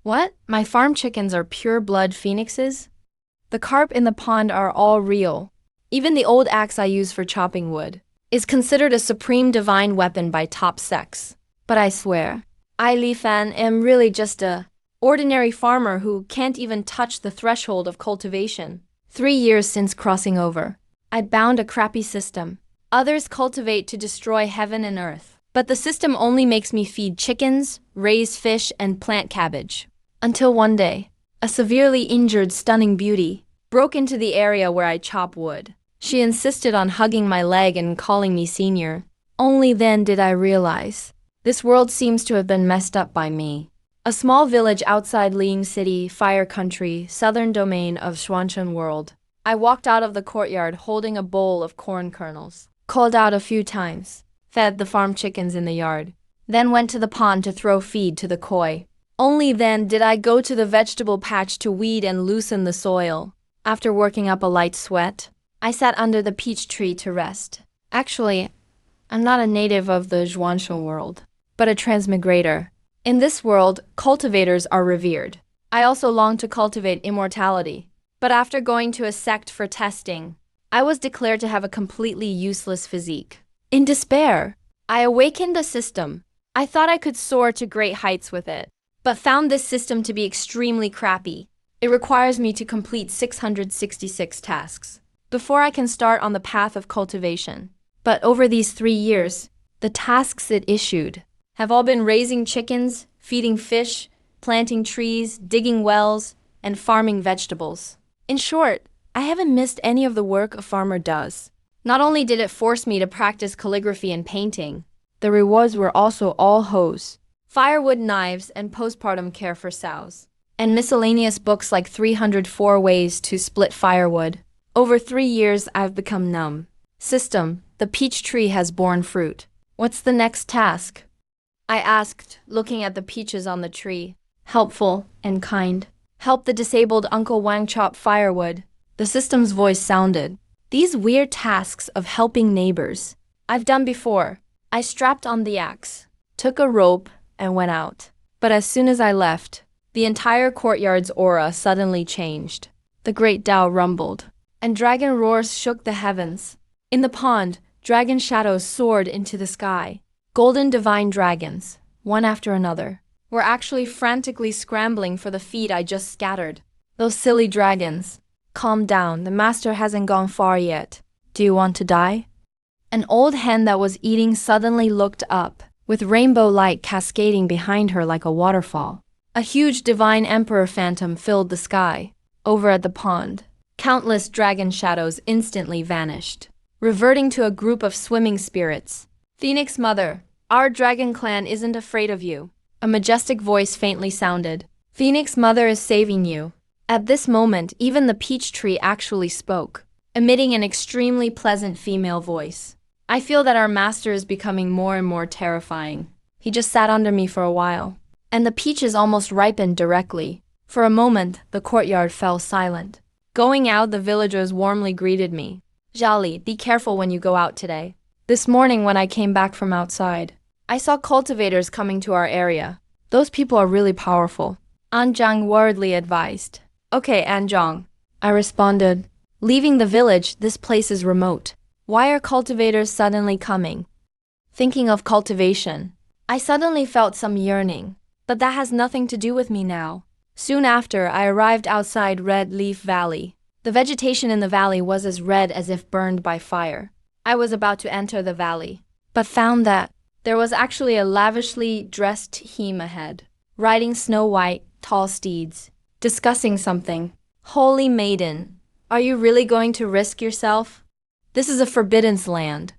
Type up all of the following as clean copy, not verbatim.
What? My farm chickens are pure-blood phoenixes? The carp in the pond are all real. Even the old axe I use for chopping wood is considered a supreme divine weapon by top sects. But I swear, I, Li Fan, am really just a ordinary farmer who can't even touch the threshold of cultivation. 3 years since crossing over, I'd bound a crappy system. Others cultivate to destroy heaven and earth. But the system only makes me feed chickens, raise fish, and plant cabbage. Until one day, a severely injured stunning beauty broke into the area where I chop wood. She insisted on hugging my leg and calling me senior. Only then did I realize this world seems to have been messed up by me. A small village outside Ling City, Fire Country, southern domain of Xuanshan World. I walked out of the courtyard holding a bowl of corn kernels, called out a few times, fed the farm chickens in the yard, then went to the pond to throw feed to the koi. Only then did I go to the vegetable patch to weed and loosen the soil. After working up a light sweat, I sat under the peach tree to rest. Actually, I'm not a native of the Xuanshan world, but a transmigrator. In this world, cultivators are revered. I also long to cultivate immortality. But after going to a sect for testing, I was declared to have a completely useless physique. In despair, I awakened the system. I thought I could soar to great heights with it, but found this system to be extremely crappy. It requires me to complete 666 tasks before I can start on the path of cultivation. But over these 3 years, the tasks it issued have all been raising chickens, feeding fish, planting trees, digging wells, and farming vegetables. In short, I haven't missed any of the work a farmer does. Not only did it force me to practice calligraphy and painting, the rewards were also all hoes, firewood knives, and postpartum care for sows, and miscellaneous books like 304 Ways to Split Firewood. Over 3 years, I've become numb. System, the peach tree has borne fruit. What's the next task? I asked, looking at the peaches on the tree. Helpful and kind. Help the disabled Uncle Wang chop firewood. The system's voice sounded. These weird tasks of helping neighbors, I've done before. I strapped on the axe, took a rope, and went out. But as soon as I left, the entire courtyard's aura suddenly changed. The great Tao rumbled, and dragon roars shook the heavens. In the pond, dragon shadows soared into the sky. Golden divine dragons, one after another, were actually frantically scrambling for the feed I just scattered. Those silly dragons. Calm down, the master hasn't gone far yet. Do you want to die? An old hen that was eating suddenly looked up, with rainbow light cascading behind her like a waterfall. A huge divine emperor phantom filled the sky. Over at the pond, countless dragon shadows instantly vanished, reverting to a group of swimming spirits. Phoenix Mother, our dragon clan isn't afraid of you. A majestic voice faintly sounded. Phoenix Mother is saving you. At this moment, even the peach tree actually spoke, emitting an extremely pleasant female voice. I feel that our master is becoming more and more terrifying. He just sat under me for a while, and the peaches almost ripened directly. For a moment, the courtyard fell silent. Going out, the villagers warmly greeted me. Zhali, be careful when you go out today. This morning when I came back from outside, I saw cultivators coming to our area. Those people are really powerful. Anzhang worriedly advised. Okay, Anzhang, I responded. Leaving the village, this place is remote. Why are cultivators suddenly coming? Thinking of cultivation, I suddenly felt some yearning, but that has nothing to do with me now. Soon after, I arrived outside Red Leaf Valley. The vegetation in the valley was as red as if burned by fire. I was about to enter the valley, but found that there was actually a lavishly dressed heme ahead, riding snow-white, tall steeds, discussing something. Holy maiden, are you really going to risk yourself? This is a forbidden land.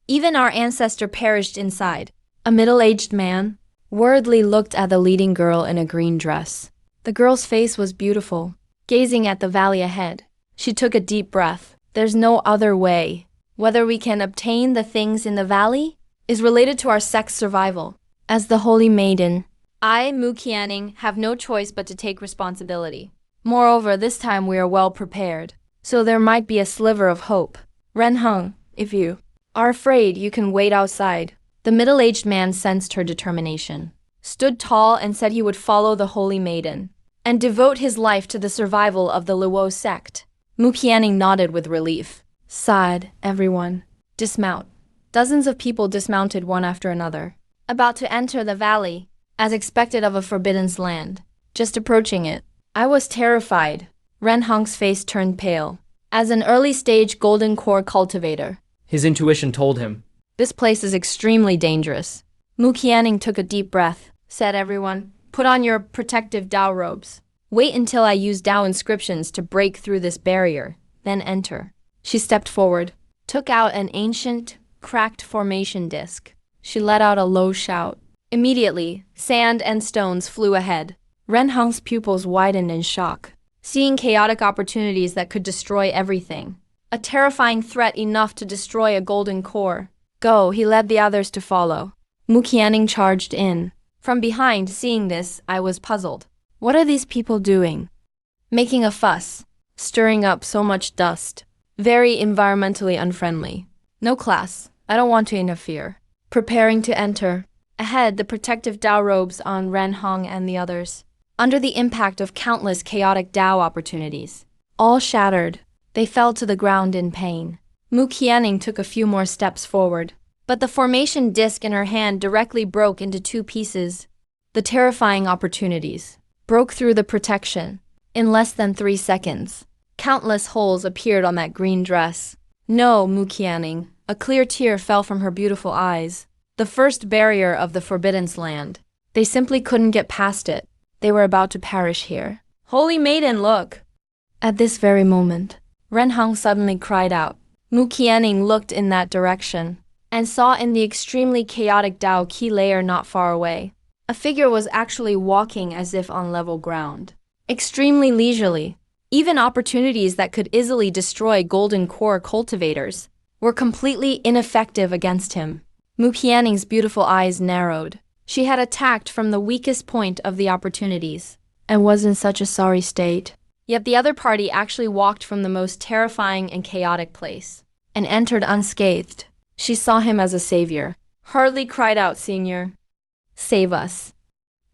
Even our ancestor perished inside. A middle-aged man worriedly looked at the leading girl in a green dress. The girl's face was beautiful. Gazing at the valley ahead, she took a deep breath. There's no other way. Whether we can obtain the things in the valley is related to our sect's survival. As the holy maiden, I, Mu Qianing, have no choice but to take responsibility. Moreover, this time we are well prepared, so there might be a sliver of hope. Ren Heng, if you are afraid, you can wait outside. The middle-aged man sensed her determination. stood tall and said he would follow the Holy Maiden and devote his life to the survival of the Lihuozong sect. Mu Qianning nodded with relief. Sighed, everyone. Dismount. Dozens of people dismounted one after another, about to enter the valley, as expected of a forbidden land. Just approaching it, I was terrified. Ren Hong's face turned pale. As an early-stage golden core cultivator, his intuition told him, this place is extremely dangerous. Mu Qianning took a deep breath. Said everyone, put on your protective Dao robes. Wait until I use Dao inscriptions to break through this barrier, then enter. She stepped forward, took out an ancient, cracked formation disc. She let out a low shout. Immediately, sand and stones flew ahead. Ren Hong's pupils widened in shock, seeing chaotic opportunities that could destroy everything. A terrifying threat enough to destroy a golden core. Go, he led the others to follow. Mu Qianning charged in. From behind, seeing this, I was puzzled. What are these people doing? Making a fuss, stirring up so much dust. Very environmentally unfriendly. No class. I don't want to interfere. Preparing to enter. Ahead, the protective Dao robes on Ren Hong and the others. Under the impact of countless chaotic Dao opportunities. All shattered. They fell to the ground in pain. Mu Qianning took a few more steps forward. But the formation disc in her hand directly broke into two pieces. The terrifying opportunities broke through the protection. In less than 3 seconds, countless holes appeared on that green dress. No, Mu Qianning. A clear tear fell from her beautiful eyes. The first barrier of the forbidden land. They simply couldn't get past it. They were about to perish here. Holy Maiden, look! At this very moment, Ren Hong suddenly cried out. Mu Qianning looked in that direction and saw in the extremely chaotic Dao key layer not far away. A figure was actually walking as if on level ground. Extremely leisurely. Even opportunities that could easily destroy golden core cultivators were completely ineffective against him. Mu Qianning's beautiful eyes narrowed. She had attacked from the weakest point of the opportunities and was in such a sorry state. Yet the other party actually walked from the most terrifying and chaotic place and entered unscathed. She saw him as a savior. Hardly cried out, Senior. Save us.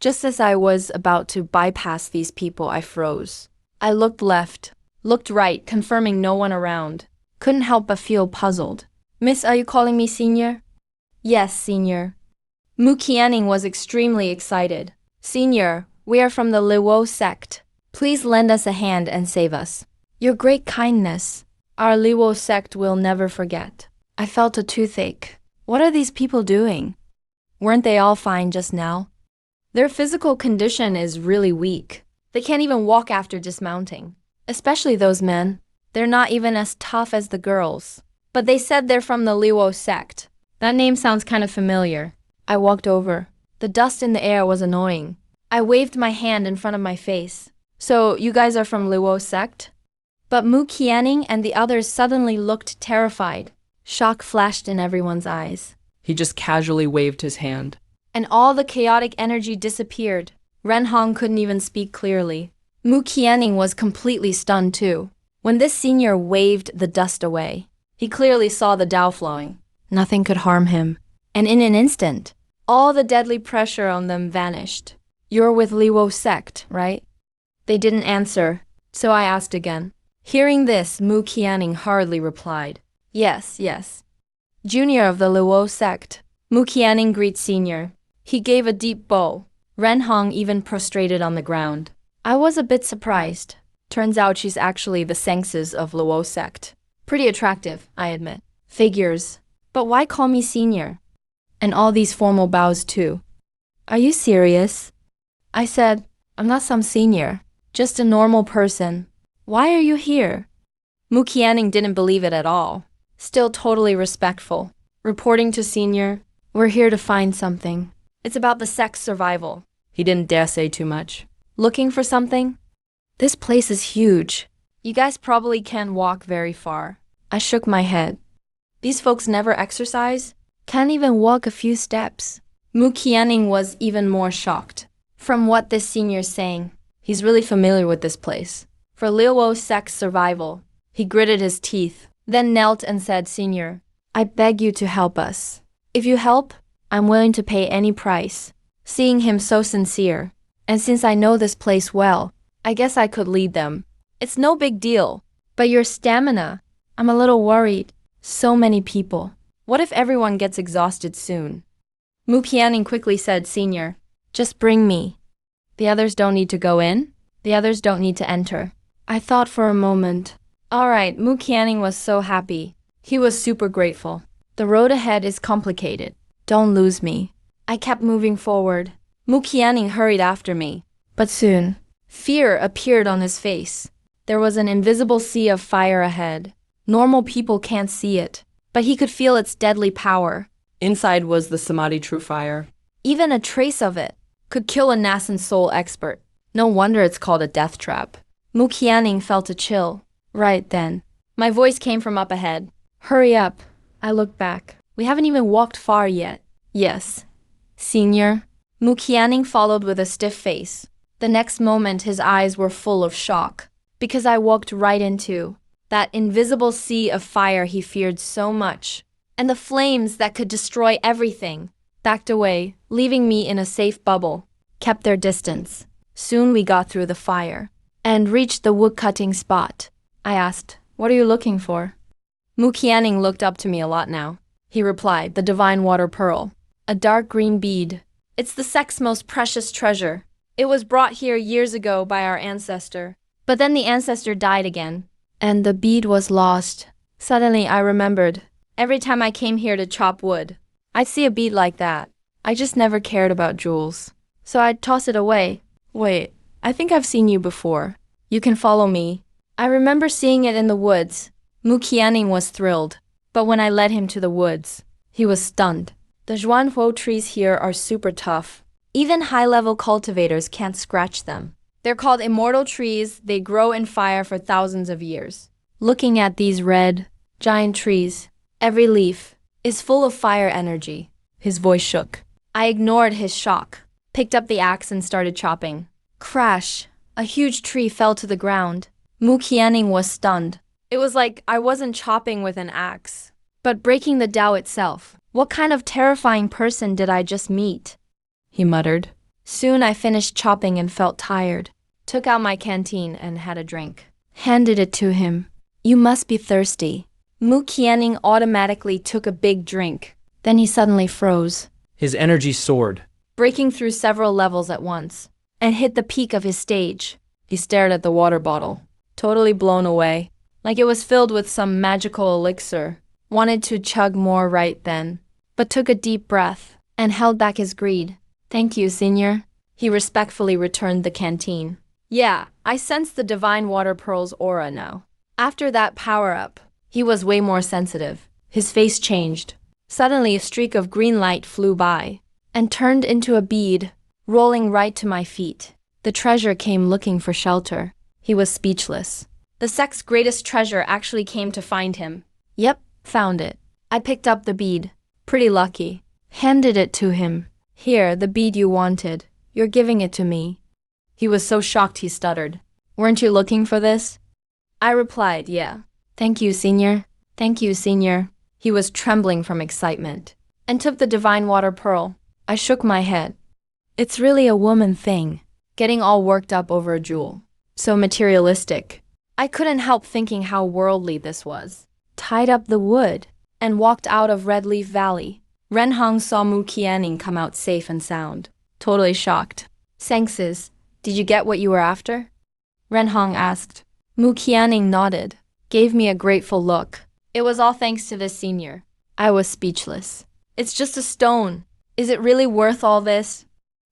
Just as I was about to bypass these people, I froze. I looked left, looked right, confirming no one around. Couldn't help but feel puzzled. Miss, are you calling me Senior? Yes, Senior. Mu Qianning was extremely excited. Senior, we are from the Lihuozong sect. Please lend us a hand and save us. Your great kindness, our Lihuozong sect will never forget. I felt a toothache. What are these people doing? Weren't they all fine just now? Their physical condition is really weak. They can't even walk after dismounting. Especially those men. They're not even as tough as the girls. But they said they're from the Lihuozong sect. That name sounds kind of familiar. I walked over. The dust in the air was annoying. I waved my hand in front of my face. So, you guys are from Lihuozong sect? But Mu Qianning and the others suddenly looked terrified. Shock flashed in everyone's eyes. He just casually waved his hand. And all the chaotic energy disappeared. Ren Hong couldn't even speak clearly. Mu Qianning was completely stunned too. When this senior waved the dust away, he clearly saw the Dao flowing. Nothing could harm him. And in an instant, all the deadly pressure on them vanished. You're with Lihuozong sect, right? They didn't answer, so I asked again. Hearing this, Mu Qianning hardly replied. Yes. Junior of the Lihuozong sect. Mu Qianning greeted Senior. He gave a deep bow. Ren Hong even prostrated on the ground. I was a bit surprised. Turns out she's actually the Sengses of Lihuozong sect. Pretty attractive, I admit. Figures. But why call me Senior? And all these formal bows too. Are you serious? I said, I'm not some senior. Just a normal person. Why are you here? Mu Qianning didn't believe it at all. Still totally respectful. Reporting to Senior, we're here to find something. It's about the sect's survival. He didn't dare say too much. Looking for something? This place is huge. You guys probably can't walk very far. I shook my head. These folks never exercise? Can't even walk a few steps. Mu Qianning was even more shocked. From what this senior's saying, he's really familiar with this place. For Lihuozong sect's survival, he gritted his teeth, then knelt and said, Senior, I beg you to help us. If you help, I'm willing to pay any price. seeing him so sincere. And since I know this place well, I guess I could lead them. It's no big deal. But your stamina, I'm a little worried. So many people. What if everyone gets exhausted soon? Mu Qianning quickly said, Senior, just bring me. The others don't need to go in. The others don't need to enter. I thought for a moment. Alright, Mu Qianning was so happy. He was super grateful. The road ahead is complicated. Don't lose me. I kept moving forward. Mu Qianning hurried after me. But soon, fear appeared on his face. There was an invisible sea of fire ahead. Normal people can't see it, but he could feel its deadly power. Inside was the Samadhi true fire. Even a trace of it could kill a nascent soul expert. No wonder it's called a death trap. Mu Qianning felt a chill. Right then. My voice came from up ahead. Hurry up. I looked back. We haven't even walked far yet. Yes. Senior. Mu Qianning followed with a stiff face. The next moment his eyes were full of shock, because I walked right into that invisible sea of fire he feared so much, and the flames that could destroy everything backed away, leaving me in a safe bubble, kept their distance. Soon we got through the fire and reached the wood-cutting spot. I asked, What are you looking for? Mu Qianning looked up to me a lot now. He replied, The divine water pearl, a dark green bead. It's the Sect's most precious treasure. It was brought here years ago by our ancestor. But then the ancestor died again, and the bead was lost. Suddenly I remembered. Every time I came here to chop wood, I'd see a bead like that. I just never cared about jewels. So I'd toss it away. Wait, I think I've seen you before. You can follow me. I remember seeing it in the woods. Mu Qianning was thrilled. But when I led him to the woods, he was stunned. The Zhuanhuo trees here are super tough. Even high-level cultivators can't scratch them. They're called immortal trees. They grow in fire for thousands of years. Looking at these red, giant trees, every leaf is full of fire energy. His voice shook. I ignored his shock, picked up the axe and started chopping. Crash! A huge tree fell to the ground. Mu Qianning was stunned. It was like I wasn't chopping with an axe, but breaking the Tao itself. What kind of terrifying person did I just meet? He muttered. Soon I finished chopping and felt tired. Took out my canteen and had a drink. Handed it to him. You must be thirsty. Mu Qianning automatically took a big drink. Then he suddenly froze. His energy soared, breaking through several levels at once, and hit the peak of his stage. He stared at the water bottle, totally blown away, like it was filled with some magical elixir. Wanted to chug more right then, but took a deep breath and held back his greed. Thank you, Senior. He respectfully returned the canteen. Yeah, I sense the divine water pearl's aura now. After that power-up, he was way more sensitive. His face changed. Suddenly a streak of green light flew by and turned into a bead, rolling right to my feet. The treasure came looking for shelter. He was speechless. The Sect's greatest treasure actually came to find him. Yep, found it. I picked up the bead. Pretty lucky. Handed it to him. Here, the bead you wanted. You're giving it to me. He was so shocked he stuttered. Weren't you looking for this? I replied, yeah. Thank you, Senior. Thank you, Senior. He was trembling from excitement and took the divine water pearl. I shook my head. It's really a woman thing, getting all worked up over a jewel. So materialistic. I couldn't help thinking how worldly this was. Tied up the wood and walked out of Red Leaf Valley. Renhong saw Mu Qianning come out safe and sound. Totally shocked. Sengsis, did you get what you were after? Renhong asked. Mu Qianning nodded, gave me a grateful look. It was all thanks to this senior. I was speechless. It's just a stone. Is it really worth all this?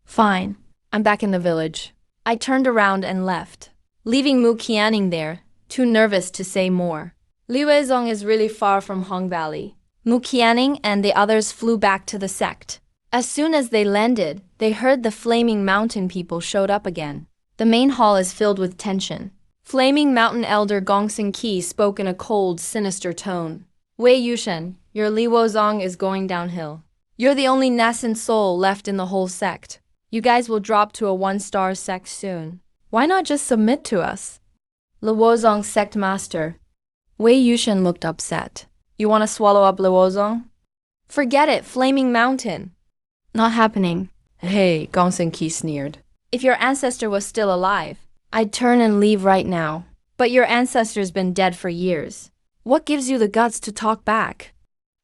Fine. I'm back in the village. I turned around and left, leaving Mu Qianning there, too nervous to say more. Lihuozong is really far from Hong Valley. Mu Qianning and the others flew back to the Sect. As soon as they landed, they heard the Flaming Mountain people showed up again. The main hall is filled with tension. Flaming Mountain Elder Gongsun Qi spoke in a cold, sinister tone. Wei Yushen, your Lihuozong is going downhill. You're the only nascent soul left in the whole sect. You guys will drop to a 1-star sect soon. Why not just submit to us? Lihuozong sect master. Wei Yushen looked upset. You want to swallow up Lihuozong? Forget it, Flaming Mountain. Not happening. Hey, Gongsen sneered. If your ancestor was still alive, I'd turn and leave right now. But your ancestor's been dead for years. What gives you the guts to talk back?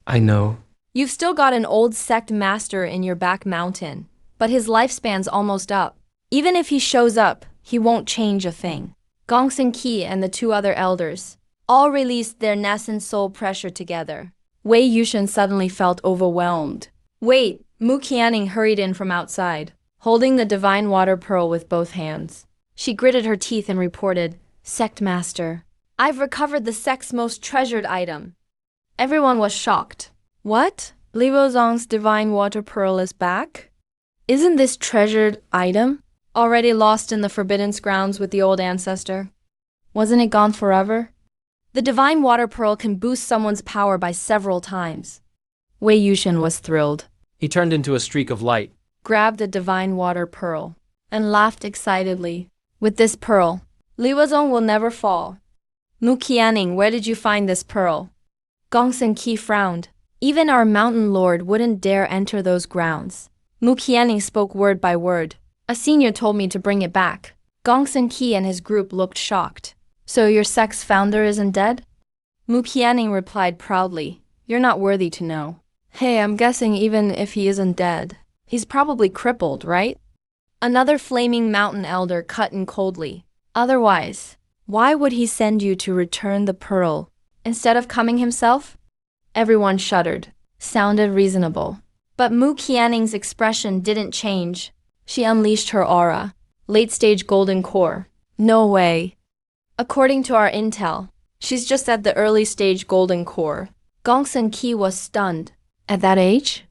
I know. You've still got an old sect master in your back mountain, but his lifespan's almost up. Even if he shows up, he won't change a thing. Gongsen Qi and the two other elders all released their nascent soul pressure together. Wei Yushan suddenly felt overwhelmed. Wait, Mu Qianing hurried in from outside, holding the divine water pearl with both hands. She gritted her teeth and reported, Sect Master, I've recovered the sect's most treasured item. Everyone was shocked. What? Lihuozong's divine water pearl is back? Isn't this treasured item already lost in the forbidden grounds with the old ancestor? Wasn't it gone forever? The divine water pearl can boost someone's power by several times. Wei Yushan was thrilled. He turned into a streak of light. Grabbed the divine water pearl and laughed excitedly. With this pearl, Lihuozong will never fall. Mu Qianing, where did you find this pearl? Gongsen Qi frowned. Even our mountain lord wouldn't dare enter those grounds. Mu Qianing spoke word by word. A senior told me to bring it back. Gongsen Qi and his group looked shocked. So your sect's founder isn't dead? Mu Qianing replied proudly. You're not worthy to know. Hey, I'm guessing even if he isn't dead, he's probably crippled, right? Another flaming mountain elder cut in coldly. Otherwise, why would he send you to return the pearl instead of coming himself? Everyone shuddered. Sounded reasonable. But Mu Qianing's expression didn't change. She unleashed her aura. Late-stage golden core. No way. According to our intel, she's just at the early-stage golden core. Gongsen Qi was stunned. At that age?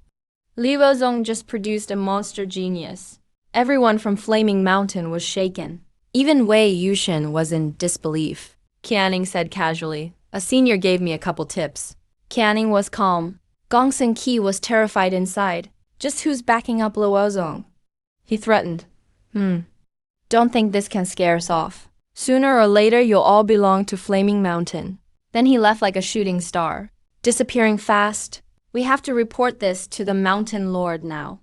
Lihuozong just produced a monster genius. Everyone from Flaming Mountain was shaken. Even Wei Yushan was in disbelief. Qianing said casually. A senior gave me a couple tips. Qianing was calm. Gongsen Qi was terrified inside. Just who's backing up Lihuozong? He threatened. Don't think this can scare us off. Sooner or later, you'll all belong to Flaming Mountain. Then he left like a shooting star, disappearing fast. We have to report this to the Mountain Lord now.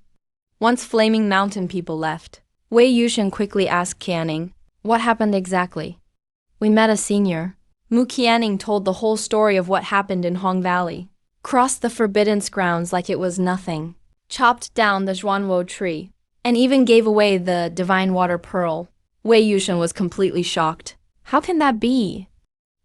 Once Flaming Mountain people left, Wei Yushan quickly asked Qianing, what happened exactly? We met a senior. Mu Qianing told the whole story of what happened in Hong Valley. Crossed the forbidden grounds like it was nothing. Chopped down the Zhuanwo tree. And even gave away the divine water pearl. Wei Yushan was completely shocked. How can that be?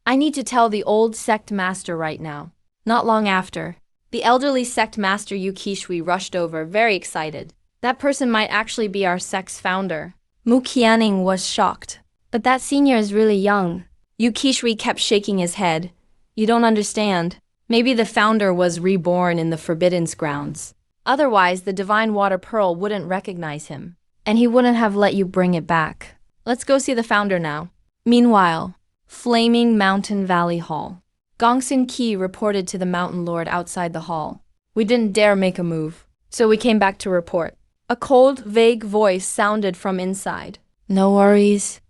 I need to tell the old sect master right now. Not long after, the elderly sect master Yukishui rushed over, very excited. That person might actually be our sect's founder. Mu Qianing was shocked. But that senior is really young. Yukishui kept shaking his head. You don't understand. Maybe the founder was reborn in the forbidden grounds. Otherwise, the divine water pearl wouldn't recognize him. And he wouldn't have let you bring it back. Let's go see the founder now. Meanwhile, Flaming Mountain Valley Hall. Gongsen Qi reported to the mountain lord outside the hall. We didn't dare make a move, so we came back to report. A cold, vague voice sounded from inside. No worries.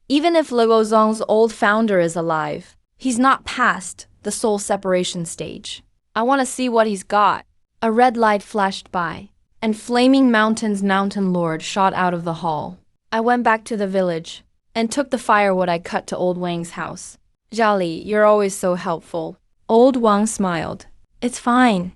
Even if Lihuozong's old founder is alive, he's not past the soul separation stage. I want to see what he's got. A red light flashed by, and Flaming Mountain's mountain lord shot out of the hall. I went back to the village and took the firewood I cut to old Wang's house. Zhali, you're always so helpful. Old Wang smiled. It's fine.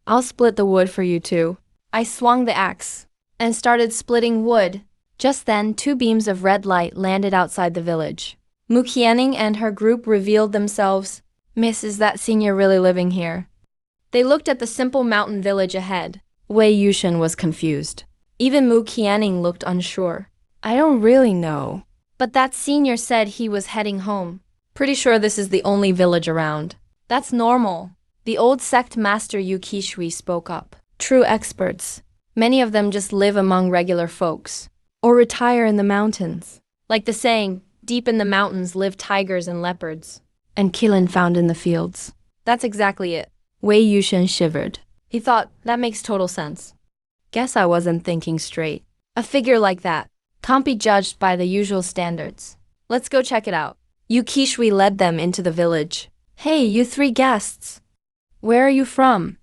I'll split the wood for you two. I swung the axe and started splitting wood. Just then, two beams of red light landed outside the village. Mu Qianing and her group revealed themselves. Miss, is that senior really living here? They looked at the simple mountain village ahead. Wei Yushan was confused. Even Mu Qianing looked unsure. I don't really know. But that senior said he was heading home. Pretty sure this is the only village around. That's normal. The old sect master Yukishui spoke up. True experts. Many of them just live among regular folks. Or retire in the mountains. Like the saying, deep in the mountains live tigers and leopards. And killing found in the fields. That's exactly it. Wei Yushan shivered. He thought, that makes total sense. Guess I wasn't thinking straight. A figure like that can't be judged by the usual standards. Let's go check it out. Yukishui led them into the village. Hey, you three guests. Where are you from?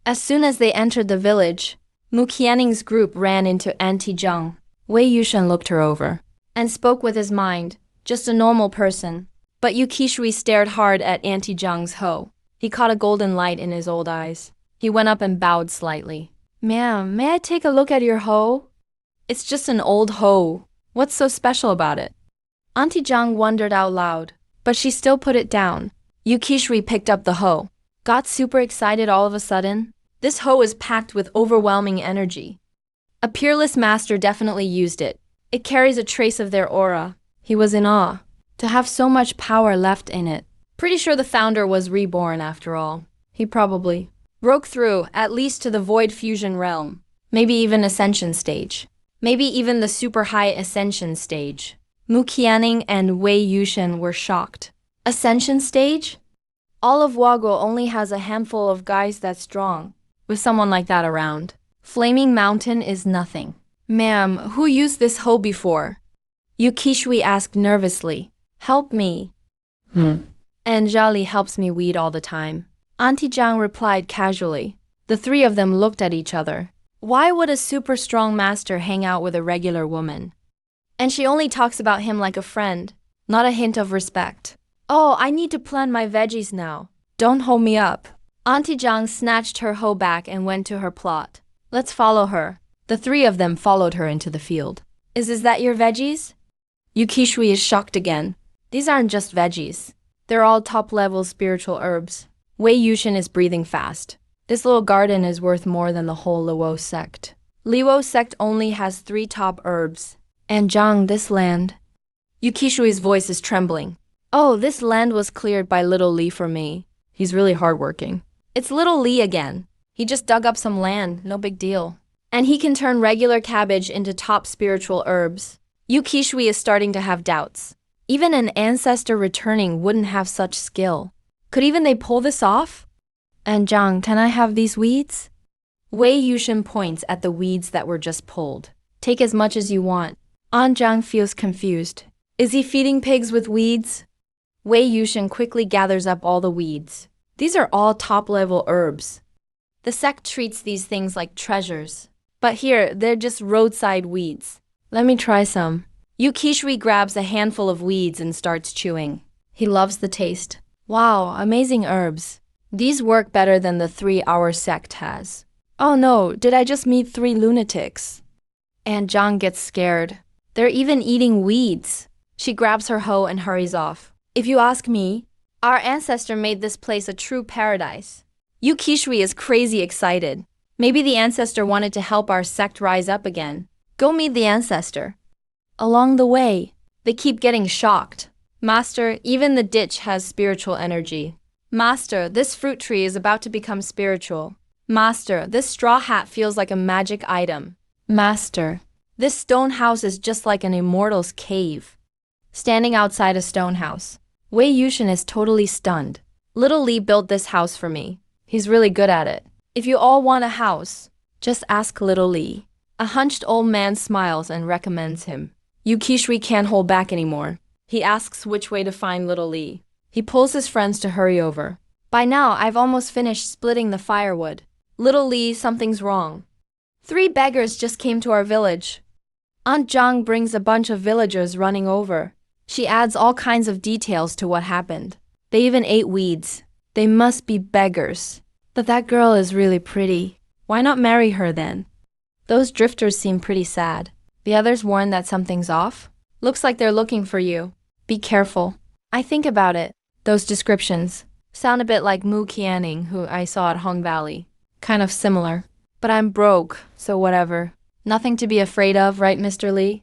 As soon as they entered the village, Mu Qianning's group ran into Auntie Zhang. Wei Yushen looked her over and spoke with his mind, just a normal person. But Yu Qishui stared hard at Auntie Zhang's hoe. He caught a golden light in his old eyes. He went up and bowed slightly. Ma'am, may I take a look at your hoe? It's just an old hoe. What's so special about it? Auntie Zhang wondered out loud, but she still put it down. Yu Qishui picked up the hoe. Got super excited all of a sudden. This hoe is packed with overwhelming energy. A peerless master definitely used it. It carries a trace of their aura. He was in awe. To have so much power left in it. Pretty sure the founder was reborn after all. He probably broke through, at least to the void fusion realm. Maybe even ascension stage. Maybe even the super high ascension stage. Mu Qianning and Wei Yushen were shocked. Ascension stage? All of Wago only has a handful of guys that strong. With someone like that around. Flaming Mountain is nothing. Ma'am, who used this hoe before? Yu Qishui asked nervously. Help me. And Zhali helps me weed all the time. Auntie Zhang replied casually. The three of them looked at each other. Why would a super strong master hang out with a regular woman? And she only talks about him like a friend, not a hint of respect. Oh, I need to plant my veggies now. Don't hold me up. Auntie Zhang snatched her hoe back and went to her plot. Let's follow her. The three of them followed her into the field. Is that your veggies? Yu Qishui is shocked again. These aren't just veggies. They're all top-level spiritual herbs. Wei Yushen is breathing fast. This little garden is worth more than the whole Lihuo Sect. Lihuo Sect only has 3 top herbs. And Zhang, this land. Yu Qishui's voice is trembling. Oh, this land was cleared by little Li for me. He's really hardworking. It's little Li again. He just dug up some land, no big deal. And he can turn regular cabbage into top spiritual herbs. Yu Qishui is starting to have doubts. Even an ancestor returning wouldn't have such skill. Could even they pull this off? And Zhang, can I have these weeds? Wei Yushen points at the weeds that were just pulled. Take as much as you want. An Zhang feels confused. Is he feeding pigs with weeds? Wei Yushen quickly gathers up all the weeds. These are all top-level herbs. The sect treats these things like treasures. But here, they're just roadside weeds. Let me try some. Yu Qishui grabs a handful of weeds and starts chewing. He loves the taste. Wow, amazing herbs. These work better than the 3 our sect has. Oh no, did I just meet 3 lunatics? And Zhang gets scared. They're even eating weeds. She grabs her hoe and hurries off. If you ask me, our ancestor made this place a true paradise. Yu Qishui is crazy excited. Maybe the ancestor wanted to help our sect rise up again. Go meet the ancestor. Along the way, they keep getting shocked. Master, even the ditch has spiritual energy. Master, this fruit tree is about to become spiritual. Master, this straw hat feels like a magic item. Master, this stone house is just like an immortal's cave. Standing outside a stone house, Wei Yushen is totally stunned. Little Li built this house for me. He's really good at it. If you all want a house, just ask Little Li. A hunched old man smiles and recommends him. Yu Qishui can't hold back anymore. He asks which way to find Little Li. He pulls his friends to hurry over. By now, I've almost finished splitting the firewood. Little Li, something's wrong. 3 beggars just came to our village. Aunt Zhang brings a bunch of villagers running over. She adds all kinds of details to what happened. They even ate weeds. They must be beggars. But that girl is really pretty. Why not marry her then? Those drifters seem pretty sad. The others warn that something's off. Looks like they're looking for you. Be careful. I think about it. Those descriptions sound a bit like Mu Qianning, who I saw at Hong Valley. Kind of similar. But I'm broke, so whatever. Nothing to be afraid of, right, Mr. Li?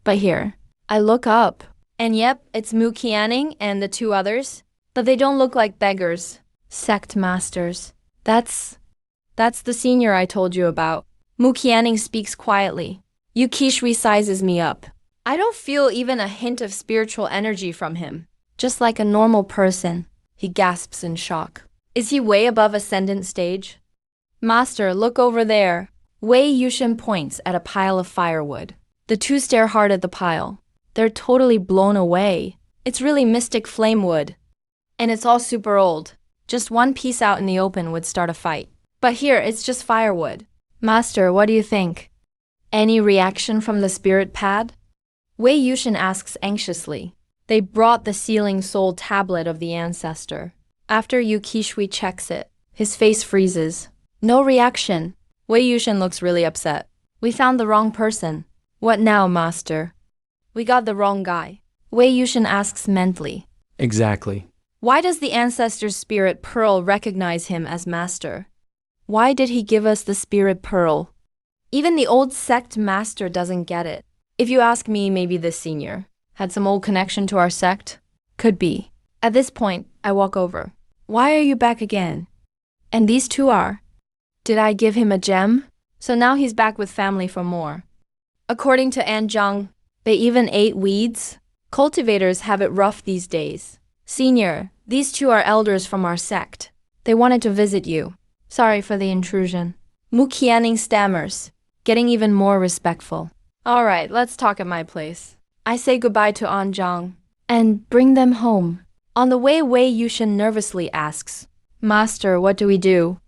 But here, I look up. And yep, it's Mu Qianning and the 2 others. But they don't look like beggars. Sect masters. That's the senior I told you about. Mu Qianning speaks quietly. Yu Qishui sizes me up. I don't feel even a hint of spiritual energy from him. Just like a normal person. He gasps in shock. Is he way above ascendant stage? Master, look over there. Wei Yushen points at a pile of firewood. The 2 stare hard at the pile. They're totally blown away. It's really mystic flame wood. And it's all super old. Just one piece out in the open would start a fight. But here, it's just firewood. Master, what do you think? Any reaction from the spirit pad? Wei Yushin asks anxiously. They brought the sealing soul tablet of the ancestor. After Yu Qishui checks it, his face freezes. No reaction. Wei Yushin looks really upset. We found the wrong person. What now, master? We got the wrong guy. Wei Yushin asks mentally. Exactly. Why does the ancestor's spirit pearl recognize him as master? Why did he give us the spirit pearl? Even the old sect master doesn't get it. If you ask me, maybe this senior had some old connection to our sect? Could be. At this point, I walk over. Why are you back again? And these two are. Did I give him a gem? So now he's back with family for more. According to An Zhang, they even ate weeds? Cultivators have it rough these days. Senior, these two are elders from our sect. They wanted to visit you. Sorry for the intrusion. Mu Qianing stammers, getting even more respectful. All right, let's talk at my place. I say goodbye to An Zhang and bring them home. On the way, Wei Yushin nervously asks, Master, what do we do?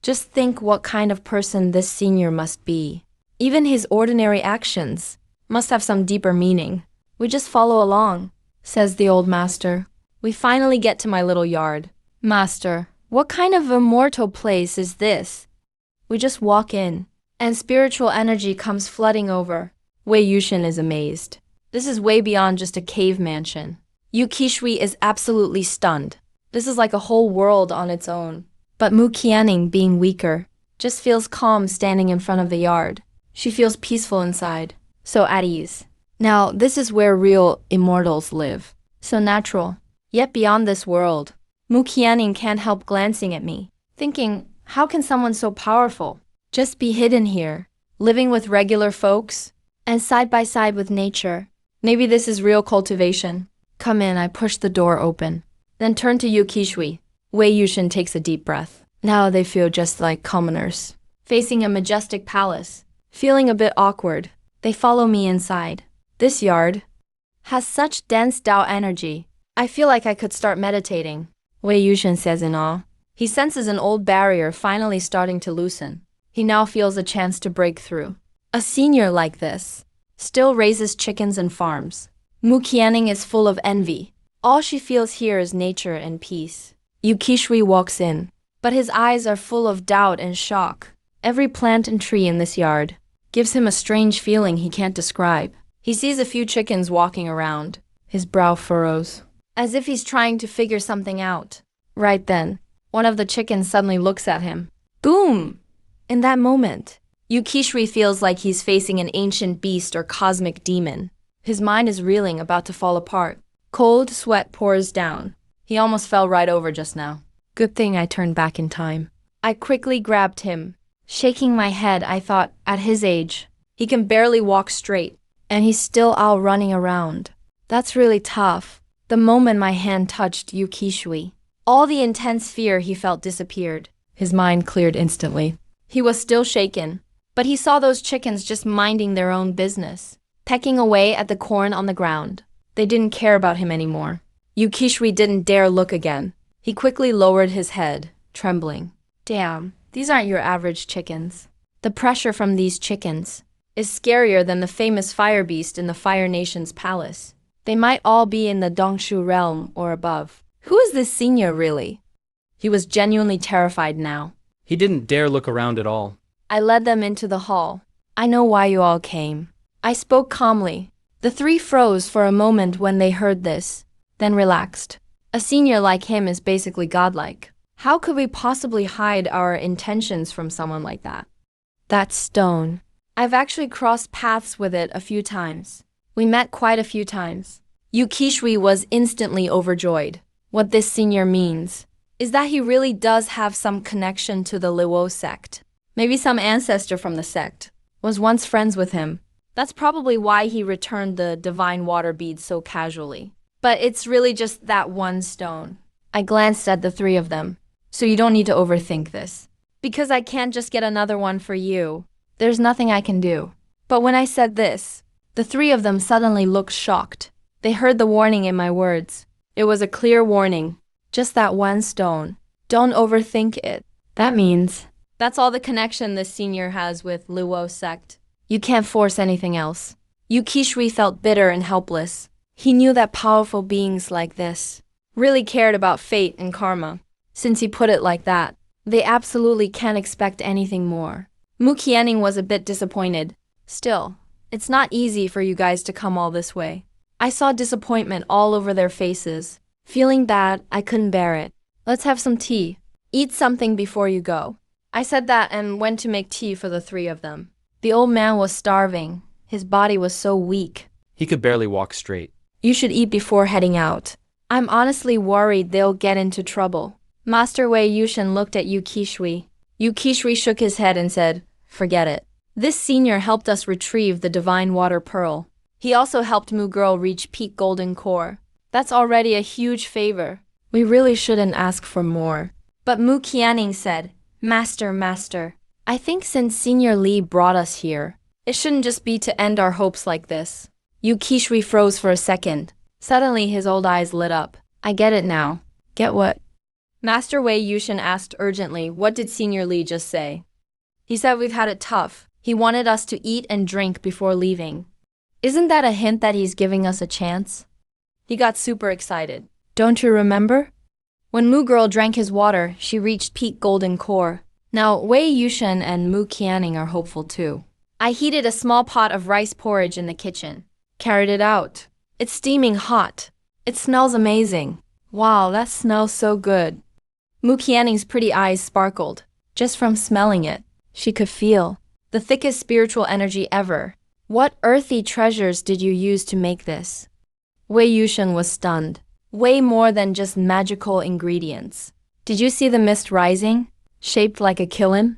Just think what kind of person this senior must be. Even his ordinary actions must have some deeper meaning. We just follow along, says the old master. We finally get to my little yard. Master, what kind of immortal place is this? We just walk in, and spiritual energy comes flooding over. Wei Yushin is amazed. This is way beyond just a cave mansion. Yu Qishui is absolutely stunned. This is like a whole world on its own. But Mu Qianing, being weaker, just feels calm standing in front of the yard. She feels peaceful inside, so at ease. Now, this is where real immortals live. So natural. Yet beyond this world, Mu Qianing can't help glancing at me, thinking, how can someone so powerful just be hidden here, living with regular folks, and side by side with nature? Maybe this is real cultivation. Come in, I push the door open. Then turn to Yu Qishui. Wei Yushin takes a deep breath. Now they feel just like commoners, facing a majestic palace. Feeling a bit awkward, they follow me inside. This yard has such dense Tao energy. I feel like I could start meditating, Wei Yushin says in awe. He senses an old barrier finally starting to loosen. He now feels a chance to break through. A senior like this still raises chickens and farms. Mu Qianing is full of envy. All she feels here is nature and peace. Yu Qishui walks in, but his eyes are full of doubt and shock. Every plant and tree in this yard gives him a strange feeling he can't describe. He sees a few chickens walking around. His brow furrows, as if he's trying to figure something out. Right then, one of the chickens suddenly looks at him. Boom! In that moment, Yu Qishui feels like he's facing an ancient beast or cosmic demon. His mind is reeling, about to fall apart. Cold sweat pours down. He almost fell right over just now. Good thing I turned back in time. I quickly grabbed him. Shaking my head, I thought, at his age, he can barely walk straight, and he's still out running around. That's really tough. The moment my hand touched Yu Qishui, all the intense fear he felt disappeared. His mind cleared instantly. He was still shaken, but he saw those chickens just minding their own business, pecking away at the corn on the ground. They didn't care about him anymore. Yu Qishui didn't dare look again. He quickly lowered his head, trembling. Damn, these aren't your average chickens. The pressure from these chickens is scarier than the famous fire beast in the Fire Nation's palace. They might all be in the Dongshu realm or above. Who is this senior really? He was genuinely terrified now. He didn't dare look around at all. I led them into the hall. I know why you all came. I spoke calmly. The three froze for a moment when they heard this, then relaxed. A senior like him is basically godlike. How could we possibly hide our intentions from someone like that? That stone. I've actually crossed paths with it a few times. We met quite a few times. Yu Qishui was instantly overjoyed. What this senior means is that he really does have some connection to the Lihuozong sect. Maybe some ancestor from the sect was once friends with him. That's probably why he returned the divine water beads so casually. But it's really just that one stone. I glanced at the three of them. So you don't need to overthink this. Because I can't just get another one for you. There's nothing I can do. But when I said this, the three of them suddenly looked shocked. They heard the warning in my words. It was a clear warning. Just that one stone. Don't overthink it. That means That's all the connection this senior has with Luo Sect. You can't force anything else. Yukishri felt bitter and helpless. He knew that powerful beings like this really cared about fate and karma. Since he put it like that, they absolutely can't expect anything more. Mu Qianning was a bit disappointed. Still, it's not easy for you guys to come all this way. I saw disappointment all over their faces. Feeling bad, I couldn't bear it. Let's have some tea. Eat something before you go. I said that and went to make tea for the three of them. The old man was starving. His body was so weak. He could barely walk straight. You should eat before heading out. I'm honestly worried they'll get into trouble. Master Wei Yushan looked at Yukishri. Yukishri shook his head and said, "Forget it. This senior helped us retrieve the divine water pearl. He also helped Mu Girl reach peak golden core. That's already a huge favor. We really shouldn't ask for more." But Mu Qianning said, Master, I think since Senior Li brought us here, it shouldn't just be to end our hopes like this." Yukishri froze for a second. Suddenly his old eyes lit up. "I get it now." "Get what?" Master Wei Yushan asked urgently, "What did Senior Li just say?" "He said we've had it tough. He wanted us to eat and drink before leaving." "Isn't that a hint that he's giving us a chance?" He got super excited. "Don't you remember? When Mu Girl drank his water, she reached peak golden core. Now, Wei Yushan and Mu Qianning are hopeful too. I heated a small pot of rice porridge in the kitchen. Carried it out. It's steaming hot. It smells amazing. Wow, that smells so good." Mu Qianning's pretty eyes sparkled. Just from smelling it, she could feel the thickest spiritual energy ever. "What earthy treasures did you use to make this?" Wei Yushan was stunned. Way more than just magical ingredients. "Did you see the mist rising, shaped like a kiln?"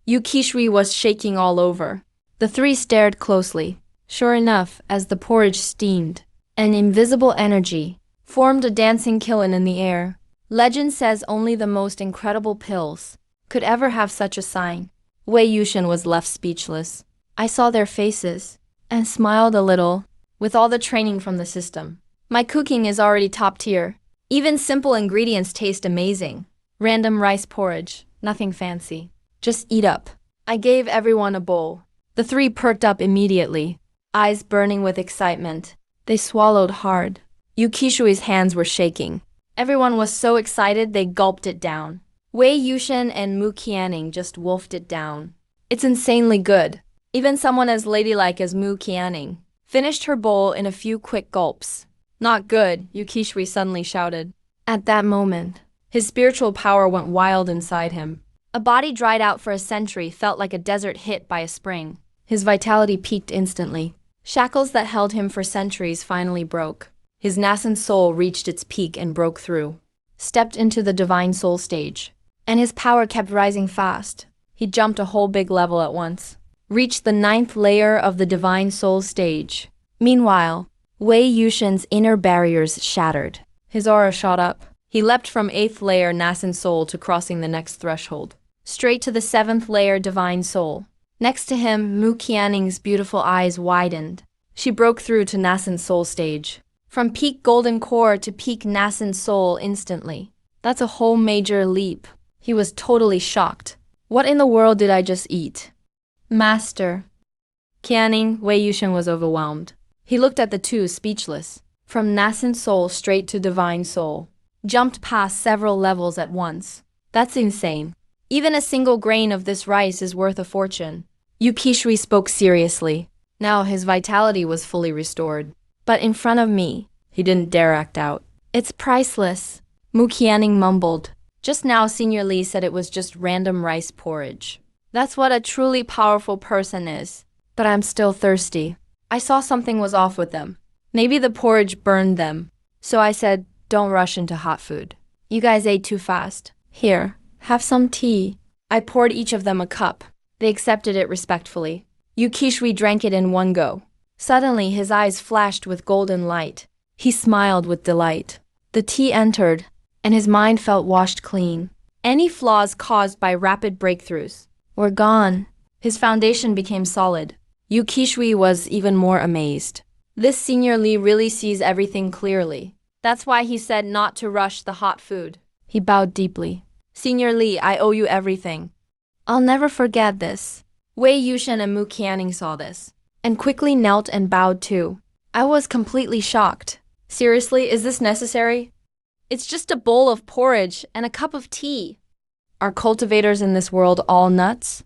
Yukishri was shaking all over. The three stared closely. Sure enough, as the porridge steamed, an invisible energy formed a dancing kiln in the air. Legend says only the most incredible pills could ever have such a sign. Wei Yushan was left speechless. I saw their faces and smiled a little. With all the training from the system, my cooking is already top tier. Even simple ingredients taste amazing. Random rice porridge, nothing fancy. Just eat up. I gave everyone a bowl. The three perked up immediately, eyes burning with excitement. They swallowed hard. Yukishri's hands were shaking. Everyone was so excited they gulped it down. Wei Yushan and Mu Qianning just wolfed it down. It's insanely good. Even someone as ladylike as Mu Qianning finished her bowl in a few quick gulps. "Not good," Yukishri suddenly shouted. At that moment, his spiritual power went wild inside him. A body dried out for a century felt like a desert hit by a spring. His vitality peaked instantly. Shackles that held him for centuries finally broke. His nascent soul reached its peak and broke through. Stepped into the divine soul stage. And his power kept rising fast. He jumped a whole big level at once. Reached the 9th layer of the divine soul stage. Meanwhile, Wei Yushan's inner barriers shattered. His aura shot up. He leapt from 8th layer nascent soul to crossing the next threshold. Straight to the 7th layer divine soul. Next to him, Mu Qianning's beautiful eyes widened. She broke through to nascent soul stage. From peak golden core to peak nascent soul instantly. That's a whole major leap. He was totally shocked. What in the world did I just eat? Master. Qianning, Wei Yushan was overwhelmed. He looked at the two, speechless. From nascent soul straight to divine soul. Jumped past several levels at once. That's insane. Even a single grain of this rice is worth a fortune. Yukishri spoke seriously. Now his vitality was fully restored. But in front of me, he didn't dare act out. "It's priceless," Mu Qianning mumbled. Just now Senior Li said it was just random rice porridge. That's what a truly powerful person is. But I'm still thirsty. I saw something was off with them. Maybe the porridge burned them. So I said, don't rush into hot food. You guys ate too fast. Here, have some tea. I poured each of them a cup. They accepted it respectfully. Yukishri drank it in one go. Suddenly his eyes flashed with golden light. He smiled with delight. The tea entered, and his mind felt washed clean. Any flaws caused by rapid breakthroughs were gone. His foundation became solid. Yukishri was even more amazed. This Senior Li really sees everything clearly. That's why he said not to rush the hot food. He bowed deeply. Senior Li, I owe you everything. I'll never forget this. Wei Yushen and Mu Qianning saw this, and quickly knelt and bowed too. I was completely shocked. Seriously, is this necessary? It's just a bowl of porridge and a cup of tea. Are cultivators in this world all nuts?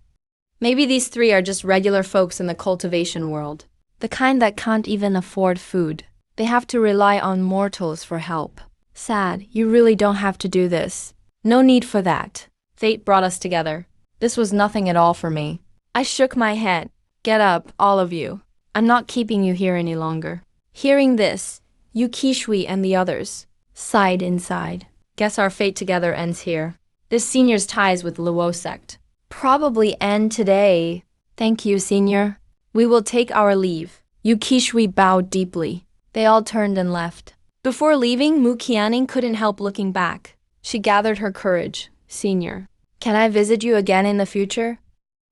Maybe these three are just regular folks in the cultivation world. The kind that can't even afford food. They have to rely on mortals for help. Sad, you really don't have to do this. No need for that. Fate brought us together. This was nothing at all for me. I shook my head. Get up, all of you. I'm not keeping you here any longer. Hearing this, Yu Qishui and the others sighed inside. Guess our fate together ends here. This senior's ties with Luo Sect probably end today. Thank you, senior. We will take our leave. Yu Qishui bowed deeply. They all turned and left. Before leaving, Mu Qianning couldn't help looking back. She gathered her courage. Senior, can I visit you again in the future?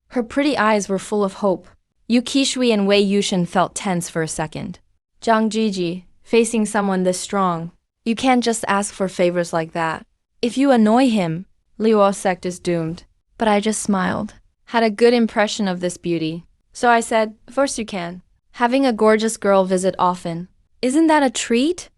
Her pretty eyes were full of hope. Yu Qishui and Wei Yushen felt tense for a second. Zhang Jiji, facing someone this strong, you can't just ask for favors like that. If you annoy him, Lihuo Sect is doomed. But I just smiled. Had a good impression of this beauty. So I said, of course you can. Having a gorgeous girl visit often. Isn't that a treat?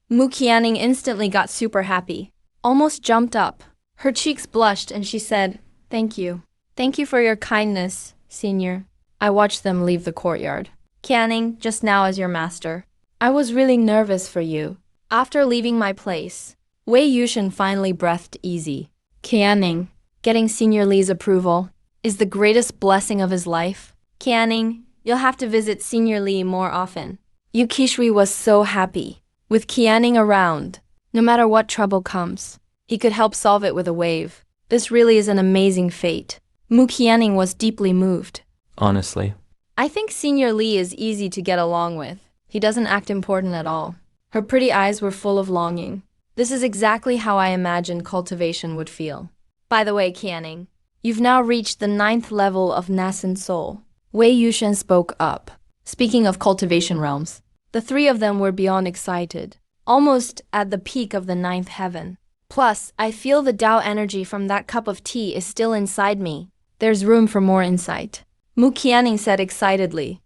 Mu Qianning instantly got super happy. Almost jumped up. Her cheeks blushed and she said, thank you. Thank you for your kindness, senior. I watched them leave the courtyard. Qianning, just now as your master. I was really nervous for you. After leaving my place, Wei Yushen finally breathed easy. Qianning, getting Senior Li's approval is the greatest blessing of his life. Qianning, you'll have to visit Senior Li more often. Yu Qishui was so happy. With Qianning around, no matter what trouble comes, he could help solve it with a wave. This really is an amazing fate. Mu Qianning was deeply moved. Honestly. I think Senior Li is easy to get along with. He doesn't act important at all. Her pretty eyes were full of longing. This is exactly how I imagined cultivation would feel. By the way, Qianning, you've now reached the 9th level of nascent soul. Wei Yushen spoke up. Speaking of cultivation realms, the three of them were beyond excited, almost at the peak of the 9th heaven. Plus, I feel the Tao energy from that cup of tea is still inside me. There's room for more insight. Mu Qianning said excitedly.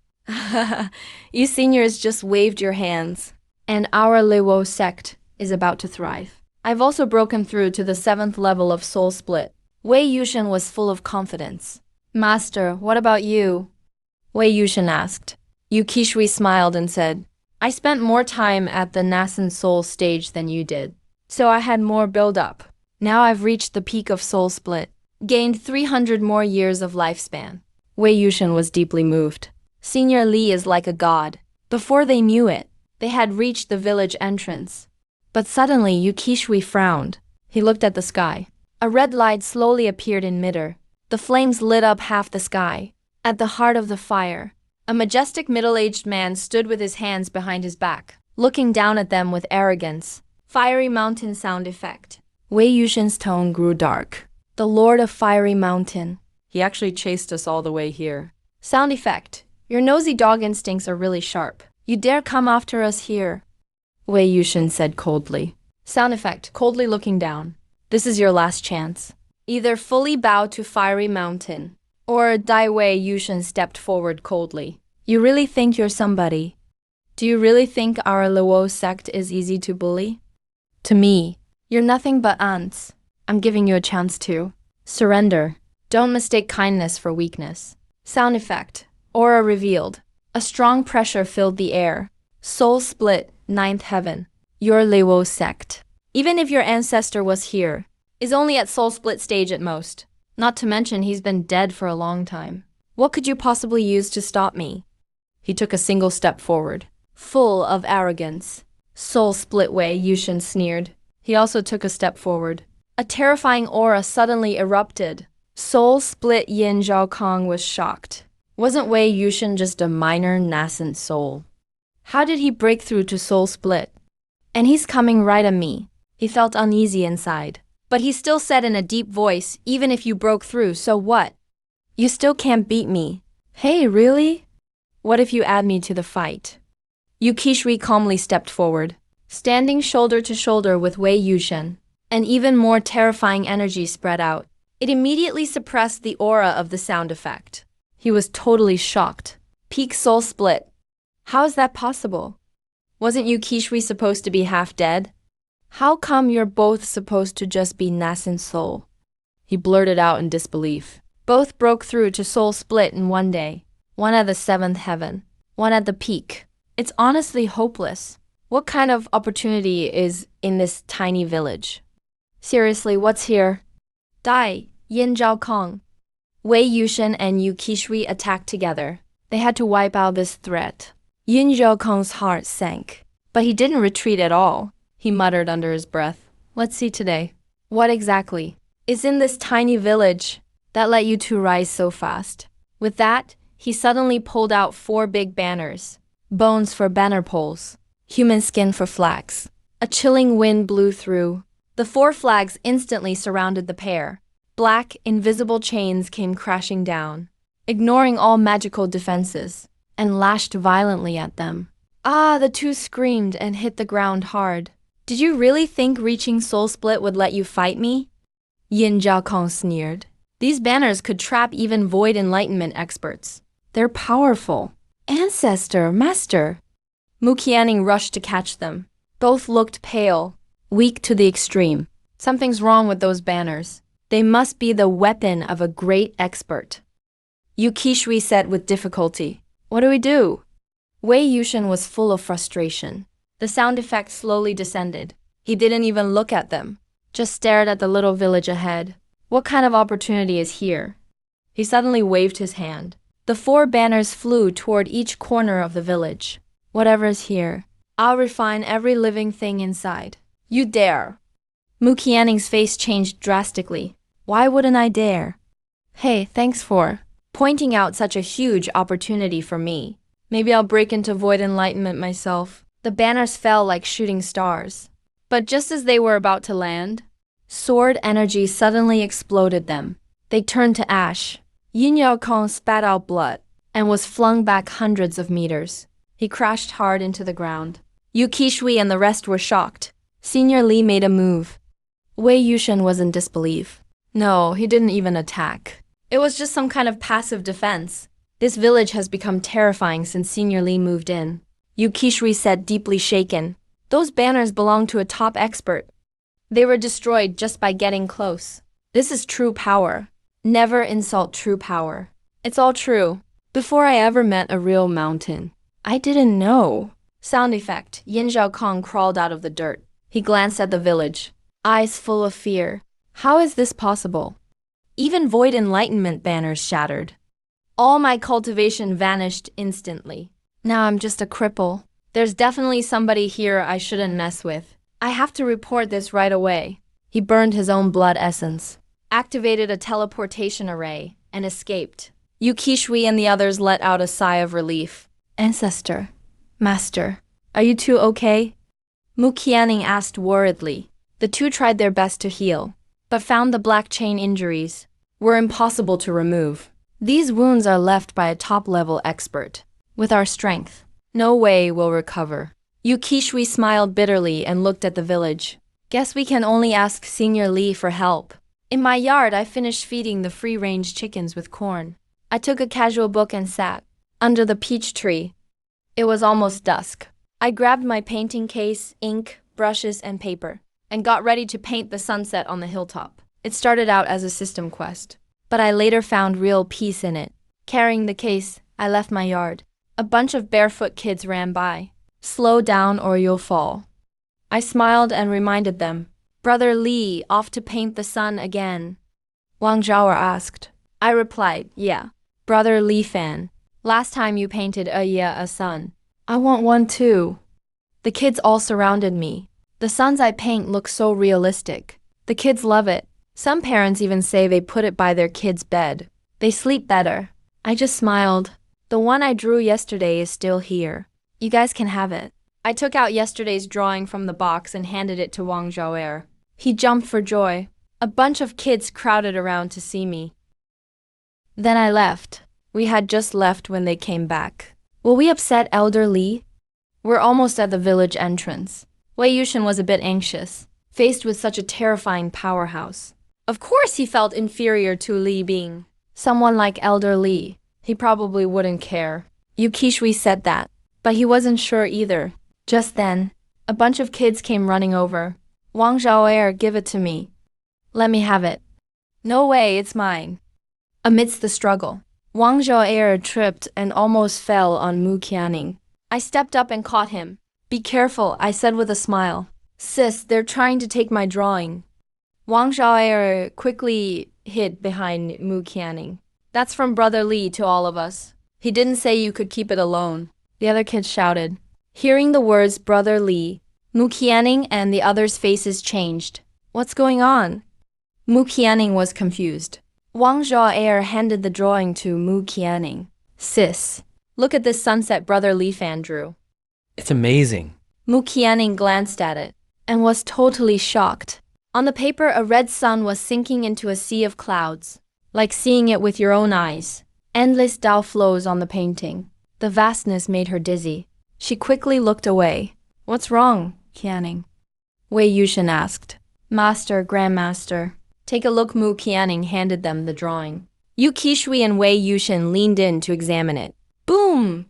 You seniors just waved your hands. And our Lihuo Sect is about to thrive. I've also broken through to the 7th level of soul split. Wei Yushen was full of confidence. Master, what about you? Wei Yushen asked. Yu Qishui smiled and said, I spent more time at the nascent soul stage than you did, so I had more build-up. Now I've reached the peak of soul split, gained 300 more years of lifespan. Wei Yushen was deeply moved. Senior Li is like a god. Before they knew it, they had reached the village entrance. But suddenly Yu Qishui frowned. He looked at the sky. A red light slowly appeared in midair. The flames lit up half the sky. At the heart of the fire, a majestic middle-aged man stood with his hands behind his back, looking down at them with arrogance. Fiery Mountain sound effect. Wei Yushen's tone grew dark. The Lord of Fiery Mountain. He actually chased us all the way here. Sound effect. Your nosy dog instincts are really sharp. You dare come after us here? Wei Yushen said coldly. Sound effect. Coldly looking down. This is your last chance. Either fully bow to Fiery Mountain, or die. Wei Yushen stepped forward coldly. You really think you're somebody? Do you really think our Luo Sect is easy to bully? To me, you're nothing but ants. I'm giving you a chance to surrender. Don't mistake kindness for weakness. Sound effect. Aura revealed. A strong pressure filled the air. Soul split, 9th heaven. Your Lihuo Sect, even if your ancestor was here, is only at soul split stage at most. Not to mention he's been dead for a long time. What could you possibly use to stop me? He took a single step forward, full of arrogance. Soul split. Wei Yushen sneered. He also took a step forward. A terrifying aura suddenly erupted. Soul split. Yin Zhaokong was shocked. Wasn't Wei Yushen just a minor nascent soul? How did he break through to soul split? And he's coming right at me. He felt uneasy inside. But he still said in a deep voice, even if you broke through, so what? You still can't beat me. Hey, really? What if you add me to the fight? Yu Qishui calmly stepped forward, standing shoulder to shoulder with Wei Yushen. An even more terrifying energy spread out. It immediately suppressed the aura of the sound effect. He was totally shocked. Peak soul split. How is that possible? Wasn't you Kishui supposed to be half dead? How come you're both supposed to just be nascent soul? He blurted out in disbelief. Both broke through to soul split in one day. One at the seventh heaven, one at the peak. It's honestly hopeless. What kind of opportunity is in this tiny village? Seriously, what's here? Dai, Yin Zhao Kong. Wei Yushin and Yu Kishui attacked together. They had to wipe out this threat. Yin Zhao Kong's heart sank. But he didn't retreat at all. He muttered under his breath. Let's see today. What exactly is in this tiny village that let you two rise so fast? With that, he suddenly pulled out 4 big banners. Bones for banner poles. Human skin for flags. A chilling wind blew through. The 4 flags instantly surrounded the pair. Black, invisible chains came crashing down, ignoring all magical defenses, and lashed violently at them. Ah, the two screamed and hit the ground hard. Did you really think reaching Soul Split would let you fight me? Yin Jiaokong sneered. These banners could trap even Void Enlightenment experts. They're powerful. Ancestor, Master. Mu Qianning rushed to catch them. Both looked pale, weak to the extreme. Something's wrong with those banners. They must be the weapon of a great expert. Yu Qishui said with difficulty. What do we do? Wei Yushin was full of frustration. The sound effect slowly descended. He didn't even look at them, just stared at the little village ahead. What kind of opportunity is here? He suddenly waved his hand. The 4 banners flew toward each corner of the village. Whatever's here, I'll refine every living thing inside. You dare. Mu Qianning's face changed drastically. Why wouldn't I dare? Hey, thanks for pointing out such a huge opportunity for me. Maybe I'll break into Void Enlightenment myself. The banners fell like shooting stars. But just as they were about to land, sword energy suddenly exploded them. They turned to ash. Yin Yao Kong spat out blood and was flung back hundreds of meters. He crashed hard into the ground. Yu Qishui and the rest were shocked. Senior Li made a move. Wei Yushin was in disbelief. No, he didn't even attack. It was just some kind of passive defense. This village has become terrifying since Senior Li moved in. Yu Qishui said, deeply shaken. Those banners belong to a top expert. They were destroyed just by getting close. This is true power. Never insult true power. It's all true. Before I ever met a real mountain, I didn't know. Sound effect. Yin Zhao Kong crawled out of the dirt. He glanced at the village, eyes full of fear. How is this possible? Even Void Enlightenment banners shattered. All my cultivation vanished instantly. Now I'm just a cripple. There's definitely somebody here I shouldn't mess with. I have to report this right away. He burned his own blood essence, activated a teleportation array, and escaped. Yu Qishui and the others let out a sigh of relief. Ancestor, Master, are you two okay? Mu Qianning asked worriedly. The two tried their best to heal, but found the black chain injuries were impossible to remove. These wounds are left by a top-level expert. With our strength, no way we'll recover. Yu Qishui smiled bitterly and looked at the village. Guess we can only ask Senior Li for help. In my yard, I finished feeding the free-range chickens with corn. I took a casual book and sat under the peach tree. It was almost dusk. I grabbed my painting case, ink, brushes, and paper, and got ready to paint the sunset on the hilltop. It started out as a system quest, but I later found real peace in it. Carrying the case, I left my yard. A bunch of barefoot kids ran by. Slow down or you'll fall. I smiled and reminded them. Brother Li, off to paint the sun again? Wang Zhaoer asked. I replied, yeah. Brother Li fan, last time you painted a sun. I want one too. The kids all surrounded me. The suns I paint look so realistic. The kids love it. Some parents even say they put it by their kids' bed. They sleep better. I just smiled. The one I drew yesterday is still here. You guys can have it. I took out yesterday's drawing from the box and handed it to Wang Zhaoer. He jumped for joy. A bunch of kids crowded around to see me. Then I left. We had just left when they came back. Will we upset Elder Li? We're almost at the village entrance. Wei Yushin was a bit anxious, faced with such a terrifying powerhouse. Of course he felt inferior to Li being someone like Elder Li. He probably wouldn't care. Yukishui said that, but he wasn't sure either. Just then, a bunch of kids came running over. Wang Zhaoer, give it to me. Let me have it. No way, it's mine. Amidst the struggle, Wang Zhaoer tripped and almost fell on Mu Qianing. I stepped up and caught him. Be careful, I said with a smile. Sis, they're trying to take my drawing. Wang Zhaoer quickly hid behind Mu Qianing. That's from Brother Li to all of us. He didn't say you could keep it alone. The other kids shouted. Hearing the words Brother Li, Mu Qianing and the others' faces changed. What's going on? Mu Qianing was confused. Wang Zhaoer handed the drawing to Mu Qianing. Sis, look at this sunset Brother Li fan drew. It's amazing. Mu Qianing glanced at it and was totally shocked. On the paper, a red sun was sinking into a sea of clouds, like seeing it with your own eyes. Endless Dao flows on the painting. The vastness made her dizzy. She quickly looked away. What's wrong, Qianing? Wei Yushin asked. Master, Grandmaster. Take a look. Mu Qianing handed them the drawing. Yu Qishui and Wei Yushin leaned in to examine it. Boom!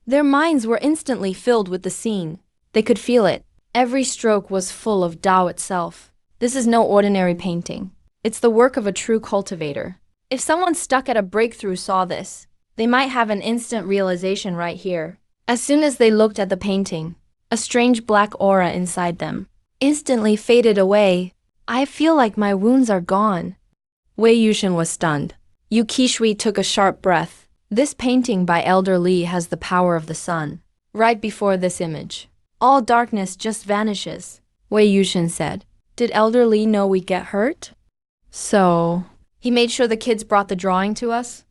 Their minds were instantly filled with the scene. They could feel it. Every stroke was full of Dao itself. This is no ordinary painting. It's the work of a true cultivator. If someone stuck at a breakthrough saw this, they might have an instant realization right here. As soon as they looked at the painting, a strange black aura inside them instantly faded away. I feel like my wounds are gone. Wei Yushin was stunned. Yu Qishui took a sharp breath. This painting by Elder Li has the power of the sun. Right before this image, all darkness just vanishes. Wei Yushin said. Did Elder Li know we get hurt? So, he made sure the kids brought the drawing to us?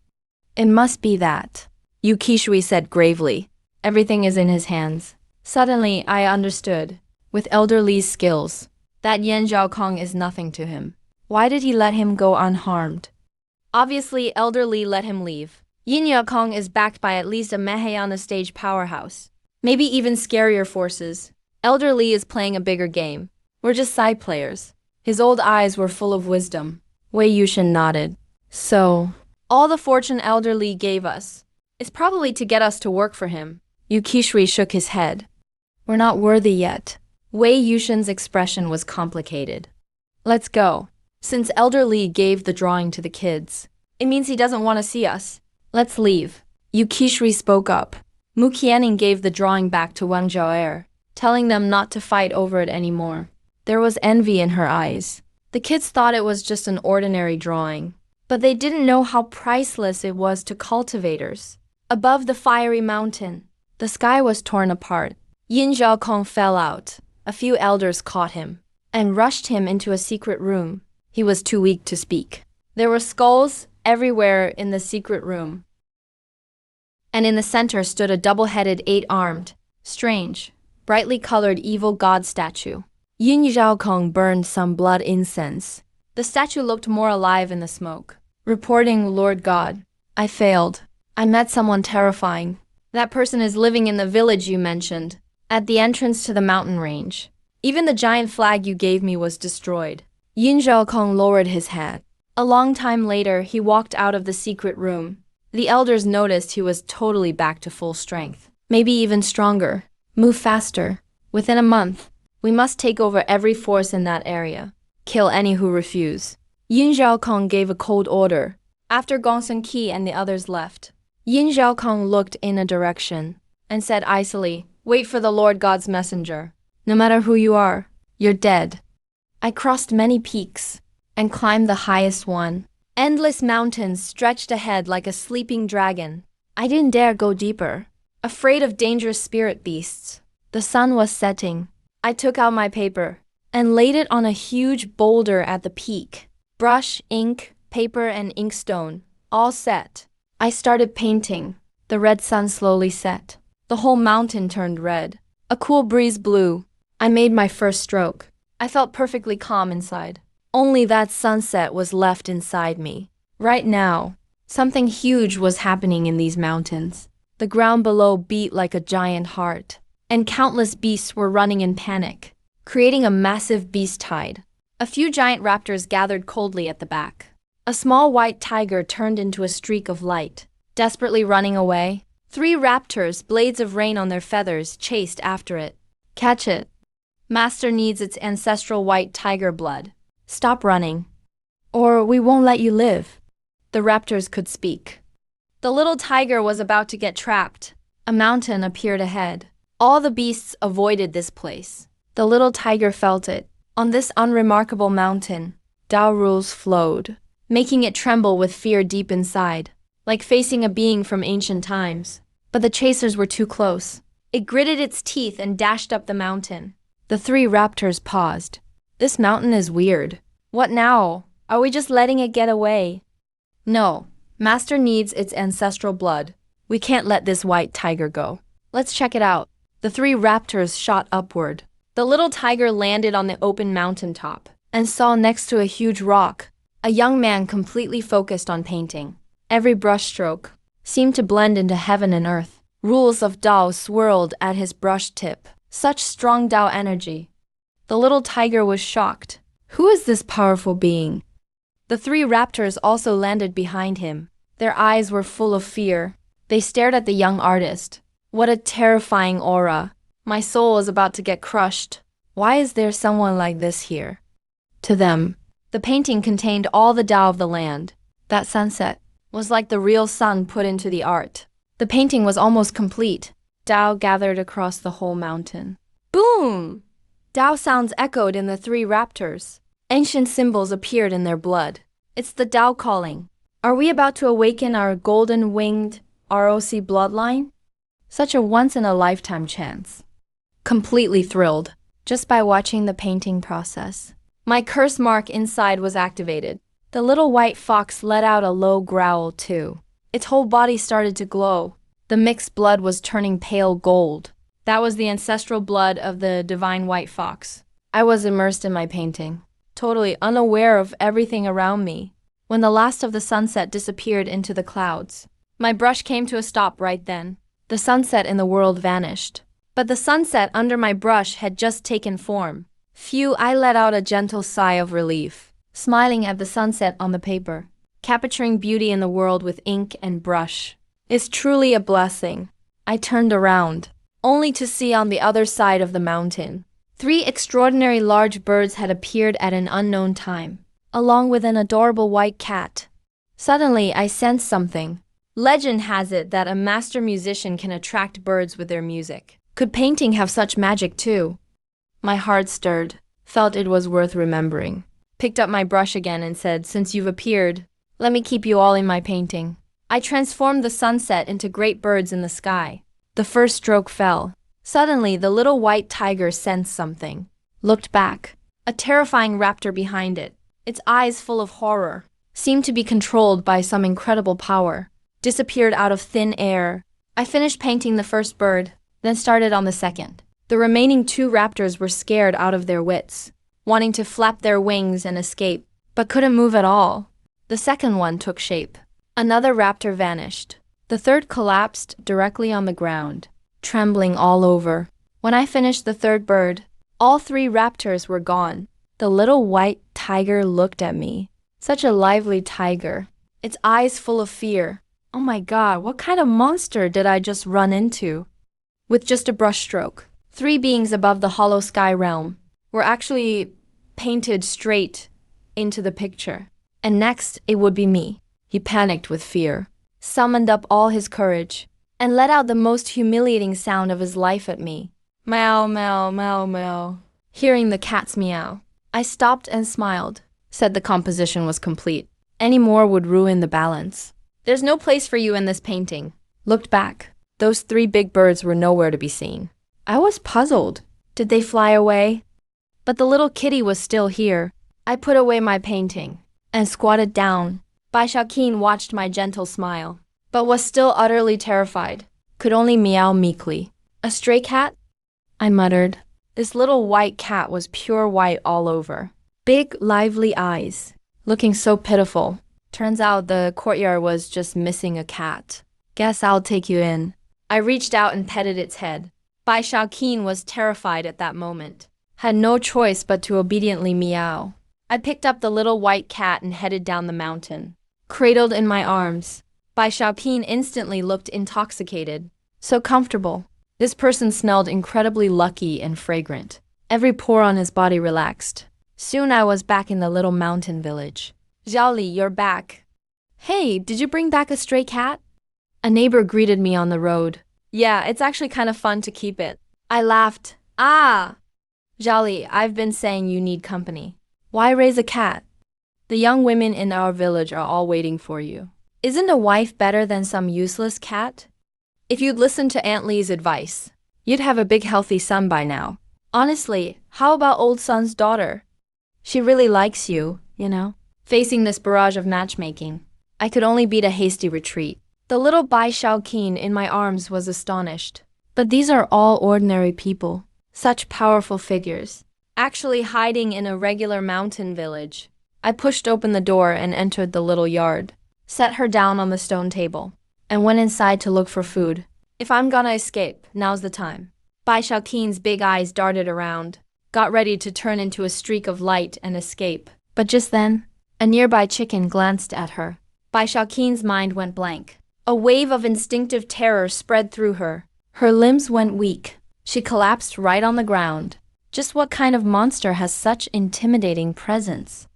It must be that. Yu Qishui said gravely. Everything is in his hands. Suddenly, I understood. With Elder Li's skills, that Yan Zhaokong is nothing to him. Why did he let him go unharmed? Obviously, Elder Li let him leave. Yin Zhaokong is backed by at least a Mahayana stage powerhouse. Maybe even scarier forces. Elder Li is playing a bigger game. We're just side players. His old eyes were full of wisdom. Wei Yushin nodded. So, all the fortune Elder Li gave us is probably to get us to work for him. Yu Qishui shook his head. We're not worthy yet. Wei Yushin's expression was complicated. Let's go. Since Elder Li gave the drawing to the kids, it means he doesn't want to see us. Let's leave. Yu Qishui spoke up. Mu Qianing gave the drawing back to Wang Zhaoer, telling them not to fight over it anymore. There was envy in her eyes. The kids thought it was just an ordinary drawing, but they didn't know how priceless it was to cultivators. Above the fiery mountain, the sky was torn apart. Yin Zhaokong fell out. A few elders caught him and rushed him into a secret room. He was too weak to speak. There were skulls everywhere in the secret room. And in the center stood a double-headed, eight-armed, strange, brightly colored evil god statue. Yin Zhaokong burned some blood incense. The statue looked more alive in the smoke. Reporting, Lord God, I failed. I met someone terrifying. That person is living in the village you mentioned, at the entrance to the mountain range. Even the giant flag you gave me was destroyed. Yin Zhaokong lowered his head. A long time later, he walked out of the secret room. The elders noticed he was totally back to full strength. Maybe even stronger. Move faster. Within a month, we must take over every force in that area. Kill any who refuse. Yin Zhaokong gave a cold order. After Gongsun Qi and the others left, Yin Zhaokong looked in a direction and said icily, wait for the Lord God's messenger. No matter who you are, you're dead. I crossed many peaks and climbed the highest one. Endless mountains stretched ahead like a sleeping dragon. I didn't dare go deeper, afraid of dangerous spirit beasts. The sun was setting. I took out my paper and laid it on a huge boulder at the peak. Brush, ink, paper, and inkstone, all set. I started painting. The red sun slowly set. The whole mountain turned red. A cool breeze blew. I made my first stroke. I felt perfectly calm inside. Only that sunset was left inside me. Right now, something huge was happening in these mountains. The ground below beat like a giant heart, and countless beasts were running in panic, creating a massive beast tide. A few giant raptors gathered coldly at the back. A small white tiger turned into a streak of light, desperately running away. 3 raptors, blades of rain on their feathers, chased after it. Catch it. Master needs its ancestral white tiger blood. Stop running, or we won't let you live. The raptors could speak. The little tiger was about to get trapped. A mountain appeared ahead. All the beasts avoided this place. The little tiger felt it. On this unremarkable mountain, Tao rules flowed, making it tremble with fear deep inside, like facing a being from ancient times. But the chasers were too close. It gritted its teeth and dashed up the mountain. The 3 raptors paused. This mountain is weird. What now? Are we just letting it get away? No. Master needs its ancestral blood. We can't let this white tiger go. Let's check it out. The 3 raptors shot upward. The little tiger landed on the open mountaintop and saw next to a huge rock a young man completely focused on painting. Every brushstroke seemed to blend into heaven and earth. Rules of Tao swirled at his brush tip. Such strong Tao energy. The little tiger was shocked. Who is this powerful being? The 3 raptors also landed behind him. Their eyes were full of fear. They stared at the young artist. What a terrifying aura. My soul is about to get crushed. Why is there someone like this here? To them, the painting contained all the Tao of the land. That sunset was like the real sun put into the art. The painting was almost complete. Tao gathered across the whole mountain. Boom! Tao sounds echoed in the 3 raptors. Ancient symbols appeared in their blood. It's the Tao calling. Are we about to awaken our golden-winged ROC bloodline? Such a once-in-a-lifetime chance. Completely thrilled, just by watching the painting process. My curse mark inside was activated. The little white fox let out a low growl too. Its whole body started to glow. The mixed blood was turning pale gold. That was the ancestral blood of the divine white fox. I was immersed in my painting, totally unaware of everything around me. When the last of the sunset disappeared into the clouds, my brush came to a stop right then. The sunset in the world vanished. But the sunset under my brush had just taken form. Phew, I let out a gentle sigh of relief, smiling at the sunset on the paper. Capturing beauty in the world with ink and brush is truly a blessing. I turned around, only to see on the other side of the mountain 3 extraordinary large birds had appeared at an unknown time, along with an adorable white cat. Suddenly, I sensed something. Legend has it that a master musician can attract birds with their music. Could painting have such magic too? My heart stirred, felt it was worth remembering. Picked up my brush again and said, since you've appeared, let me keep you all in my painting. I transformed the sunset into great birds in the sky. The first stroke fell. Suddenly, the little white tiger sensed something. Looked back. A terrifying raptor behind it, its eyes full of horror, seemed to be controlled by some incredible power. Disappeared out of thin air. I finished painting the first bird, then started on the second. The remaining 2 raptors were scared out of their wits, wanting to flap their wings and escape, but couldn't move at all. The second one took shape. Another raptor vanished. The third collapsed directly on the ground, trembling all over. When I finished the third bird, all 3 raptors were gone. The little white tiger looked at me. Such a lively tiger, its eyes full of fear. Oh my God, what kind of monster did I just run into? With just a brushstroke, 3 beings above the hollow sky realm were actually painted straight into the picture. And next, it would be me. He panicked with fear, summoned up all his courage, and let out the most humiliating sound of his life at me. Meow, meow, meow, meow. Hearing the cat's meow, I stopped and smiled, said the composition was complete. Any more would ruin the balance. There's no place for you in this painting. Looked back. Those 3 big birds were nowhere to be seen. I was puzzled. Did they fly away? But the little kitty was still here. I put away my painting and squatted down. Bai Shaoqin watched my gentle smile, but was still utterly terrified. Could only meow meekly. A stray cat? I muttered. This little white cat was pure white all over. Big, lively eyes, looking so pitiful. Turns out the courtyard was just missing a cat. Guess I'll take you in. I reached out and petted its head. Bai Shaoqin was terrified at that moment. Had no choice but to obediently meow. I picked up the little white cat and headed down the mountain. Cradled in my arms, Bai Xiaoqin instantly looked intoxicated. So comfortable. This person smelled incredibly lucky and fragrant. Every pore on his body relaxed. Soon I was back in the little mountain village. Xiaoli, you're back. Hey, did you bring back a stray cat? A neighbor greeted me on the road. Yeah, it's actually kind of fun to keep it. I laughed. Ah! Xiaoli, I've been saying you need company. Why raise a cat? The young women in our village are all waiting for you. Isn't a wife better than some useless cat? If you'd listened to Aunt Lee's advice, you'd have a big healthy son by now. Honestly, how about old son's daughter? She really likes you, you know? Facing this barrage of matchmaking, I could only beat a hasty retreat. The little Bai Xiaoqin in my arms was astonished. But these are all ordinary people. Such powerful figures. Actually hiding in a regular mountain village. I pushed open the door and entered the little yard. Set her down on the stone table. And went inside to look for food. If I'm gonna escape, now's the time. Bai Xiaoqin's big eyes darted around. Got ready to turn into a streak of light and escape. But just then, a nearby chicken glanced at her. Bai Xiaoqin's mind went blank. A wave of instinctive terror spread through her. Her limbs went weak. She collapsed right on the ground. Just what kind of monster has such intimidating presence?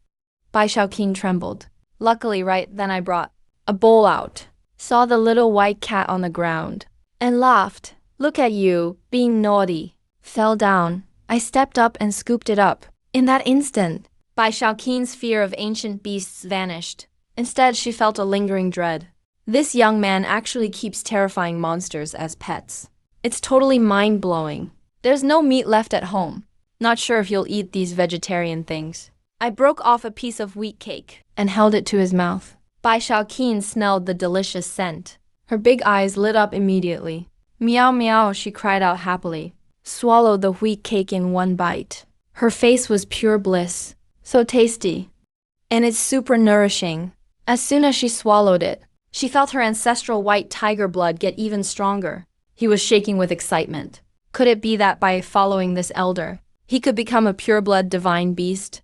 Bai Xiaoqin trembled. Luckily, right then I brought a bowl out. Saw the little white cat on the ground. And laughed. Look at you, being naughty. Fell down. I stepped up and scooped it up. In that instant, Bai Xiaoqin's fear of ancient beasts vanished. Instead, she felt a lingering dread. This young man actually keeps terrifying monsters as pets. It's totally mind-blowing. There's no meat left at home. Not sure if you'll eat these vegetarian things. I broke off a piece of wheat cake and held it to his mouth. Bai Xiaoqin smelled the delicious scent. Her big eyes lit up immediately. Meow meow, she cried out happily. Swallowed the wheat cake in one bite. Her face was pure bliss. So tasty. And it's super nourishing. As soon as she swallowed it, she felt her ancestral white tiger blood get even stronger. He was shaking with excitement. Could it be that by following this elder, he could become a pureblood divine beast?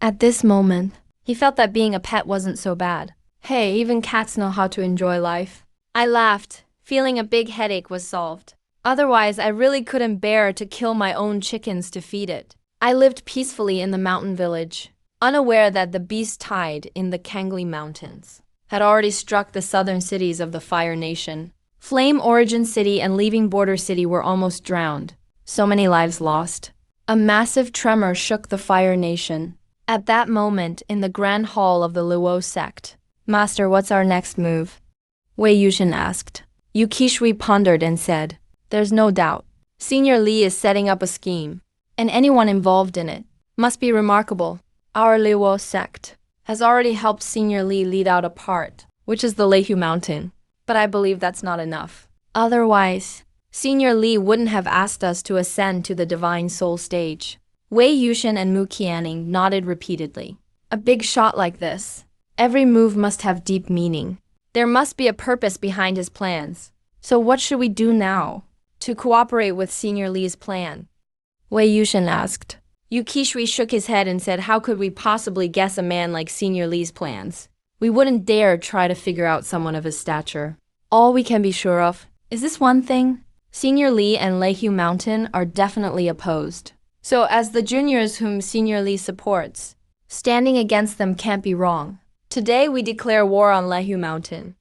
At this moment, he felt that being a pet wasn't so bad. Hey, even cats know how to enjoy life. I laughed, feeling a big headache was solved. Otherwise, I really couldn't bear to kill my own chickens to feed it. I lived peacefully in the mountain village, unaware that the beast tide in the Kangli Mountains had already struck the southern cities of the Fire Nation. Flame Origin City and Leaving Border City were almost drowned. So many lives lost. A massive tremor shook the Fire Nation. At that moment, in the grand hall of the Luo Sect, Master, what's our next move? Wei Yushin asked. Yukishui pondered and said, there's no doubt. Senior Li is setting up a scheme, and anyone involved in it must be remarkable. Our Lihuo Sect has already helped Senior Li lead out a part, which is the Lehu Mountain. But I believe that's not enough. Otherwise, Senior Li wouldn't have asked us to ascend to the Divine Soul stage. Wei Yushin and Mu Qianing nodded repeatedly. A big shot like this. Every move must have deep meaning. There must be a purpose behind his plans. So what should we do now to cooperate with Senior Li's plan? Wei Yushin asked. Yukishui shook his head and said, how could we possibly guess a man like Senior Li's plans? We wouldn't dare try to figure out someone of his stature. All we can be sure of is this one thing. Senior Li and Lehu Mountain are definitely opposed. So as the juniors whom Senior Li supports, standing against them can't be wrong. Today we declare war on Lehu Mountain.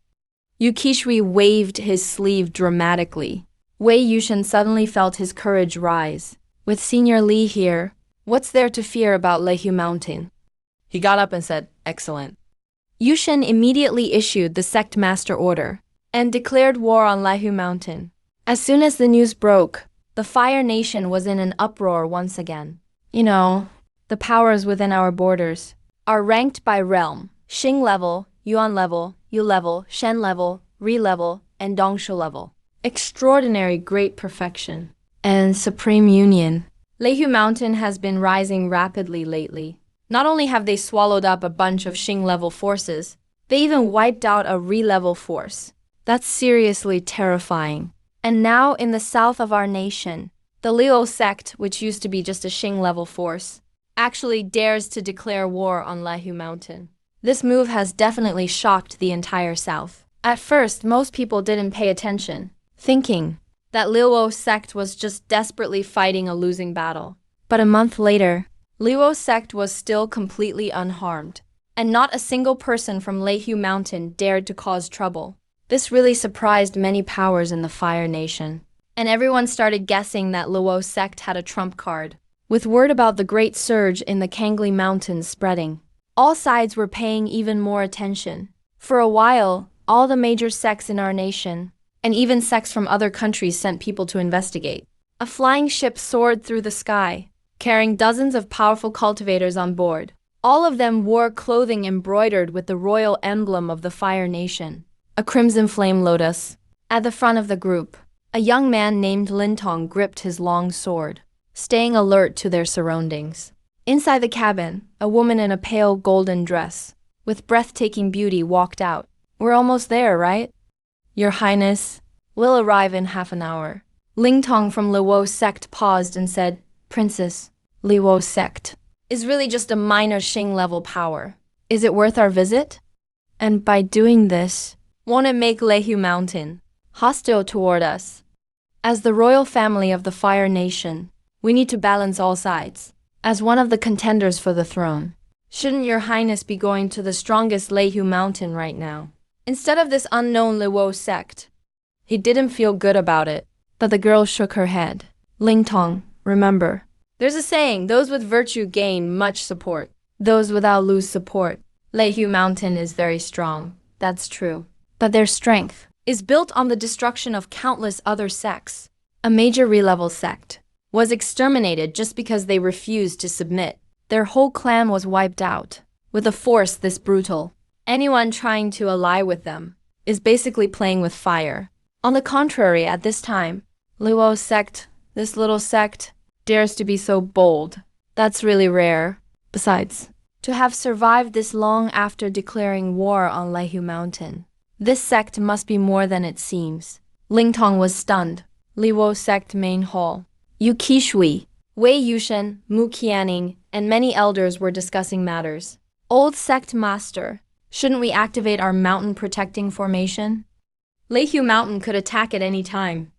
Yukishui waved his sleeve dramatically. Wei Yushin suddenly felt his courage rise. With Senior Li here, what's there to fear about Lehu Mountain? He got up and said, excellent. Yushin immediately issued the Sect Master Order and declared war on Lehu Mountain. As soon as the news broke, the Fire Nation was in an uproar once again. You know, the powers within our borders are ranked by realm, Xing level, Yuan level, Yu level, Shen level, Ri level, and Dongshu level. Extraordinary great perfection and supreme union. Lehu Mountain has been rising rapidly lately. Not only have they swallowed up a bunch of Xing level forces, they even wiped out a Ri level force. That's seriously terrifying. And now in the south of our nation, the Liu Sect, which used to be just a Xing level force, actually dares to declare war on Lihu Mountain. This move has definitely shocked the entire South. At first, most people didn't pay attention, thinking that Lihuo Sect was just desperately fighting a losing battle. But a month later, Lihuo Sect was still completely unharmed, and not a single person from Lihu Mountain dared to cause trouble. This really surprised many powers in the Fire Nation, and everyone started guessing that Lihuo Sect had a trump card. With word about the great surge in the Kangli Mountains spreading, all sides were paying even more attention. For a while, all the major sects in our nation, and even sects from other countries, sent people to investigate. A flying ship soared through the sky, carrying dozens of powerful cultivators on board. All of them wore clothing embroidered with the royal emblem of the Fire Nation, a crimson flame lotus. At the front of the group, a young man named Lintong gripped his long sword, staying alert to their surroundings. Inside the cabin, a woman in a pale golden dress, with breathtaking beauty, walked out. "We're almost there, right? Your Highness, we'll arrive in half an hour." Lintong from Lihuo Sect paused and said, "Princess, Lihuo Sect is really just a minor Xing-level power. Is it worth our visit? And by doing this, won't it make Lihu Mountain hostile toward us? As the royal family of the Fire Nation, we need to balance all sides. As one of the contenders for the throne, shouldn't your Highness be going to the strongest Lihu Mountain right now, instead of this unknown Lihuo Sect?" He didn't feel good about it, but the girl shook her head. "Lintong, remember, there's a saying, those with virtue gain much support. Those without lose support. Lihu Mountain is very strong, that's true. But their strength is built on the destruction of countless other sects. A major re-level sect was exterminated just because they refused to submit. Their whole clan was wiped out. With a force this brutal, anyone trying to ally with them is basically playing with fire. On the contrary, at this time, Lihuo Sect, this little sect, dares to be so bold. That's really rare. Besides, to have survived this long after declaring war on Lihu Mountain, this sect must be more than it seems." Lintong was stunned. Lihuo Sect main hall. Yu Qishui, Wei Yushen, Mu Qianing, and many elders were discussing matters. "Old sect master, shouldn't we activate our mountain protecting formation? Lihu Mountain could attack at any time."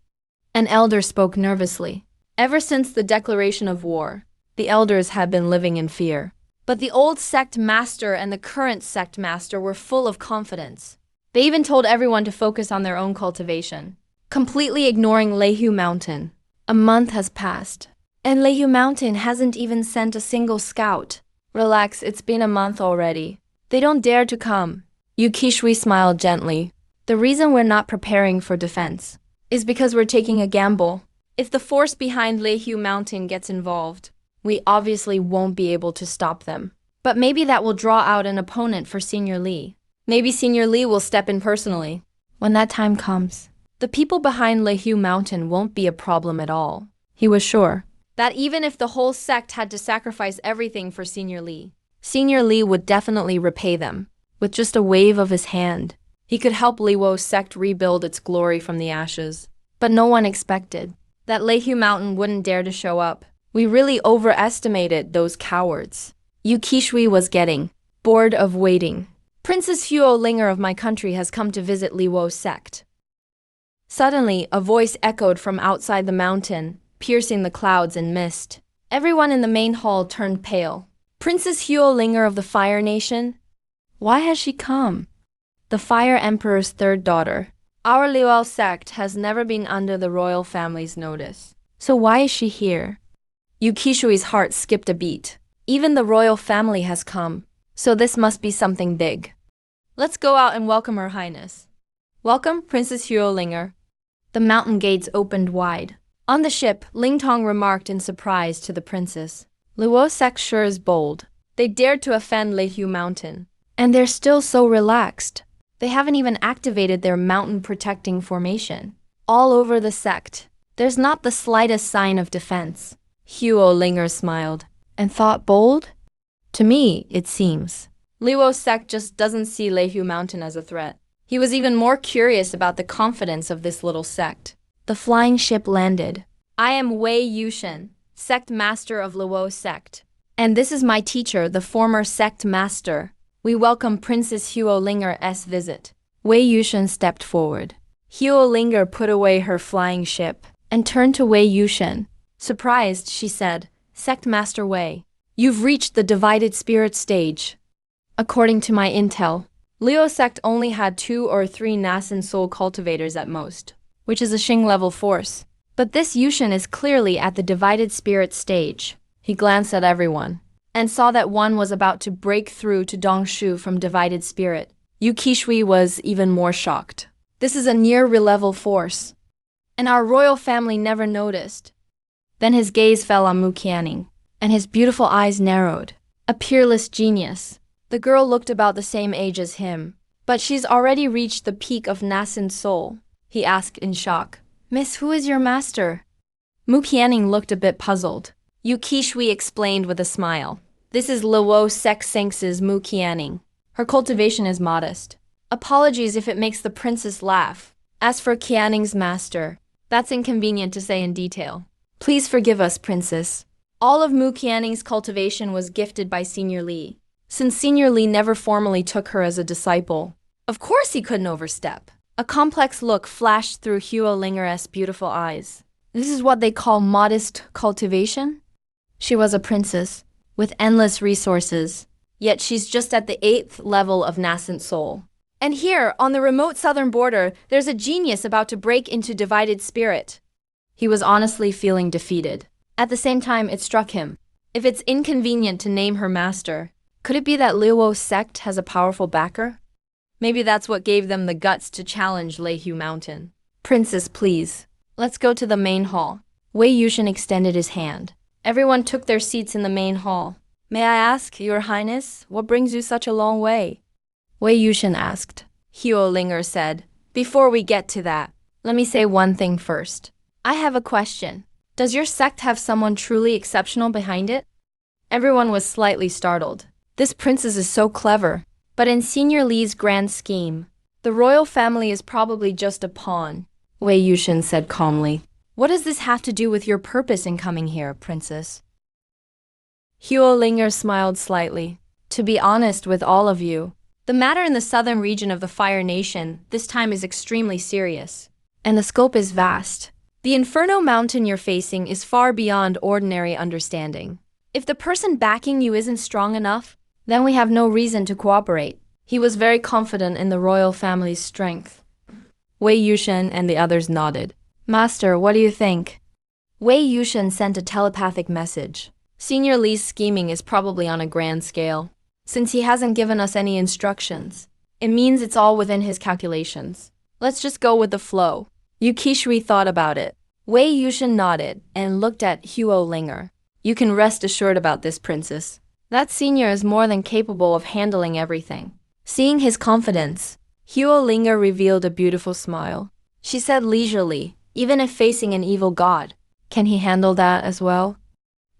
An elder spoke nervously. Ever since the declaration of war, the elders had been living in fear. But the old sect master and the current sect master were full of confidence. They even told everyone to focus on their own cultivation, completely ignoring Lihu Mountain. A month has passed, and Lihu Mountain hasn't even sent a single scout. "Relax, it's been a month already. They don't dare to come." Yu Qishui smiled gently. "The reason we're not preparing for defense is because we're taking a gamble. If the force behind Lihu Mountain gets involved, we obviously won't be able to stop them. But maybe that will draw out an opponent for Senior Li. Maybe Senior Li will step in personally. When that time comes, the people behind Lihu Mountain won't be a problem at all." He was sure that even if the whole sect had to sacrifice everything for Senior Li would definitely repay them. With just a wave of his hand, he could help Lihuo Sect rebuild its glory from the ashes. But no one expected that Lihu Mountain wouldn't dare to show up. We really overestimated those cowards. Yu Qishui was getting bored of waiting. "Princess Huo Linger of my country has come to visit Lihuo Sect." Suddenly, a voice echoed from outside the mountain, piercing the clouds and mist. Everyone in the main hall turned pale. "Princess Huo Linger of the Fire Nation? Why has she come?" "The Fire Emperor's third daughter. Our Lihuo Sect has never been under the royal family's notice. So why is she here?" Yu Qishui's heart skipped a beat. Even the royal family has come, so this must be something big. "Let's go out and welcome Her Highness." "Welcome, Princess Huo Linger." The mountain gates opened wide. On the ship, Lintong remarked in surprise to the princess, "Lihuo Sect sure is bold. They dared to offend Lihu Mountain. And they're still so relaxed. They haven't even activated their mountain protecting formation. All over the sect, there's not the slightest sign of defense." Huo Linger smiled. "And thought bold? To me, it seems Lihuo Sect just doesn't see Lihu Mountain as a threat." He was even more curious about the confidence of this little sect. The flying ship landed. "I am Wei Yushen, sect master of Lihuo Sect. And this is my teacher, the former sect master. We welcome Princess Huolinger's visit. Wei Yushan stepped forward. Huolinger put away her flying ship and turned to Wei Yushan. Surprised, she said, Sect Master Wei, you've reached the divided spirit stage. According to my intel, Liu sect only had 2 or 3 nascent soul cultivators at most, which is a Xing level force. But this Yushan is clearly at the divided spirit stage. He glanced at everyone and saw that one was about to break through to Dongshu from divided spirit. Yu Qishui was even more shocked. This is a near-level force, and our royal family never noticed. Then his gaze fell on Mu Qianning, and his beautiful eyes narrowed. A peerless genius. The girl looked about the same age as him, but she's already reached the peak of nascent soul. He asked in shock, Miss, who is your master? Mu Qianning looked a bit puzzled. Yu Qishui explained with a smile. This is Lihuozong Sex's Mu Qianning. Her cultivation is modest. Apologies if it makes the princess laugh. As for Qianning's master, that's inconvenient to say in detail. Please forgive us, princess. All of Mu Qianning's cultivation was gifted by Senior Li. Since Senior Li never formally took her as a disciple, of course he couldn't overstep. A complex look flashed through Huolinger's beautiful eyes. This is what they call modest cultivation? She was a princess, with endless resources, yet she's just at the 8th level of nascent soul. And here, on the remote southern border, there's a genius about to break into divided spirit. He was honestly feeling defeated. At the same time, it struck him. If it's inconvenient to name her master, could it be that Lihuozong Sect has a powerful backer? Maybe that's what gave them the guts to challenge Leihu Mountain. Princess, please. Let's go to the main hall. Wei Yushan extended his hand. Everyone took their seats in the main hall. May I ask, Your Highness, what brings you such a long way? Wei Yushan asked. Huolinger said, Before we get to that, let me say one thing first. I have a question. Does your sect have someone truly exceptional behind it? Everyone was slightly startled. This princess is so clever. But in Senior Li's grand scheme, the royal family is probably just a pawn. Wei Yushan said calmly. What does this have to do with your purpose in coming here, princess? Huolinger smiled slightly. To be honest with all of you, the matter in the southern region of the Fire Nation this time is extremely serious, and the scope is vast. The Inferno Mountain you're facing is far beyond ordinary understanding. If the person backing you isn't strong enough, then we have no reason to cooperate. He was very confident in the royal family's strength. Wei Yushan and the others nodded. Master, what do you think? Wei Yushan sent a telepathic message. Senior Li's scheming is probably on a grand scale. Since he hasn't given us any instructions, it means it's all within his calculations. Let's just go with the flow. Yu Qishui thought about it. Wei Yushan nodded and looked at Huolinger. You can rest assured about this, princess. That senior is more than capable of handling everything. Seeing his confidence, Huolinger revealed a beautiful smile. She said leisurely, even if facing an evil god, can he handle that as well?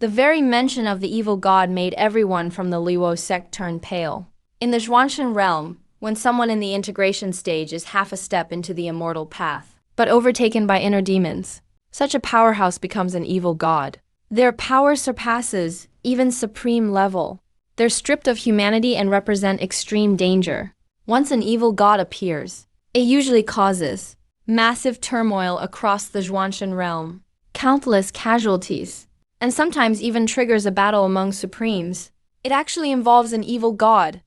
The very mention of the evil god made everyone from the Lihuozong sect turn pale. In the Zhuanshan realm, when someone in the integration stage is half a step into the immortal path, but overtaken by inner demons, such a powerhouse becomes an evil god. Their power surpasses even supreme level. They're stripped of humanity and represent extreme danger. Once an evil god appears, it usually causes massive turmoil across the Zhuanshan realm, countless casualties, and sometimes even triggers a battle among supremes. It actually involves an evil god.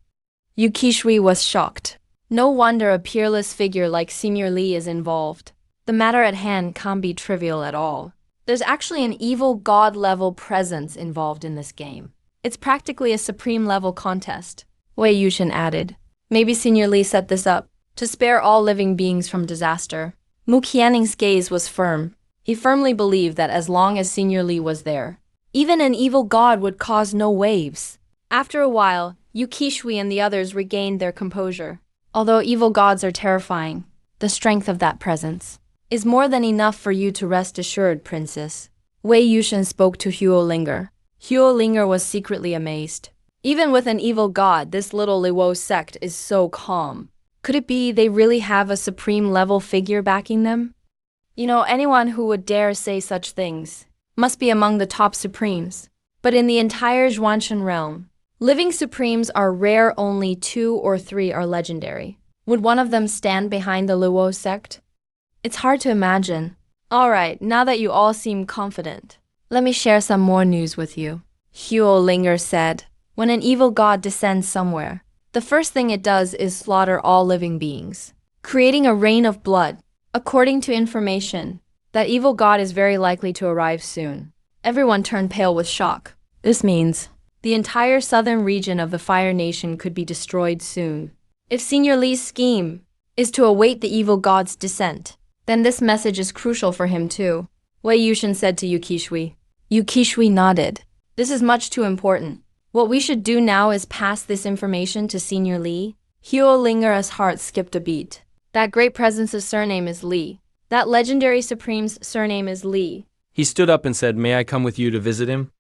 Yu Qishui was shocked. No wonder a peerless figure like Senior Li is involved. The matter at hand can't be trivial at all. There's actually an evil god-level presence involved in this game. It's practically a supreme-level contest. Wei Yushan added. Maybe Senior Li set this up to spare all living beings from disaster. Mu Qianning's gaze was firm. He firmly believed that as long as Senior Li was there, even an evil god would cause no waves. After a while, Yu Qishui and the others regained their composure. Although evil gods are terrifying, the strength of that presence is more than enough for you to rest assured, princess. Wei Yushan spoke to Huolinger. Huolinger was secretly amazed. Even with an evil god, this little Lihuozong sect is so calm. Could it be they really have a supreme-level figure backing them? Anyone who would dare say such things must be among the top supremes. but in the entire Zhuanshan realm, living supremes are rare, only 2 or 3 are legendary. Would one of them stand behind the Luo sect? It's hard to imagine. Alright, now that you all seem confident, let me share some more news with you. Linger said, when an evil god descends somewhere, the first thing it does is slaughter all living beings, creating a rain of blood. According to information, that evil god is very likely to arrive soon. Everyone turned pale with shock. This means the entire southern region of the Fire Nation could be destroyed soon. If Senior Li's scheme is to await the evil god's descent, then this message is crucial for him too, Wei Yushin said to Yukishui. Yukishui nodded. This is much too important. What we should do now is pass this information to Senior Li. Linger's heart skipped a beat. That great presence's surname is Li. That legendary supreme's surname is Li. He stood up and said, "May I come with you to visit him?"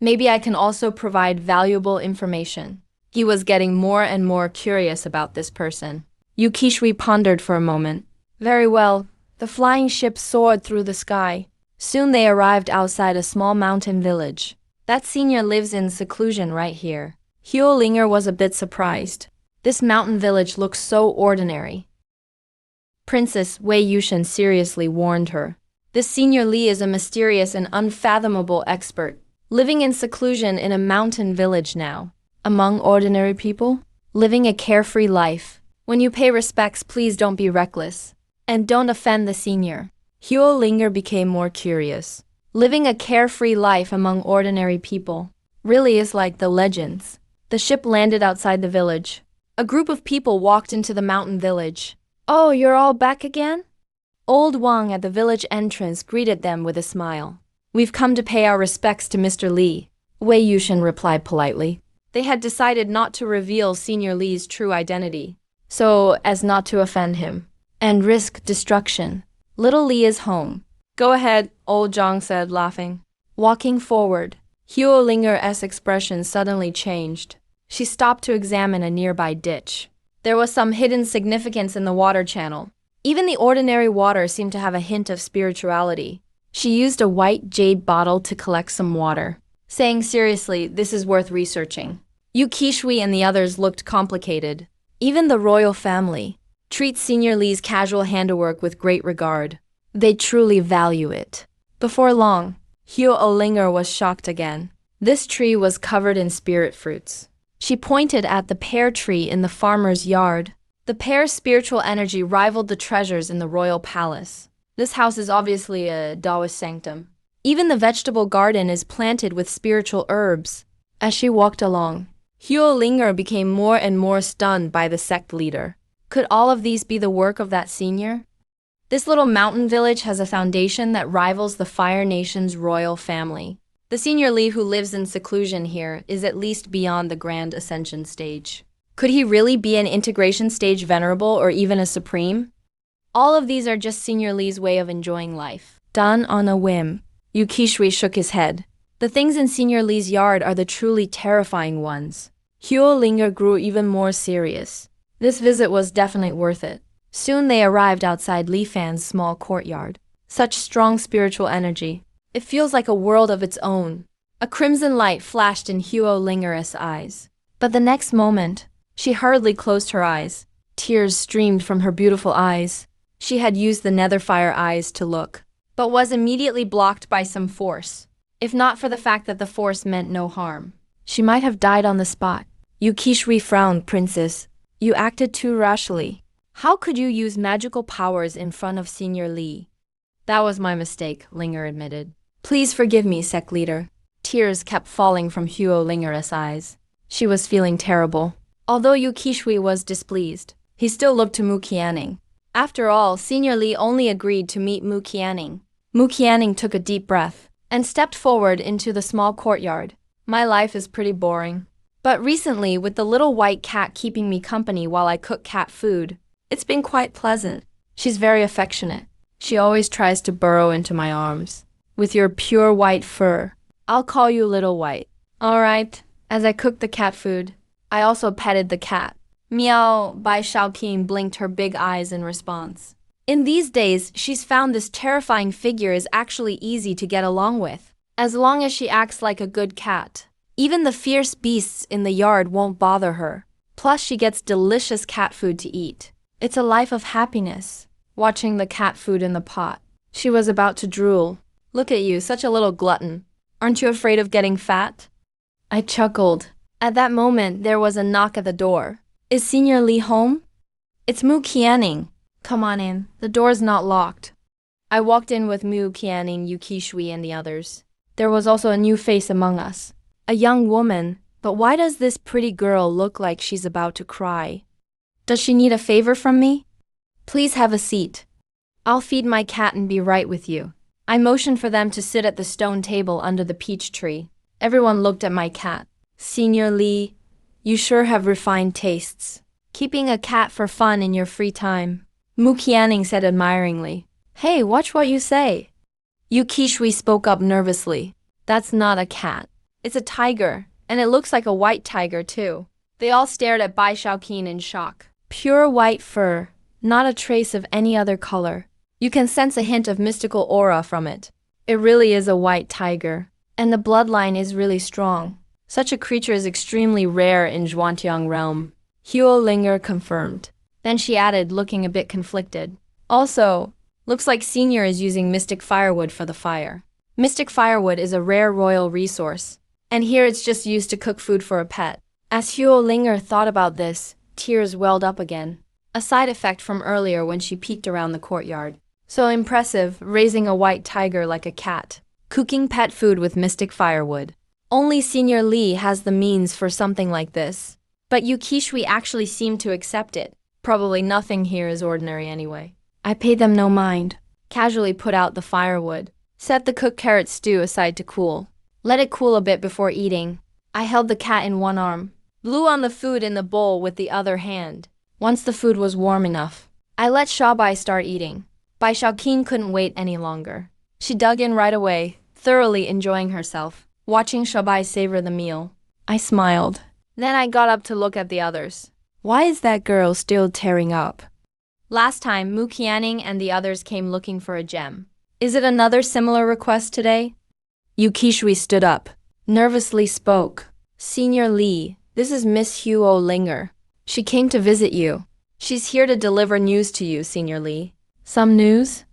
Maybe I can also provide valuable information. He was getting more and more curious about this person. Yukishui pondered for a moment. Very well. The flying ship soared through the sky. Soon they arrived outside a small mountain village. That senior lives in seclusion right here. Linger was a bit surprised. This mountain village looks so ordinary. Princess Wei Yushin seriously warned her. This Senior Li is a mysterious and unfathomable expert, living in seclusion in a mountain village now. Among ordinary people, living a carefree life. When you pay respects, please don't be reckless. And don't offend the senior. Linger became more curious. Living a carefree life among ordinary people really is like the legends. The ship landed outside the village. A group of people walked into the mountain village. Oh, you're all back again? Old Wang at the village entrance greeted them with a smile. We've come to pay our respects to Mr. Li, Wei Yushin replied politely. They had decided not to reveal Senior Li's true identity, so as not to offend him and risk destruction. Little Li is home. Go ahead, old Zhang said, laughing. Walking forward, Linger's expression suddenly changed. She stopped to examine a nearby ditch. There was some hidden significance in the water channel. Even the ordinary water seemed to have a hint of spirituality. She used a white jade bottle to collect some water, saying seriously, this is worth researching. Yukishui and the others looked complicated. Even the royal family treats Senior Li's casual handiwork with great regard. They truly value it. Before long, Linger was shocked again. This tree was covered in spirit fruits. She pointed at the pear tree in the farmer's yard. The pear's spiritual energy rivaled the treasures in the royal palace. This house is obviously a Taoist sanctum. Even the vegetable garden is planted with spiritual herbs. As she walked along, Linger became more and more stunned by the sect leader. Could all of these be the work of that senior? This little mountain village has a foundation that rivals the Fire Nation's royal family. The Senior Li who lives in seclusion here is at least beyond the grand ascension stage. Could he really be an integration stage venerable or even a supreme? All of these are just Senior Li's way of enjoying life. Done on a whim. Yukishui shook his head. The things in Senior Li's yard are the truly terrifying ones. Linger grew even more serious. This visit was definitely worth it. Soon they arrived outside Li Fan's small courtyard. Such strong spiritual energy. It feels like a world of its own. A crimson light flashed in Linger's eyes. But the next moment, she hurriedly closed her eyes. Tears streamed from her beautiful eyes. She had used the netherfire eyes to look, but was immediately blocked by some force. If not for the fact that the force meant no harm, she might have died on the spot. Yukishui frowned, Princess. You acted too rashly. How could you use magical powers in front of Senior Li? That was my mistake, Linger admitted. Please forgive me, sect leader. Tears kept falling from Linger's eyes. She was feeling terrible. Although Yukishui was displeased, he still looked to Mu Qianning. After all, Senior Li only agreed to meet Mu Qianning. Mu Qianning took a deep breath and stepped forward into the small courtyard. My life is pretty boring. But recently, with the little white cat keeping me company while I cook cat food, it's been quite pleasant. She's very affectionate. She always tries to burrow into my arms. With your pure white fur, I'll call you Little White. All right. As I cooked the cat food, I also petted the cat. Meow, Bai Shaoqing blinked her big eyes in response. In these days, she's found this terrifying figure is actually easy to get along with. As long as she acts like a good cat. Even the fierce beasts in the yard won't bother her. Plus she gets delicious cat food to eat. It's a life of happiness. Watching the cat food in the pot. She was about to drool. Look at you, such a little glutton. Aren't you afraid of getting fat? I chuckled. At that moment, there was a knock at the door. Is Senior Li home? It's Mu Qianing. Come on in. The door's not locked. I walked in with Mu Qianing, Yuki Shui, and the others. There was also a new face among us. A young woman, but why does this pretty girl look like she's about to cry? Does she need a favor from me? Please have a seat. I'll feed my cat and be right with you. I motioned for them to sit at the stone table under the peach tree. Everyone looked at my cat. Senior Li, you sure have refined tastes. Keeping a cat for fun in your free time. Mu Qianing said admiringly. Hey, watch what you say. Yuki Shui spoke up nervously. That's not a cat. It's a tiger, and it looks like a white tiger too. They all stared at Bai Shaoqin in shock. Pure white fur, not a trace of any other color. You can sense a hint of mystical aura from it. It really is a white tiger, and the bloodline is really strong. Such a creature is extremely rare in Zhuantiang realm. Huo Linger confirmed. Then she added, looking a bit conflicted. Also, looks like Senior is using mystic firewood for the fire. Mystic firewood is a rare royal resource, and here it's just used to cook food for a pet. As Huo Linger thought about this, tears welled up again. A side effect from earlier when she peeked around the courtyard. So impressive, raising a white tiger like a cat. Cooking pet food with mystic firewood. Only Senior Li has the means for something like this. But Yuki Shui actually seemed to accept it. Probably nothing here is ordinary anyway. I paid them no mind. Casually put out the firewood. Set the cooked carrot stew aside to cool. Let it cool a bit before eating. I held the cat in one arm. Blew on the food in the bowl with the other hand. Once the food was warm enough, I let Shabai start eating. Bai Shaoqin couldn't wait any longer. She dug in right away, thoroughly enjoying herself, watching Shabai savor the meal. I smiled. Then I got up to look at the others. Why is that girl still tearing up? Last time, Mu Qianing and the others came looking for a gem. Is it another similar request today? Yuki Shui stood up, nervously spoke. Senior Li, this is Miss Huo Linger. She came to visit you. She's here to deliver news to you, Senior Li. Some news?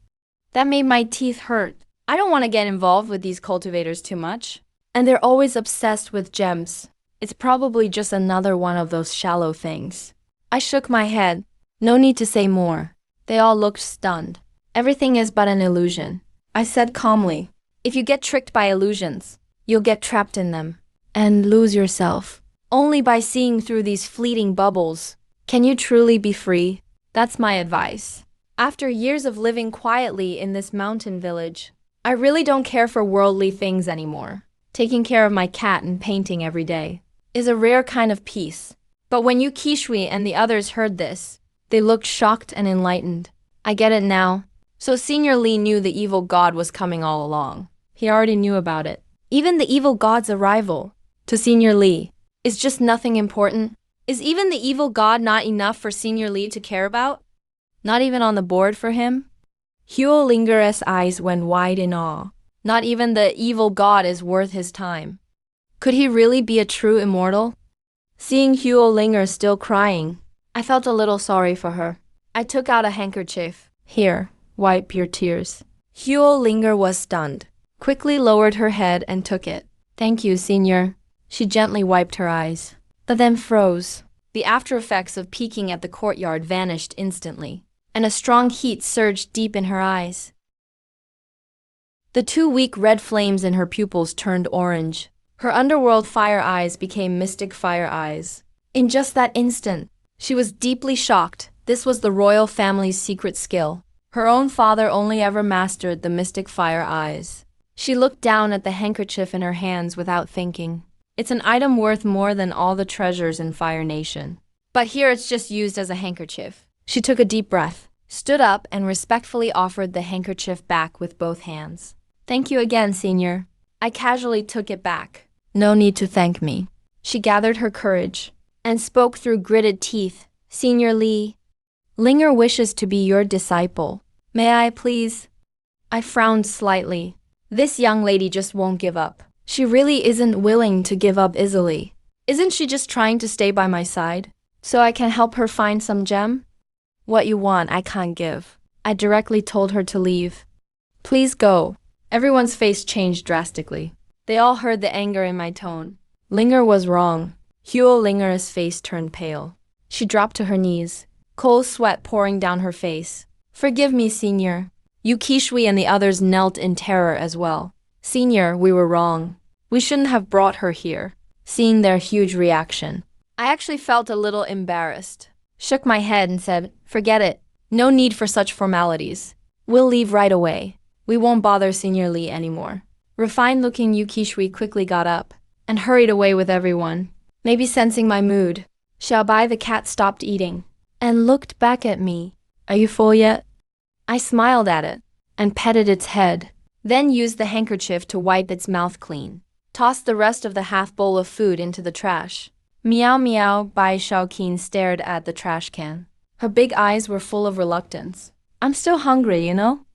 That made my teeth hurt. I don't want to get involved with these cultivators too much. And they're always obsessed with gems. It's probably just another one of those shallow things. I shook my head. No need to say more. They all looked stunned. Everything is but an illusion. I said calmly. If you get tricked by illusions, you'll get trapped in them and lose yourself. Only by seeing through these fleeting bubbles can you truly be free. That's my advice. After years of living quietly in this mountain village, I really don't care for worldly things anymore. Taking care of my cat and painting every day is a rare kind of peace. But when Yuki Shui and the others heard this, they looked shocked and enlightened. I get it now. So Senior Li knew the evil god was coming all along. He already knew about it. Even the evil god's arrival, to Senior Li, is just nothing important. Is even the evil god not enough for Senior Li to care about? Not even on the board for him? Huo Linger's eyes went wide in awe. Not even the evil god is worth his time. Could he really be a true immortal? Seeing Huo Linger still crying, I felt a little sorry for her. I took out a handkerchief. Here, wipe your tears. Huo Linger was stunned, quickly lowered her head and took it. Thank you, Senior. She gently wiped her eyes, but then froze. The after effects of peeking at the courtyard vanished instantly, and a strong heat surged deep in her eyes. The 2 weak red flames in her pupils turned orange. Her underworld fire eyes became mystic fire eyes. In just that instant, she was deeply shocked. This was the royal family's secret skill. Her own father only ever mastered the mystic fire eyes. She looked down at the handkerchief in her hands without thinking. It's an item worth more than all the treasures in Fire Nation. But here it's just used as a handkerchief. She took a deep breath, stood up, and respectfully offered the handkerchief back with both hands. Thank you again, Senior. I casually took it back. No need to thank me. She gathered her courage and spoke through gritted teeth. Senior Li, Linger wishes to be your disciple. May I, please? I frowned slightly. This young lady just won't give up. She really isn't willing to give up easily. Isn't she just trying to stay by my side? So I can help her find some gem? What you want, I can't give. I directly told her to leave. Please go. Everyone's face changed drastically. They all heard the anger in my tone. Linger was wrong. Huo Linger's face turned pale. She dropped to her knees, cold sweat pouring down her face. Forgive me, Senior. Yu Qishui and the others knelt in terror as well. Senior, we were wrong. We shouldn't have brought her here. Seeing their huge reaction, I actually felt a little embarrassed. Shook my head and said, forget it. No need for such formalities. We'll leave right away. We won't bother Senior Li anymore. Refined-looking Yu Qishui quickly got up and hurried away with everyone. Maybe sensing my mood, Xiaobai the cat stopped eating and looked back at me. Are you full yet? I smiled at it and petted its head, then used the handkerchief to wipe its mouth clean. Tossed the rest of the half bowl of food into the trash. Meow meow, Bai Shaoqin stared at the trash can. Her big eyes were full of reluctance. I'm still hungry, you know?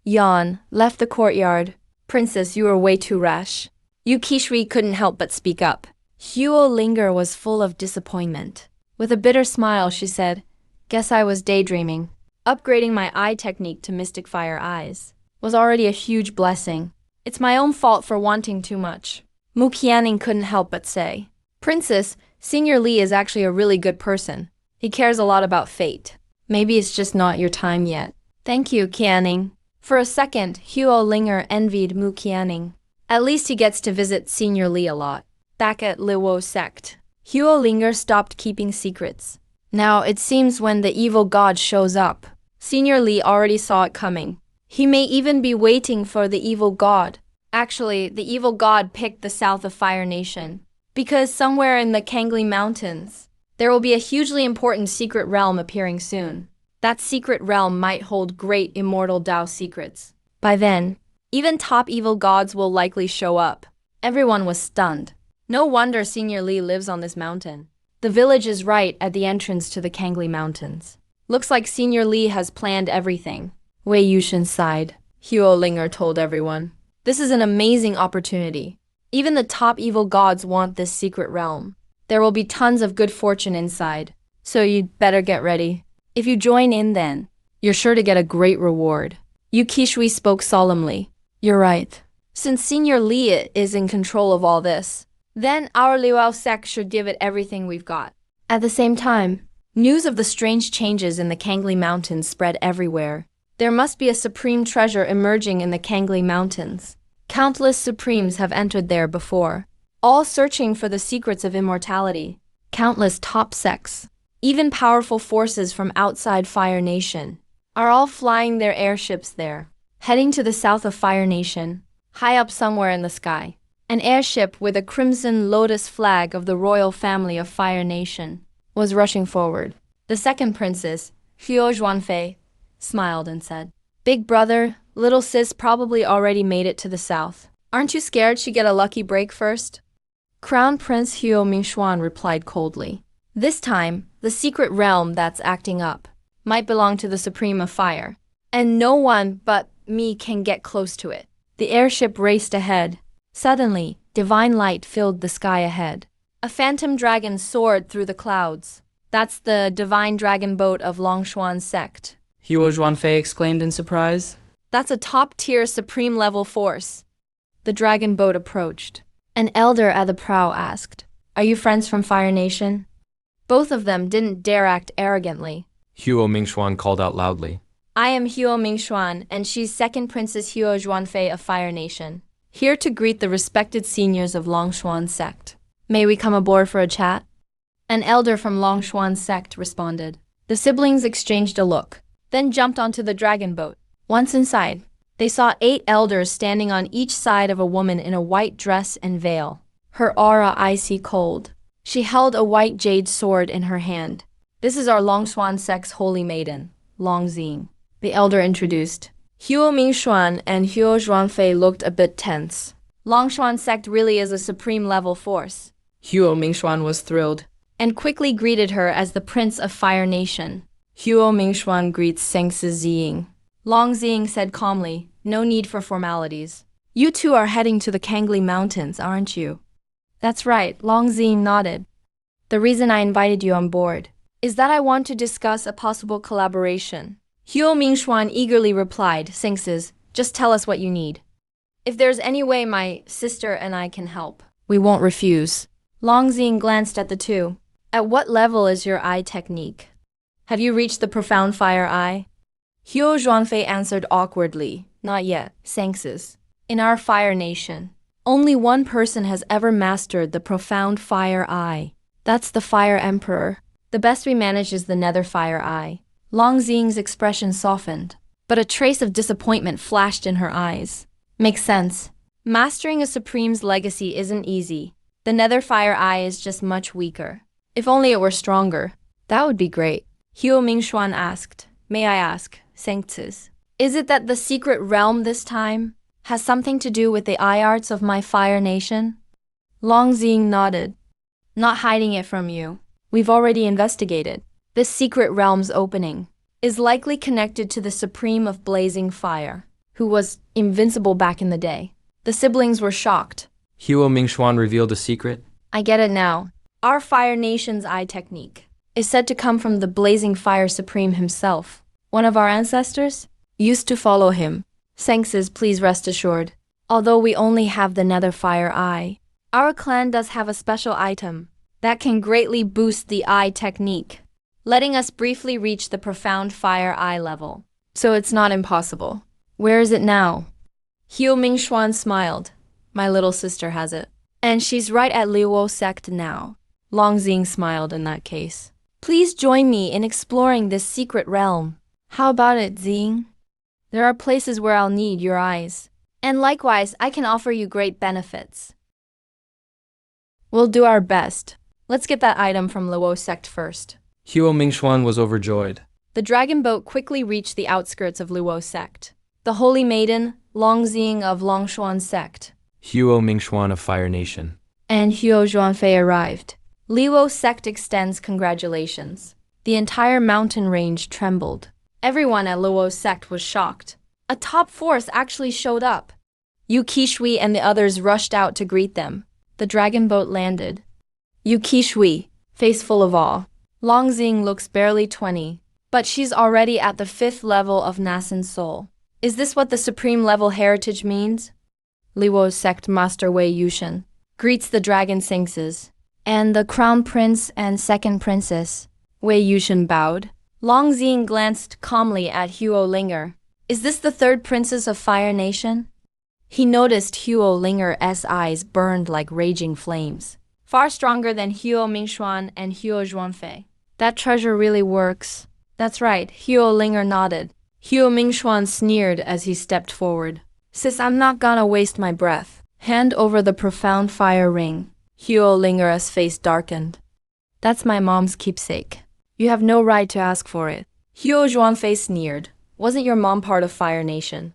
Yan left the courtyard. Princess, you were way too rash. Yu Qishui couldn't help but speak up. Huo Linger was full of disappointment. With a bitter smile, she said, guess I was daydreaming. Upgrading my eye technique to Mystic Fire Eyes was already a huge blessing. It's my own fault for wanting too much. Mu Qianning couldn't help but say, Princess, Senior Li is actually a really good person. He cares a lot about fate. Maybe it's just not your time yet. Thank you, Qianning. For a second, Huo Linger envied Mu Qianning. At least he gets to visit Senior Li a lot. Back at Lihuozong Sect, Huo Linger stopped keeping secrets. Now it seems when the evil god shows up, Senior Li already saw it coming. He may even be waiting for the evil god. Actually, the evil god picked the south of Fire Nation, because somewhere in the Kangli Mountains, there will be a hugely important secret realm appearing soon. That secret realm might hold great immortal Dao secrets. By then, even top evil gods will likely show up. Everyone was stunned. No wonder Senior Li lives on this mountain. The village is right at the entrance to the Kangli Mountains. Looks like Senior Li has planned everything. Wei Yushin sighed. Huo Linger told everyone. This is an amazing opportunity. Even the top evil gods want this secret realm. There will be tons of good fortune inside, so you'd better get ready. If you join in then, you're sure to get a great reward. Yu Qishui spoke solemnly. You're right. Since Senior Li is in control of all this, then our Lihuozong Sect should give it everything we've got. At the same time, news of the strange changes in the Kangli Mountains spread everywhere. There must be a supreme treasure emerging in the Kangli Mountains. Countless supremes have entered there before, all searching for the secrets of immortality. Countless top sects, even powerful forces from outside Fire Nation, are all flying their airships there, heading to the south of Fire Nation, high up somewhere in the sky. An airship with a crimson lotus flag of the royal family of Fire Nation was rushing forward. The second princess, Huo Zhuanfei, smiled and said, Big brother, little sis probably already made it to the south. Aren't you scared she'd get a lucky break first? Crown Prince Huo Mingxuan replied coldly. This time, the secret realm that's acting up might belong to the Supreme of Fire, and no one but me can get close to it. The airship raced ahead. Suddenly, divine light filled the sky ahead. A phantom dragon soared through the clouds. That's the divine dragon boat of Longshuan Sect. Huo Zhuanfei exclaimed in surprise. That's a top-tier supreme-level force. The dragon boat approached. An elder at the prow asked, Are you friends from Fire Nation? Both of them didn't dare act arrogantly. Huo Mingxuan called out loudly. I am Huo Mingxuan, and she's second Princess Huo Zhuanfei of Fire Nation, here to greet the respected seniors of Longshuan Sect. May we come aboard for a chat? An elder from Longshuan Sect responded. The siblings exchanged a look, then jumped onto the dragon boat. Once inside, they saw 8 elders standing on each side of a woman in a white dress and veil. Her aura icy cold. She held a white jade sword in her hand. This is our Longshuan Sect's holy maiden, Longxing, the elder introduced. Huo Mingxuan and Huo Zhuanfei looked a bit tense. Longshuan Sect really is a supreme-level force. Huo Mingxuan was thrilled and quickly greeted her as the Prince of Fire Nation. Huo Mingxuan greets Sengsi Ziying. Longxing said calmly, no need for formalities. You two are heading to the Kangli Mountains, aren't you? That's right, Longzing nodded. The reason I invited you on board is that I want to discuss a possible collaboration. Huo Mingxuan eagerly replied, Singses, just tell us what you need. If there's any way my sister and I can help, we won't refuse. Longzing glanced at the two. At what level is your eye technique? Have you reached the profound fire eye? Huo Zhuanfei answered awkwardly, not yet, Sangses. In our fire nation, only one person has ever mastered the profound fire eye. That's the fire emperor. The best we manage is the nether fire eye. Longzing's expression softened, but a trace of disappointment flashed in her eyes. Makes sense. Mastering a supreme's legacy isn't easy. The nether fire eye is just much weaker. If only it were stronger. That would be great. Huo Mingxuan asked, May I ask, Sengtses, is it that the secret realm this time has something to do with the eye arts of my fire nation? Longzing nodded. Not hiding it from you. We've already investigated. This secret realm's opening is likely connected to the Supreme of Blazing Fire, who was invincible back in the day. The siblings were shocked. Huo Mingxuan revealed a secret. I get it now. Our Fire Nation's eye technique is said to come from the Blazing Fire Supreme himself. One of our ancestors used to follow him. Sengses, please rest assured. Although we only have the nether fire eye, our clan does have a special item that can greatly boost the eye technique, letting us briefly reach the profound fire eye level. So it's not impossible. Where is it now? Huo Mingxuan smiled. My little sister has it. And she's right at Lihuozong Sect now. Longzing smiled in that case. Please join me in exploring this secret realm. How about it, Xing? There are places where I'll need your eyes. And likewise, I can offer you great benefits. We'll do our best. Let's get that item from Lihuozong Sect first. Huo Mingxuan was overjoyed. The dragon boat quickly reached the outskirts of Lihuozong Sect. The holy maiden, Longzing of Longshuan Sect, Huo Mingxuan of Fire Nation, and Huo Zhuanfei arrived. Lihuozong Sect extends congratulations. The entire mountain range trembled. Everyone at Lihuozong Sect was shocked. A top force actually showed up. Yu Qishui and the others rushed out to greet them. The dragon boat landed. Yu Qishui, face full of awe. Longzing looks barely 20, but she's already at the 5th level of Nascent Soul. Is this what the supreme level heritage means? Lihuozong Sect Master Wei Yushan greets the dragon Singses. And the crown prince and second princess. Wei Yushan bowed. Longzing glanced calmly at Huo Linger. Is this the third princess of Fire Nation? He noticed Huo Linger's eyes burned like raging flames, far stronger than Huo Mingxuan and Huo Zhuanfei. That treasure really works. That's right, Huo Linger nodded. Huo Mingxuan sneered as he stepped forward. Sis, I'm not gonna waste my breath. Hand over the profound fire ring. Huo Linger's face darkened. That's my mom's keepsake. You have no right to ask for it. Huo Zhuanfei sneered. Wasn't your mom part of Fire Nation?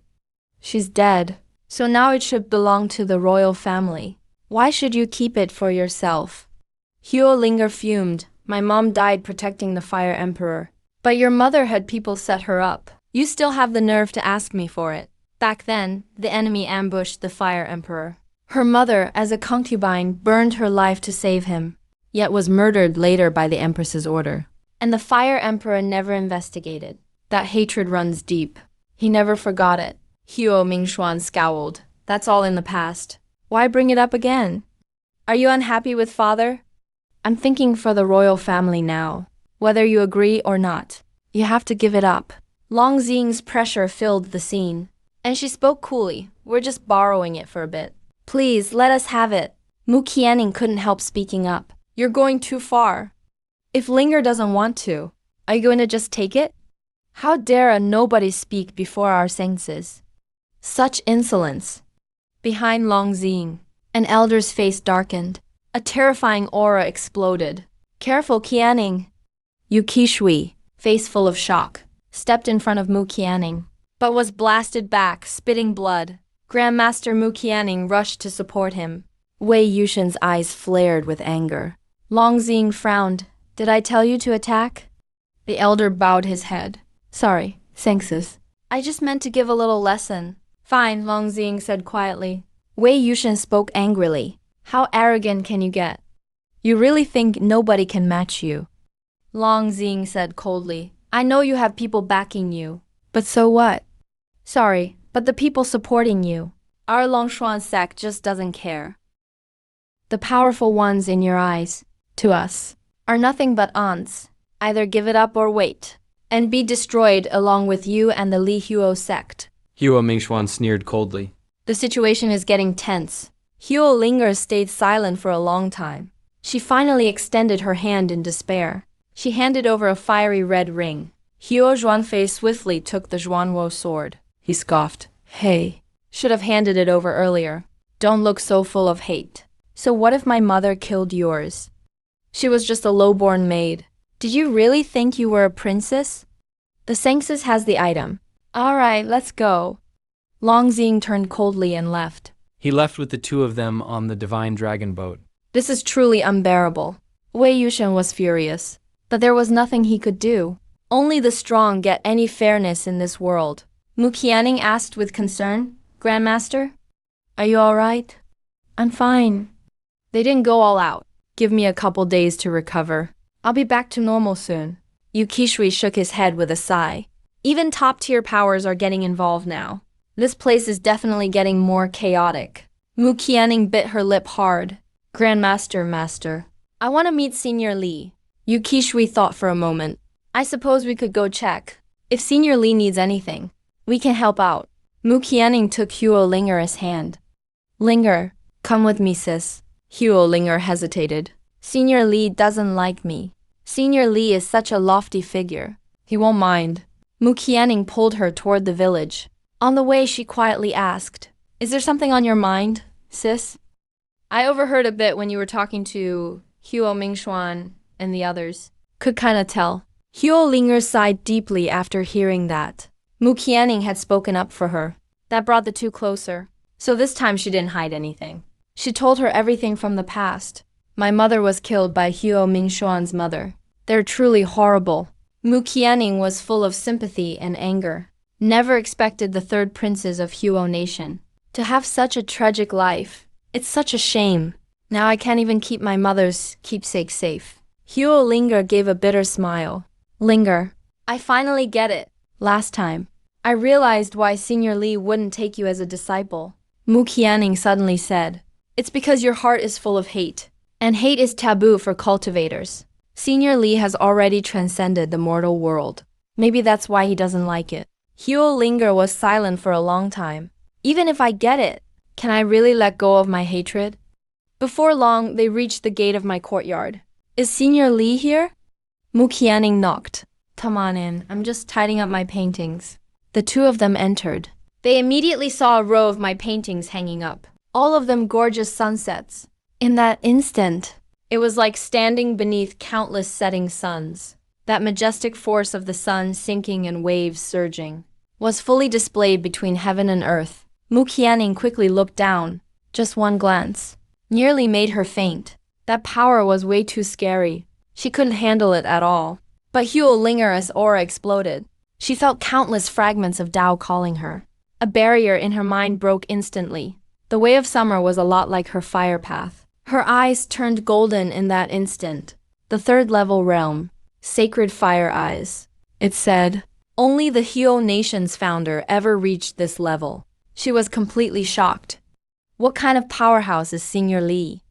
She's dead, so now it should belong to the royal family. Why should you keep it for yourself? Huo Linger fumed. My mom died protecting the Fire Emperor. But your mother had people set her up. You still have the nerve to ask me for it. Back then, the enemy ambushed the Fire Emperor. Her mother, as a concubine, burned her life to save him, yet was murdered later by the Empress's order. And the Fire Emperor never investigated. That hatred runs deep. He never forgot it. Huo Mingxuan scowled. That's all in the past. Why bring it up again? Are you unhappy with father? I'm thinking for the royal family now. Whether you agree or not, you have to give it up. Longzing's pressure filled the scene. And she spoke coolly. We're just borrowing it for a bit. Please, let us have it. Mu Qianning couldn't help speaking up. You're going too far. If Linger doesn't want to, are you going to just take it? How dare a nobody speak before our senses? Such insolence. Behind Longzing, an elder's face darkened. A terrifying aura exploded. Careful, Qianning. Yu Qishui, face full of shock, stepped in front of Mu Qianning, but was blasted back, spitting blood. Grandmaster Mu Qianning rushed to support him. Wei Yushan's eyes flared with anger. Longzing frowned. Did I tell you to attack? The elder bowed his head. Sorry, Sengses. I just meant to give a little lesson. Fine, Long Xing said quietly. Wei Yushen spoke angrily. How arrogant can you get? You really think nobody can match you? Long Xing said coldly. I know you have people backing you. But so what? Sorry, but the people supporting you. Our Longshuan sect just doesn't care. The powerful ones in your eyes, to us, are nothing but ants. Either give it up or wait, and be destroyed along with you and the Lihuo sect. Huo Mingxuan sneered coldly. The situation is getting tense. Huo Linger stayed silent for a long time. She finally extended her hand in despair. She handed over a fiery red ring. Huo Zhuanfei swiftly took the Zhuanwo sword. He scoffed. Hey, should have handed it over earlier. Don't look so full of hate. So what if my mother killed yours? She was just a low-born maid. Did you really think you were a princess? The Sengsis has the item. All right, let's go. Long Xing turned coldly and left. He left with the two of them on the divine dragon boat. This is truly unbearable. Wei Yushen was furious, but there was nothing he could do. Only the strong get any fairness in this world. Mu Qianning asked with concern. Grandmaster? Are you all right? I'm fine. They didn't go all out. Give me a couple days to recover. I'll be back to normal soon. Yu Qishui shook his head with a sigh. Even top-tier powers are getting involved now. This place is definitely getting more chaotic. Mu Qianning bit her lip hard. Grandmaster, Master. I want to meet Senior Li. Yu Qishui thought for a moment. I suppose we could go check. If Senior Li needs anything, we can help out. Mu Qianning took Huo Linger's hand. Linger, come with me, sis. Huo Linger hesitated. Senior Li doesn't like me. Senior Li is such a lofty figure. He won't mind. Mu Qianning pulled her toward the village. On the way, she quietly asked, Is there something on your mind, sis? I overheard a bit when you were talking to Huo Mingxuan and the others. Could kinda tell. Huo Linger sighed deeply after hearing that. Mu Qianning had spoken up for her. That brought the two closer. So this time she didn't hide anything. She told her everything from the past. My mother was killed by Huo Mingxuan's mother. They're truly horrible. Mu Qianning was full of sympathy and anger. Never expected the third princes of Huo Nation to have such a tragic life. It's such a shame. Now I can't even keep my mother's keepsake safe. Huo Linger gave a bitter smile. Linger, I finally get it. Last time, I realized why Senior Li wouldn't take you as a disciple. Mu Qianning suddenly said, It's because your heart is full of hate. And hate is taboo for cultivators. Senior Li has already transcended the mortal world. Maybe that's why he doesn't like it. Huo Linger was silent for a long time. Even if I get it, can I really let go of my hatred? Before long, they reached the gate of my courtyard. Is Senior Li here? Mu Qianning knocked. Come on in, I'm just tidying up my paintings. The two of them entered. They immediately saw a row of my paintings hanging up. All of them gorgeous sunsets. In that instant, it was like standing beneath countless setting suns. That majestic force of the sun sinking and waves surging was fully displayed between heaven and earth. Mu Qianning quickly looked down. Just one glance nearly made her faint. That power was way too scary. She couldn't handle it at all. But Huo Linger's aura exploded. She felt countless fragments of Tao calling her. A barrier in her mind broke instantly. The way of summer was a lot like her fire path. Her eyes turned golden in that instant. The third level realm. Sacred fire eyes. It said, only the Huo Nation's founder ever reached this level. She was completely shocked. What kind of powerhouse is Senior Li?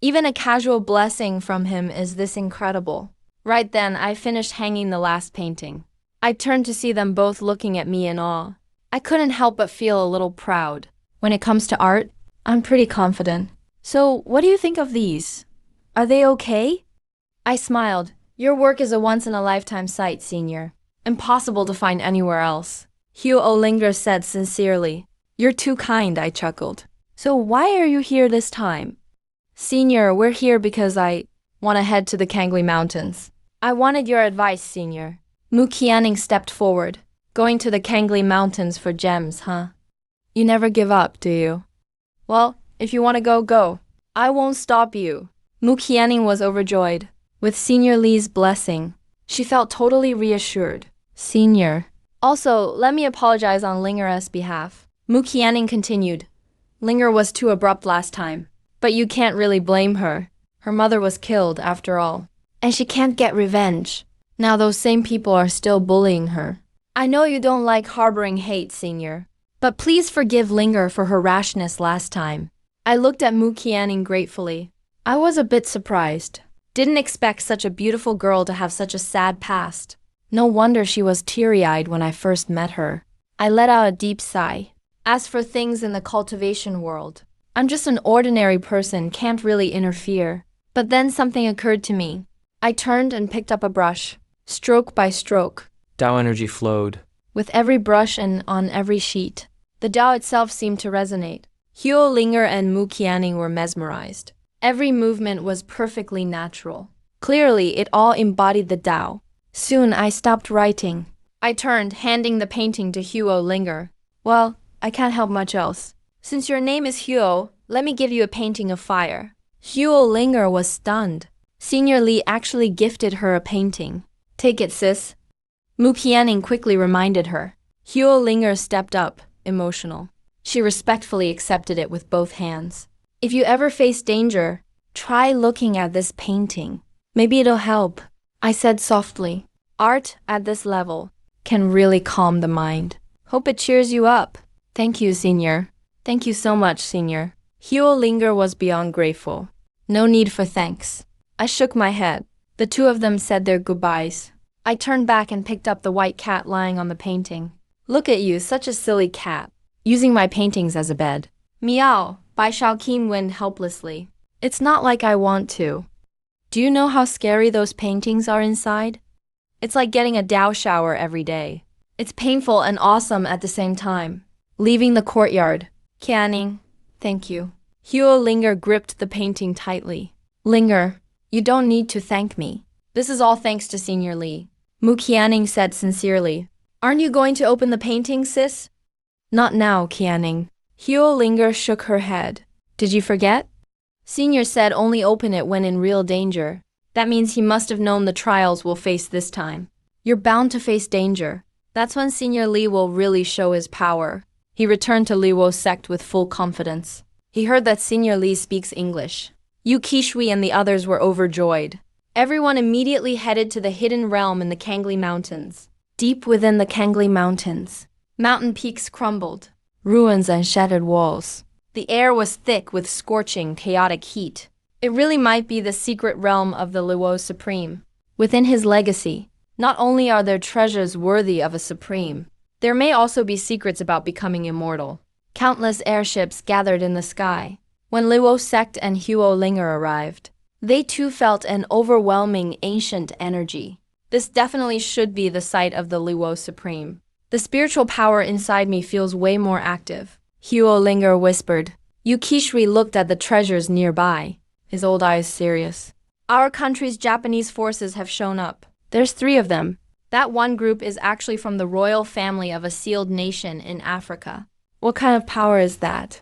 Even a casual blessing from him is this incredible. Right then, I finished hanging the last painting. I turned to see them both looking at me in awe. I couldn't help but feel a little proud. When it comes to art, I'm pretty confident. So, what do you think of these? Are they okay? I smiled. Your work is a once-in-a-lifetime sight, Senior. Impossible to find anywhere else. Huo Linger said sincerely. You're too kind, I chuckled. So why are you here this time? Senior, we're here because I want to head to the Kangli Mountains. I wanted your advice, Senior. Mu Qianning stepped forward. Going to the Kangli Mountains for gems, huh? You never give up, do you? Well, if you want to go, go. I won't stop you. Mu Qianning was overjoyed. With Senior Li's blessing, she felt totally reassured. Senior. Also, let me apologize on Linger's behalf. Mu Qianning continued. Linger was too abrupt last time. But you can't really blame her. Her mother was killed, after all. And she can't get revenge. Now those same people are still bullying her. I know you don't like harboring hate, Senior. But please forgive Linger for her rashness last time. I looked at Mu Qianning gratefully. I was a bit surprised. Didn't expect such a beautiful girl to have such a sad past. No wonder she was teary-eyed when I first met her. I let out a deep sigh. As for things in the cultivation world, I'm just an ordinary person, can't really interfere. But then something occurred to me. I turned and picked up a brush, stroke by stroke. Tao energy flowed. With every brush and on every sheet, the Tao itself seemed to resonate. Huo, Linger, and Mu Qianning were mesmerized. Every movement was perfectly natural. Clearly, it all embodied the Tao. Soon, I stopped writing. I turned, handing the painting to Huo Linger. Well, I can't help much else. Since your name is Huo, let me give you a painting of fire. Huo Linger was stunned. Senior Li actually gifted her a painting. Take it, sis. Mu Qianning quickly reminded her. Huo Linger stepped up, emotional. She respectfully accepted it with both hands. If you ever face danger, try looking at this painting. Maybe it'll help, I said softly. Art at this level can really calm the mind. Hope it cheers you up. Thank you, Senior. Thank you so much, Senior. Huo Linger was beyond grateful. No need for thanks. I shook my head. The two of them said their goodbyes. I turned back and picked up the white cat lying on the painting. Look at you, such a silly cat. Using my paintings as a bed. Meow, Bai Shaoqin whined helplessly. It's not like I want to. Do you know how scary those paintings are inside? It's like getting a Tao shower every day. It's painful and awesome at the same time. Leaving the courtyard. Qianning, thank you. Huo Linger gripped the painting tightly. Linger, you don't need to thank me. This is all thanks to Senior Li. Mu Qianning said sincerely. Aren't you going to open the painting, sis? Not now, Qianning. Huo Linger shook her head. Did you forget? Senior said only open it when in real danger. That means he must have known the trials we'll face this time. You're bound to face danger. That's when Senior Li will really show his power. He returned to Lihuozong's sect with full confidence. He heard that Senior Li speaks English. Yu Qishui and the others were overjoyed. Everyone immediately headed to the hidden realm in the Kangli Mountains. Deep within the Kangli Mountains, mountain peaks crumbled, ruins and shattered walls. The air was thick with scorching, chaotic heat. It really might be the secret realm of the Lihuozong Supreme. Within his legacy, not only are there treasures worthy of a supreme, there may also be secrets about becoming immortal. Countless airships gathered in the sky. When Lihuozong Sect and Huo Linger arrived, they too felt an overwhelming ancient energy. This definitely should be the site of the Lihuozong Supreme. The spiritual power inside me feels way more active. Huo Linger whispered. Yu Qishui looked at the treasures nearby, his old eyes serious. Our country's Japanese forces have shown up. There's 3 of them. That one group is actually from the royal family of a sealed nation in Africa. What kind of power is that?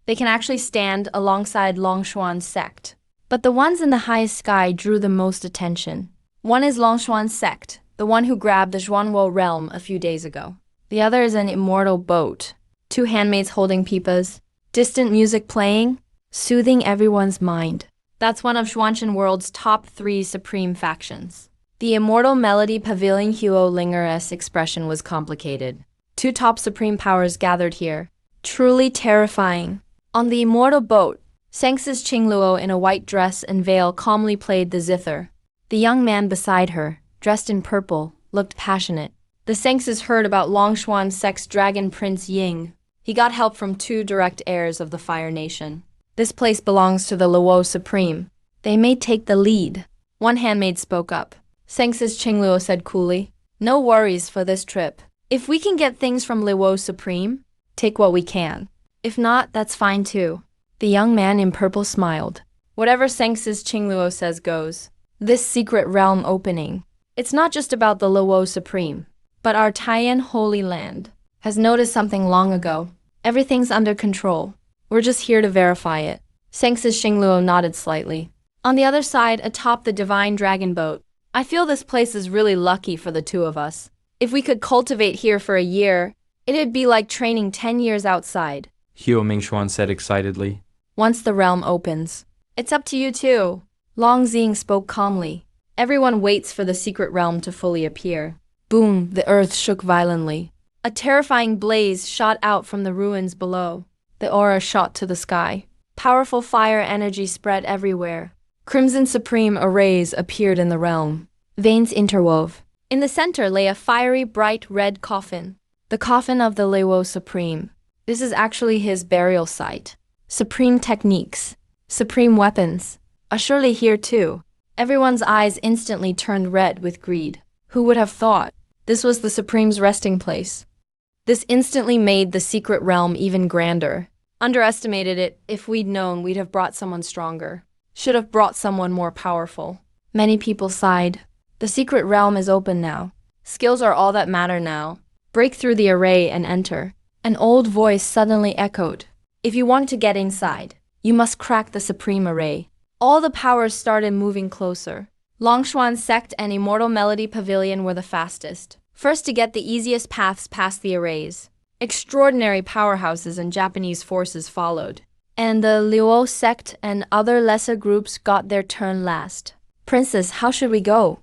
They can actually stand alongside Longshuan's sect. But the ones in the highest sky drew the most attention. One is Longshuan's sect, the one who grabbed the Zhuanwo realm a few days ago. The other is an immortal boat. 2 handmaids holding pipas, distant music playing, soothing everyone's mind. That's one of Zhuanshan World's top 3 supreme factions. The immortal melody pavilion Huo Linger's expression was complicated. 2 top supreme powers gathered here. Truly terrifying. On the immortal boat, Seng's Qingluo in a white dress and veil calmly played the zither. The young man beside her, dressed in purple, looked passionate. The Seng's heard about Longshuan's Sect's dragon prince Ying. He got help from 2 direct heirs of the Fire Nation. This place belongs to the Lihuozong Supreme. They may take the lead. One handmaid spoke up. Seng's Qingluo said coolly. No worries for this trip. If we can get things from Lihuozong Supreme, take what we can. If not, that's fine too. The young man in purple smiled. Whatever Seng's Qingluo says goes. This secret realm opening, it's not just about the Lihuozong Supreme, but our Taiyan Holy Land has noticed something long ago. Everything's under control. We're just here to verify it. Seng's Qingluo nodded slightly. On the other side, atop the divine dragon boat, I feel this place is really lucky for the 2 of us. If we could cultivate here for a year, It'd be like training 10 years outside. Huo Mingxuan said excitedly. Once the realm opens. It's up to you too. Long Xing spoke calmly. Everyone waits for the secret realm to fully appear. Boom, the earth shook violently. A terrifying blaze shot out from the ruins below. The aura shot to the sky. Powerful fire energy spread everywhere. Crimson Supreme arrays appeared in the realm. Veins interwove. In the center lay a fiery, bright red coffin. The coffin of the Lihuozong Supreme. This is actually his burial site. Supreme techniques. Supreme weapons. Surely here too. Everyone's eyes instantly turned red with greed. Who would have thought? This was the Supreme's resting place. This instantly made the secret realm even grander. Underestimated it. If we'd known, we'd have brought someone stronger. Should have brought someone more powerful. Many people sighed. The secret realm is open now. Skills are all that matter now. Break through the array and enter. An old voice suddenly echoed. If you want to get inside, you must crack the Supreme Array. All the powers started moving closer. Longshuan Sect and Immortal Melody Pavilion were the fastest. First to get the easiest paths past the arrays. Extraordinary powerhouses and Japanese forces followed. And the Lihuozong Sect and other lesser groups got their turn last. Princess, how should we go?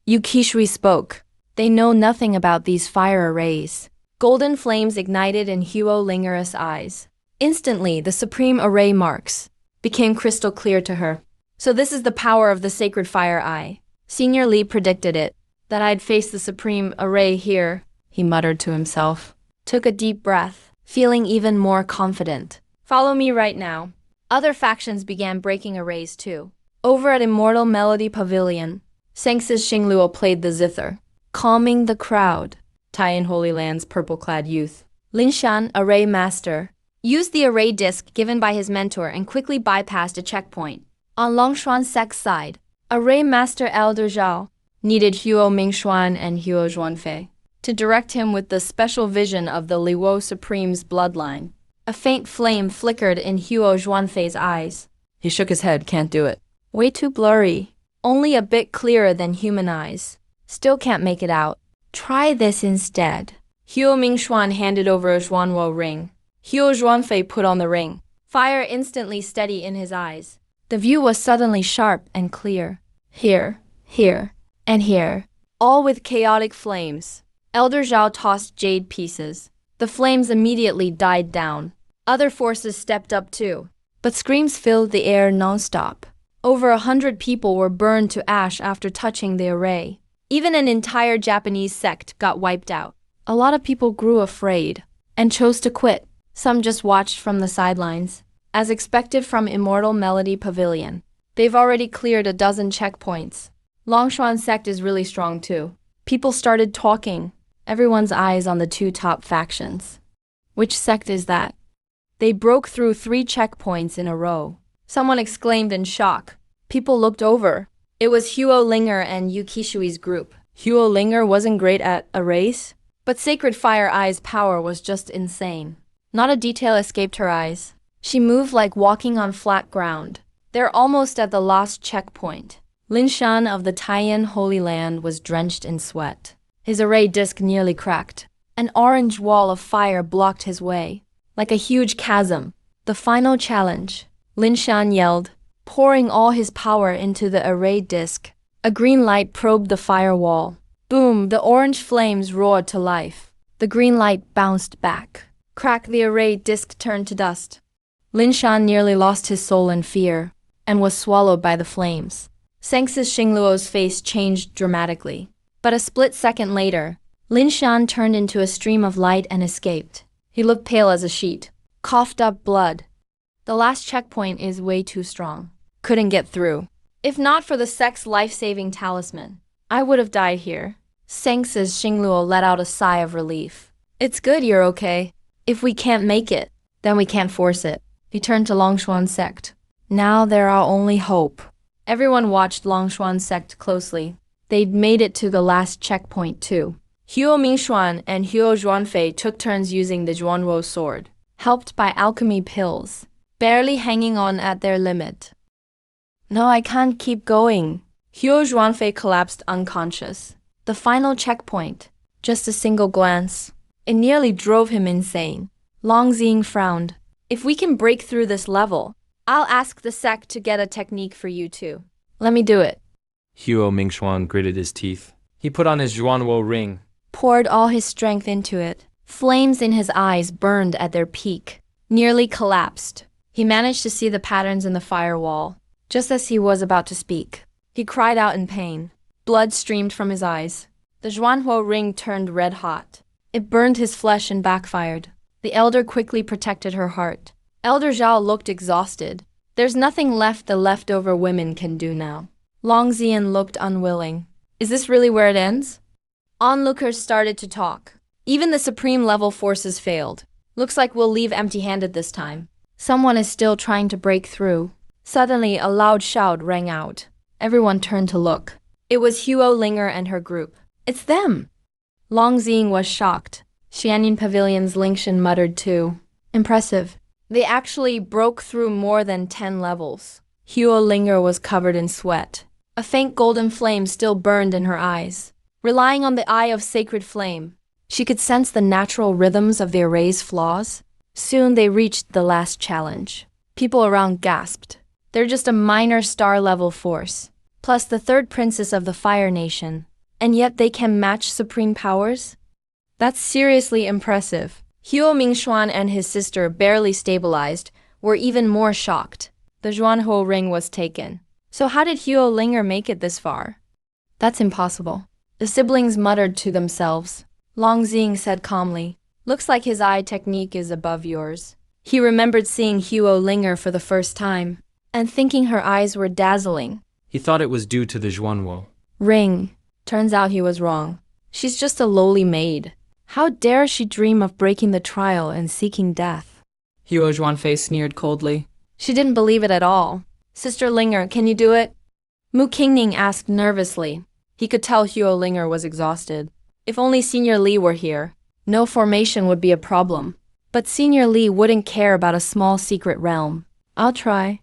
Yukishui spoke. They know nothing about these fire arrays. Golden flames ignited in Huo Linger's eyes. Instantly, the Supreme Array marks became crystal clear to her. So this is the power of the Sacred Fire Eye. Senior Li predicted it, that I'd face the Supreme Array here, he muttered to himself. Took a deep breath, feeling even more confident. Follow me right now. Other factions began breaking arrays too. Over at Immortal Melody Pavilion, Seng's Xingluo played the zither, calming the crowd. Taiyan Holy Land's purple-clad youth, Linshan, array master, used the array disc given by his mentor and quickly bypassed a checkpoint. On Longshuan Sect's side, array master Elder Zhao needed Huo Mingxuan and Huo Zhuanfei to direct him with the special vision of the Lihuozong Supreme's bloodline. A faint flame flickered in Huo Zhuanfei's eyes. He shook his head, can't do it. Way too blurry. Only a bit clearer than human eyes. Still can't make it out. Try this instead. Huo Mingxuan handed over a Zhuanwo ring. Huo Zhuanfei put on the ring. Fire instantly steady in his eyes. The view was suddenly sharp and clear. Here, and here. All with chaotic flames. Elder Zhao tossed jade pieces. The flames immediately died down. Other forces stepped up too. But screams filled the air non-stop. Over 100 people were burned to ash after touching the array. Even an entire Japanese sect got wiped out. A lot of people grew afraid and chose to quit. Some just watched from the sidelines. As expected from Immortal Melody Pavilion, they've already cleared a dozen checkpoints. Longshuan Sect is really strong too. People started talking. Everyone's eyes on the two top factions. Which sect is that? They broke through 3 checkpoints in a row. Someone exclaimed in shock. People looked over. It was Huo Linger and Yukishui's group. Huo Linger wasn't great at arrays, but Sacred Fire Eye's power was just insane. Not a detail escaped her eyes. She moved like walking on flat ground. They're almost at the last checkpoint. Linshan of the Taiyan Holy Land was drenched in sweat. His array disc nearly cracked. An orange wall of fire blocked his way, like a huge chasm. The final challenge, Linshan yelled, pouring all his power into the array disc. A green light probed the firewall. Boom, the orange flames roared to life. The green light bounced back. Crack, the array disc turned to dust. Linshan nearly lost his soul in fear and was swallowed by the flames. Seng's Xingluo's face changed dramatically. But a split second later, Linshan turned into a stream of light and escaped. He looked pale as a sheet, coughed up blood. The last checkpoint is way too strong. Couldn't get through. If not for the Sect's life-saving talisman, I would have died here. Seng's Xingluo let out a sigh of relief. It's good you're okay. If we can't make it, then we can't force it. He turned to Longshuan Sect. Now there are only hope. Everyone watched Longshuan Sect closely. They'd made it to the last checkpoint too. Huo Mingxuan and Huo Zhuanfei took turns using the Zhuanwo sword, helped by alchemy pills, barely hanging on at their limit. No, I can't keep going. Huo Zhuanfei collapsed unconscious. The final checkpoint. Just a single glance. It nearly drove him insane. Long Xing frowned. If we can break through this level, I'll ask the Sect to get a technique for you too. Let me do it. Huo Mingxuan gritted his teeth. He put on his Zhuanwo ring. Poured all his strength into it. Flames in his eyes burned at their peak. Nearly collapsed. He managed to see the patterns in the firewall. Just as he was about to speak, he cried out in pain. Blood streamed from his eyes. The Zhuanhuo ring turned red hot. It burned his flesh and backfired. The elder quickly protected her heart. Elder Zhao looked exhausted. There's nothing left the leftover women can do now. Long Xian looked unwilling. Is this really where it ends? Onlookers started to talk. Even the supreme level forces failed. Looks like we'll leave empty-handed this time. Someone is still trying to break through. Suddenly, a loud shout rang out. Everyone turned to look. It was Huo Linger and her group. It's them! Long Xing was shocked. Xianyin Pavilion's Lingshan muttered too. Impressive. They actually broke through more than 10 levels. Huo Linger was covered in sweat. A faint golden flame still burned in her eyes. Relying on the eye of sacred flame, she could sense the natural rhythms of the array's flaws. Soon they reached the last challenge. People around gasped. They're just a minor star-level force, plus the third princess of the Fire Nation. And yet they can match supreme powers? That's seriously impressive. Huo Mingxuan and his sister, barely stabilized, were even more shocked. The Zhuanhuo ring was taken. So how did Huo Linger make it this far? That's impossible. The siblings muttered to themselves. Long Xing said calmly, looks like his eye technique is above yours. He remembered seeing Huo Linger for the first time, and thinking her eyes were dazzling. He thought it was due to the Zhuanwo. Ring. Turns out he was wrong. She's just a lowly maid. How dare she dream of breaking the trial and seeking death? Huo Zhuanfei sneered coldly. She didn't believe it at all. Sister Linger, can you do it? Mu Qingning asked nervously. He could tell Huo Linger was exhausted. If only Senior Li were here, no formation would be a problem. But Senior Li wouldn't care about a small secret realm. I'll try.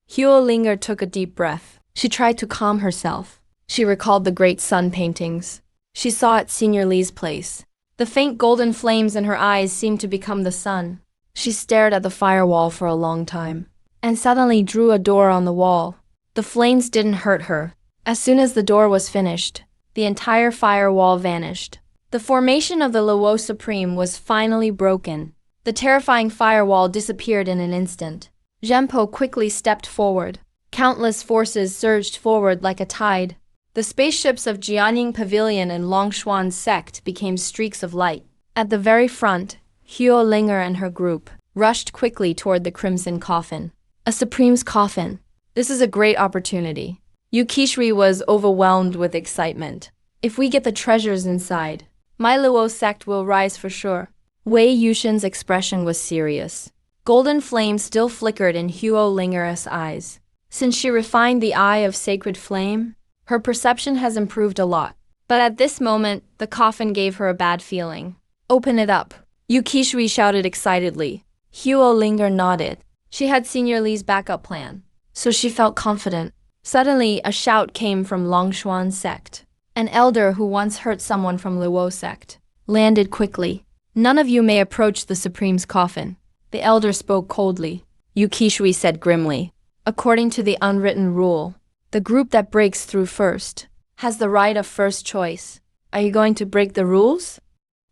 Huo Linger took a deep breath. She tried to calm herself. She recalled the great sun paintings she saw at Senior Li's place. The faint golden flames in her eyes seemed to become the sun. She stared at the firewall for a long time, and suddenly drew a door on the wall. The flames didn't hurt her. As soon as the door was finished, the entire firewall vanished. The formation of the Luo Supreme was finally broken. The terrifying firewall disappeared in an instant. Zhenpo quickly stepped forward. Countless forces surged forward like a tide. The spaceships of Jianying Pavilion and Longshuan's Sect became streaks of light. At the very front, Huo Linger and her group rushed quickly toward the crimson coffin. A Supreme's coffin. This is a great opportunity. Yukishui was overwhelmed with excitement. If we get the treasures inside, my Luo sect will rise for sure. Wei Yushin's expression was serious. Golden flame still flickered in Huo Linger's eyes. Since she refined the eye of sacred flame, her perception has improved a lot. But at this moment, the coffin gave her a bad feeling. Open it up. Yukishui shouted excitedly. Huo Linger nodded. She had Senior Li's backup plan, so she felt confident. Suddenly, a shout came from Longshuan's Sect. An elder who once hurt someone from Luo Sect landed quickly. None of you may approach the Supreme's coffin. The elder spoke coldly. Yukishui said grimly. According to the unwritten rule, the group that breaks through first has the right of first choice. Are you going to break the rules?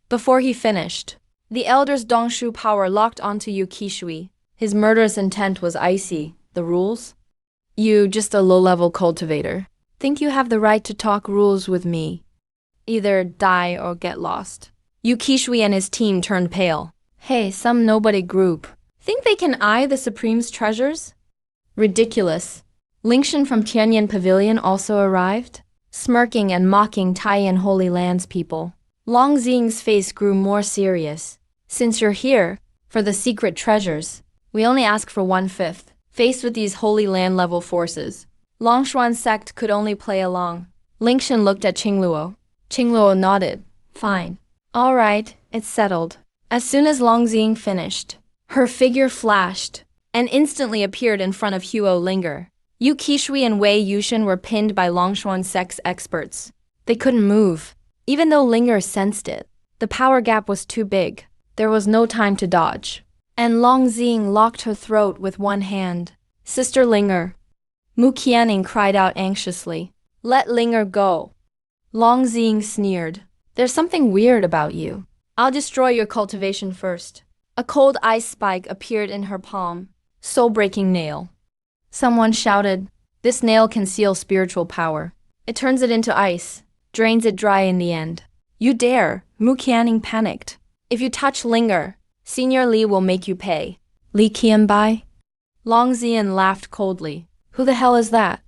Before he finished, the elder's Dongshu power locked onto Yukishui. His murderous intent was icy. The rules? You, just a low-level cultivator, think you have the right to talk rules with me. Either die or get lost. Yukishui and his team turned pale. Hey, some nobody group. Think they can eye the Supreme's treasures? Ridiculous. Lingshan from Tianyan Pavilion also arrived, smirking and mocking Taiyan Holy Land's people. Long Xing's face grew more serious. Since you're here, for the secret treasures, we only ask for 1/5. Faced with these Holy Land level forces, Longshuan's sect could only play along. Lingshan looked at Qingluo. Qingluo nodded. Fine. All right, it's settled. As soon as Long Xing finished, her figure flashed and instantly appeared in front of Huo Linger. Yukishui and Wei Yushin were pinned by Longshuan Sect's experts. They couldn't move, even though Linger sensed it. The power gap was too big. There was no time to dodge. And Long Xing locked her throat with one hand. Sister Linger. Mu Qianning cried out anxiously. Let Linger go. Long Xing sneered. There's something weird about you. I'll destroy your cultivation first. A cold ice spike appeared in her palm. Soul-breaking nail. Someone shouted. This nail can seal spiritual power. It turns it into ice, drains it dry in the end. You dare, Mu Qianning panicked. If you touch Linger, Senior Li will make you pay. Li Qianbai? Long Xian laughed coldly. Who the hell is that?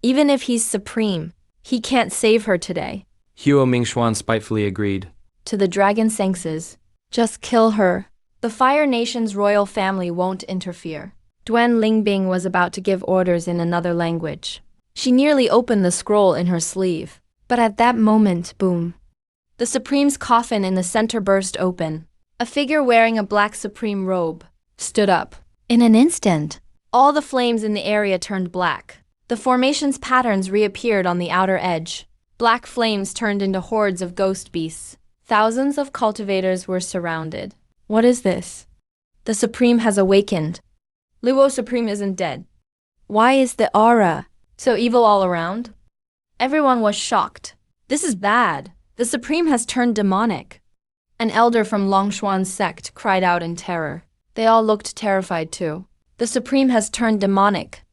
Even if he's supreme, he can't save her today. Huo Mingxuan spitefully agreed. To the dragon senses, just kill her. The Fire Nation's royal family won't interfere. Duan Lingbing was about to give orders in another language. She nearly opened the scroll in her sleeve. But at that moment, boom. The Supreme's coffin in the center burst open. A figure wearing a black Supreme robe stood up. In an instant, all the flames in the area turned black. The formation's patterns reappeared on the outer edge. Black flames turned into hordes of ghost beasts. Thousands of cultivators were surrounded. What is this? The Supreme has awakened. Luo Supreme isn't dead. Why is the aura so evil all around? Everyone was shocked. This is bad. The Supreme has turned demonic. An elder from Longshuan's sect cried out in terror. They all looked terrified too. The Supreme has turned demonic.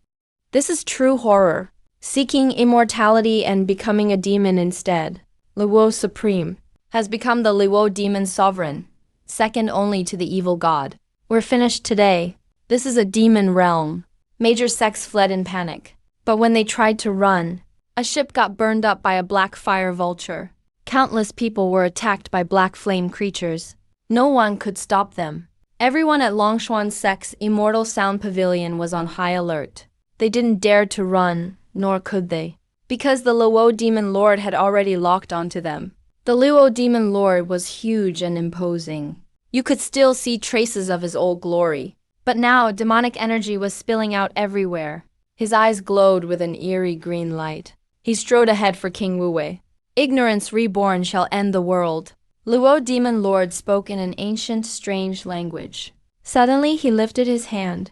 This is true horror. Seeking immortality and becoming a demon instead. Luo Supreme has become the Luo demon sovereign, second only to the evil god. We're finished today. This is a demon realm. Major sects fled in panic. But when they tried to run, a ship got burned up by a black fire vulture. Countless people were attacked by black flame creatures. No one could stop them. Everyone at Longshuan Sect's Immortal Sound Pavilion was on high alert. They didn't dare to run, nor could they, because the Luo Demon Lord had already locked onto them. The Luo Demon Lord was huge and imposing. You could still see traces of his old glory. But now demonic energy was spilling out everywhere. His eyes glowed with an eerie green light. He strode ahead for King Wuwei. Ignorance reborn shall end the world. Luo Demon Lord spoke in an ancient, strange language. Suddenly he lifted his hand.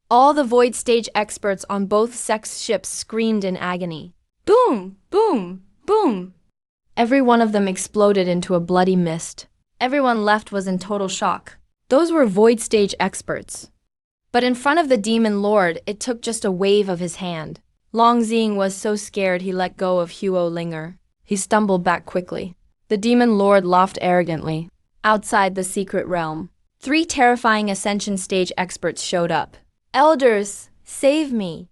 All the Void Stage experts on both sects' ships screamed in agony. Boom! Boom! Boom! Every one of them exploded into a bloody mist. Everyone left was in total shock. Those were Void Stage experts. But in front of the Demon Lord, it took just a wave of his hand. Long Xing was so scared he let go of Huo Linger. He stumbled back quickly. The Demon Lord laughed arrogantly. Outside the secret realm, 3 terrifying Ascension Stage experts showed up. Elders, save me!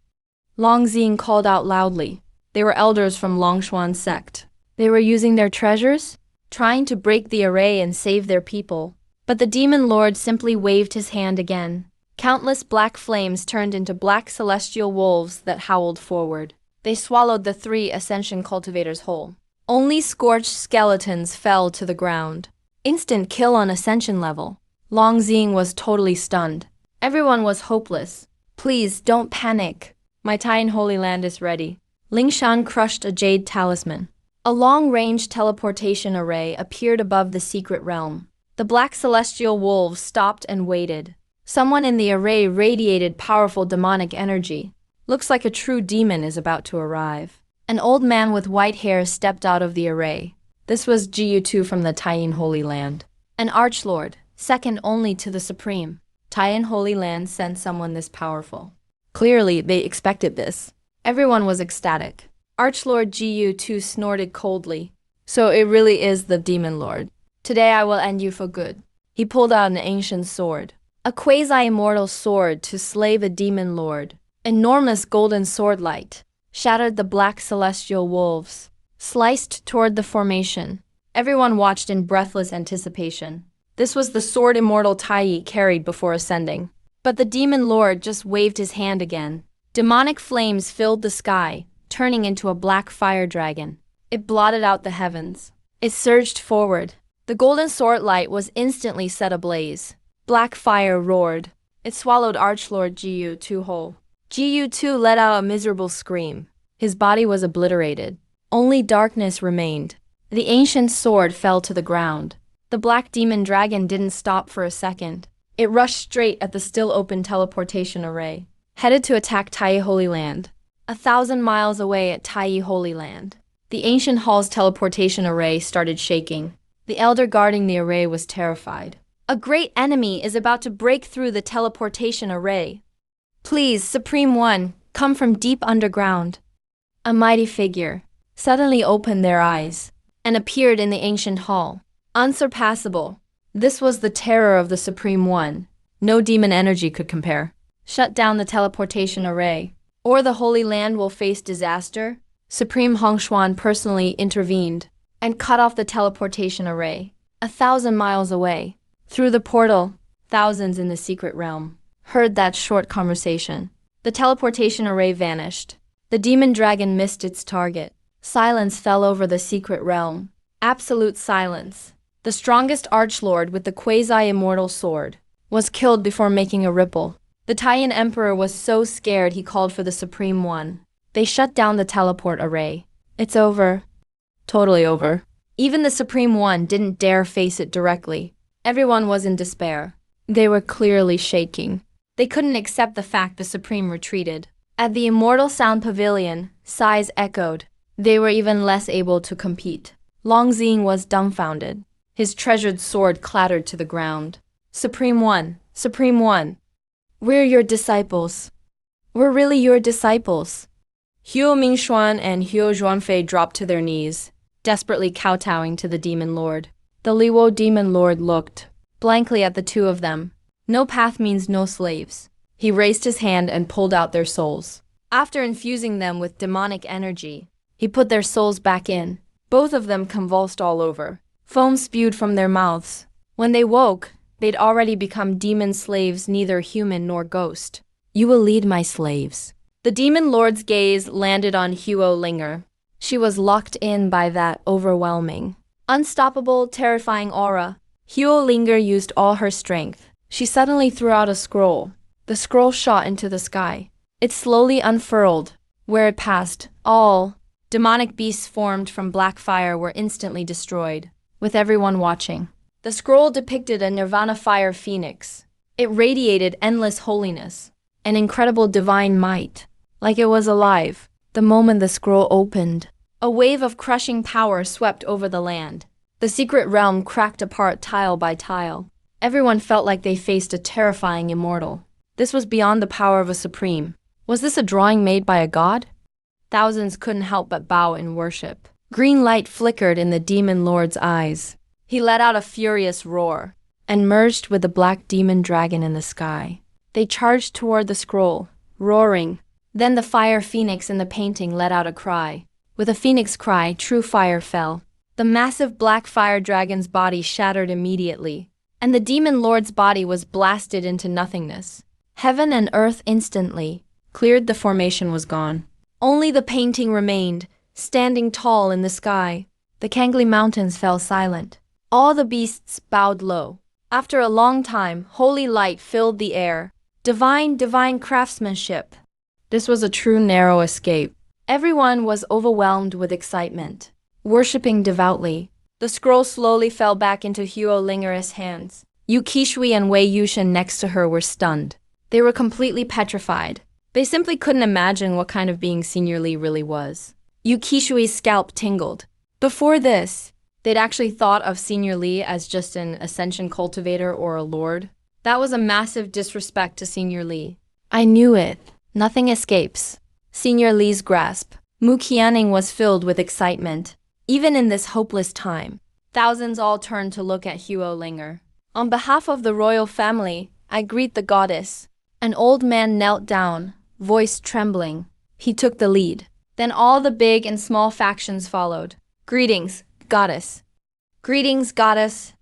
Long Xing called out loudly. They were elders from Longshuan Sect. They were using their treasures, trying to break the array and save their people. But the Demon Lord simply waved his hand again. Countless black flames turned into black celestial wolves that howled forward. They swallowed the 3 Ascension cultivators whole. Only scorched skeletons fell to the ground. Instant kill on Ascension level. Long Xing was totally stunned. Everyone was hopeless. Please, don't panic. My Tian Holy Land is ready. Lingshan crushed a jade talisman. A long-range teleportation array appeared above the secret realm. The black celestial wolves stopped and waited. Someone in the array radiated powerful demonic energy. Looks like a true demon is about to arrive. An old man with white hair stepped out of the array. This was Jiyu from the Tian Holy Land. An archlord, second only to the Supreme. Tian Holy Land sent someone this powerful. Clearly, they expected this. Everyone was ecstatic. Archlord Jiyu snorted coldly. So it really is the Demon Lord. Today I will end you for good. He pulled out an ancient sword. A quasi-immortal sword to slay the Demon Lord. Enormous golden sword light shattered the black celestial wolves, sliced toward the formation. Everyone watched in breathless anticipation. This was the sword immortal Tai carried before ascending. But the Demon Lord just waved his hand again. Demonic flames filled the sky, turning into a black fire dragon. It blotted out the heavens. It surged forward. The golden sword light was instantly set ablaze. Black fire roared. It swallowed Archlord Jiyu whole. Jiyu let out a miserable scream. His body was obliterated. Only darkness remained. The ancient sword fell to the ground. The black demon dragon didn't stop for a second. It rushed straight at the still open teleportation array, headed to attack Tai Holy Land. 1,000 miles away at Tai Holy Land, the ancient hall's teleportation array started shaking. The elder guarding the array was terrified. A great enemy is about to break through the teleportation array. Please, Supreme One, come from deep underground. A mighty figure suddenly opened their eyes and appeared in the ancient hall. Unsurpassable. This was the terror of the Supreme One. No demon energy could compare. Shut down the teleportation array, or the Holy Land will face disaster. Supreme Hongshuan personally intervened and cut off the teleportation array. 1,000 miles away, through the portal, thousands in the secret realm heard that short conversation. The teleportation array vanished. The demon dragon missed its target. Silence fell over the secret realm. Absolute silence. The strongest archlord with the quasi-immortal sword was killed before making a ripple. The Taiyan emperor was so scared he called for the Supreme One. They shut down the teleport array. It's over. Totally over. Even the Supreme One didn't dare face it directly. Everyone was in despair. They were clearly shaking. They couldn't accept the fact the Supreme retreated. At the Immortal Sound Pavilion, sighs echoed. They were even less able to compete. Longzing was dumbfounded. His treasured sword clattered to the ground. Supreme One, Supreme One, we're your disciples. We're really your disciples. Huo Mingshuan and Huo Zhuanfei dropped to their knees, desperately kowtowing to the demon lord. The Lihuo demon lord looked blankly at the two of them. No path means no slaves. He raised his hand and pulled out their souls. After infusing them with demonic energy, he put their souls back in. Both of them convulsed all over. Foam spewed from their mouths. When they woke, they'd already become demon slaves, neither human nor ghost. You will lead my slaves. The demon lord's gaze landed on Huo Linger. She was locked in by that overwhelming, unstoppable, terrifying aura. Huo Linger used all her strength. She suddenly threw out a scroll. The scroll shot into the sky. It slowly unfurled. Where it passed, all demonic beasts formed from black fire were instantly destroyed, with everyone watching. The scroll depicted a nirvana fire phoenix. It radiated endless holiness, an incredible divine might, like it was alive. The moment the scroll opened, a wave of crushing power swept over the land. The secret realm cracked apart tile by tile. Everyone felt like they faced a terrifying immortal. This was beyond the power of a supreme. Was this a drawing made by a god? Thousands couldn't help but bow in worship. Green light flickered in the demon lord's eyes. He let out a furious roar and merged with the black demon dragon in the sky. They charged toward the scroll, roaring. Then the fire phoenix in the painting let out a cry. With a phoenix cry, true fire fell. The massive black fire dragon's body shattered immediately, and the demon lord's body was blasted into nothingness. Heaven and earth instantly cleared. The formation was gone. Only the painting remained, standing tall in the sky. The Kangli Mountains fell silent. All the beasts bowed low. After a long time, holy light filled the air. Divine craftsmanship. This was a true narrow escape. Everyone was overwhelmed with excitement, worshipping devoutly. The scroll slowly fell back into Huo Linger's hands. Yu Qishui and Wei Yushin next to her were stunned. They were completely petrified. They simply couldn't imagine what kind of being Senior Li really was. Yu Qishui's scalp tingled. Before this, they'd actually thought of Senior Li as just an ascension cultivator or a lord. That was a massive disrespect to Senior Li. I knew it. Nothing escapes Senior Li's grasp. Mu Qianning was filled with excitement. Even in this hopeless time, thousands all turned to look at Huo Linger. On behalf of the royal family, I greet the goddess. An old man knelt down, voice trembling. He took the lead. Then all the big and small factions followed. Greetings, goddess. Greetings, goddess.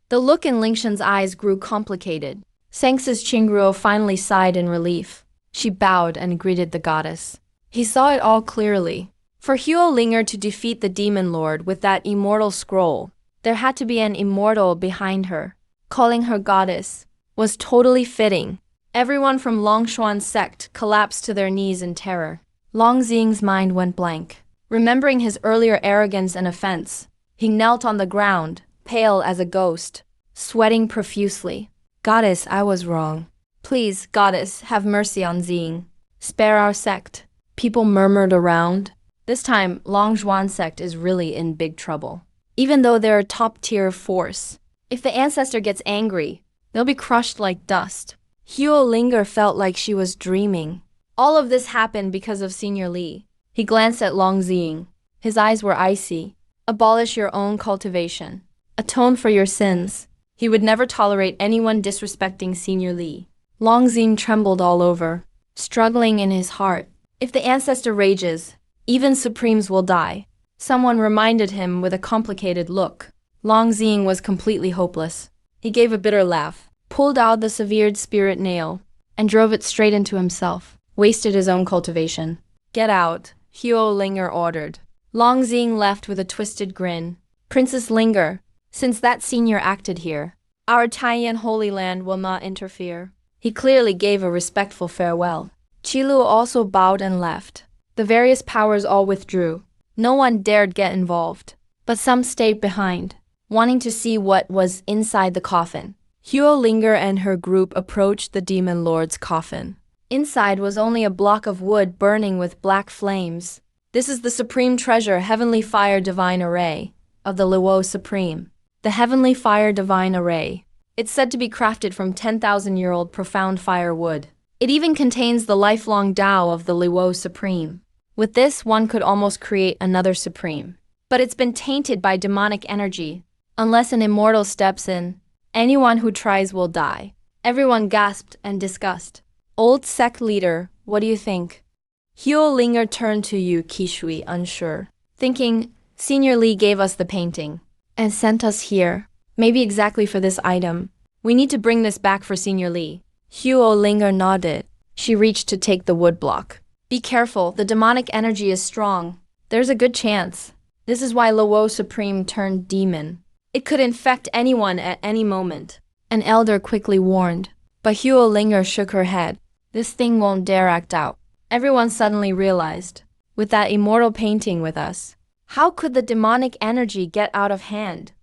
The look in Lingshan's eyes grew complicated. Sang's Qingruo finally sighed in relief. She bowed and greeted the goddess. He saw it all clearly. For Huo Linger to defeat the demon lord with that immortal scroll, there had to be an immortal behind her. Calling her goddess was totally fitting. Everyone from Longshuan's sect collapsed to their knees in terror. Longzing's mind went blank. Remembering his earlier arrogance and offense, he knelt on the ground, pale as a ghost, sweating profusely. Goddess, I was wrong. Please, goddess, have mercy on Xing. Spare our sect. People murmured around. This time, Longzhuan sect is really in big trouble. Even though they're a top-tier force, if the ancestor gets angry, they'll be crushed like dust. Huo Linger felt like she was dreaming. All of this happened because of Senior Li. He glanced at Long Xing. His eyes were icy. Abolish your own cultivation. Atone for your sins. He would never tolerate anyone disrespecting Senior Li. Long Xing trembled all over, struggling in his heart. If the ancestor rages, even supremes will die. Someone reminded him with a complicated look. Long Xing was completely hopeless. He gave a bitter laugh, pulled out the severed spirit nail, and drove it straight into himself. Wasted his own cultivation. Get out, Huo Linger ordered. Long Xing left with a twisted grin. Princess Linger, since that senior acted here, our Taiyan Holy Land will not interfere. He clearly gave a respectful farewell. Qilu also bowed and left. The various powers all withdrew. No one dared get involved, but some stayed behind, wanting to see what was inside the coffin. Huo Linger and her group approached the demon lord's coffin. Inside was only a block of wood burning with black flames. This is the supreme treasure, Heavenly Fire Divine Array, of the Lihuo Supreme. The Heavenly Fire Divine Array. It's said to be crafted from 10,000-year-old profound fire wood. It even contains the lifelong Tao of the Lihuo Supreme. With this, one could almost create another Supreme. But it's been tainted by demonic energy. Unless an immortal steps in, anyone who tries will die. Everyone gasped in disgust. Old Sect leader, what do you think? Huo Linger turned to Yu Qishui, unsure, thinking, Senior Li gave us the painting and sent us here. Maybe exactly for this item. We need to bring this back for Senior Li. Huo Linger nodded. She reached to take the wood block. Be careful, the demonic energy is strong. There's a good chance. This is why Lihuo Supreme turned demon. It could infect anyone at any moment. An elder quickly warned. But Huo Linger shook her head. This thing won't dare act out. Everyone suddenly realized. With that immortal painting with us, how could the demonic energy get out of hand?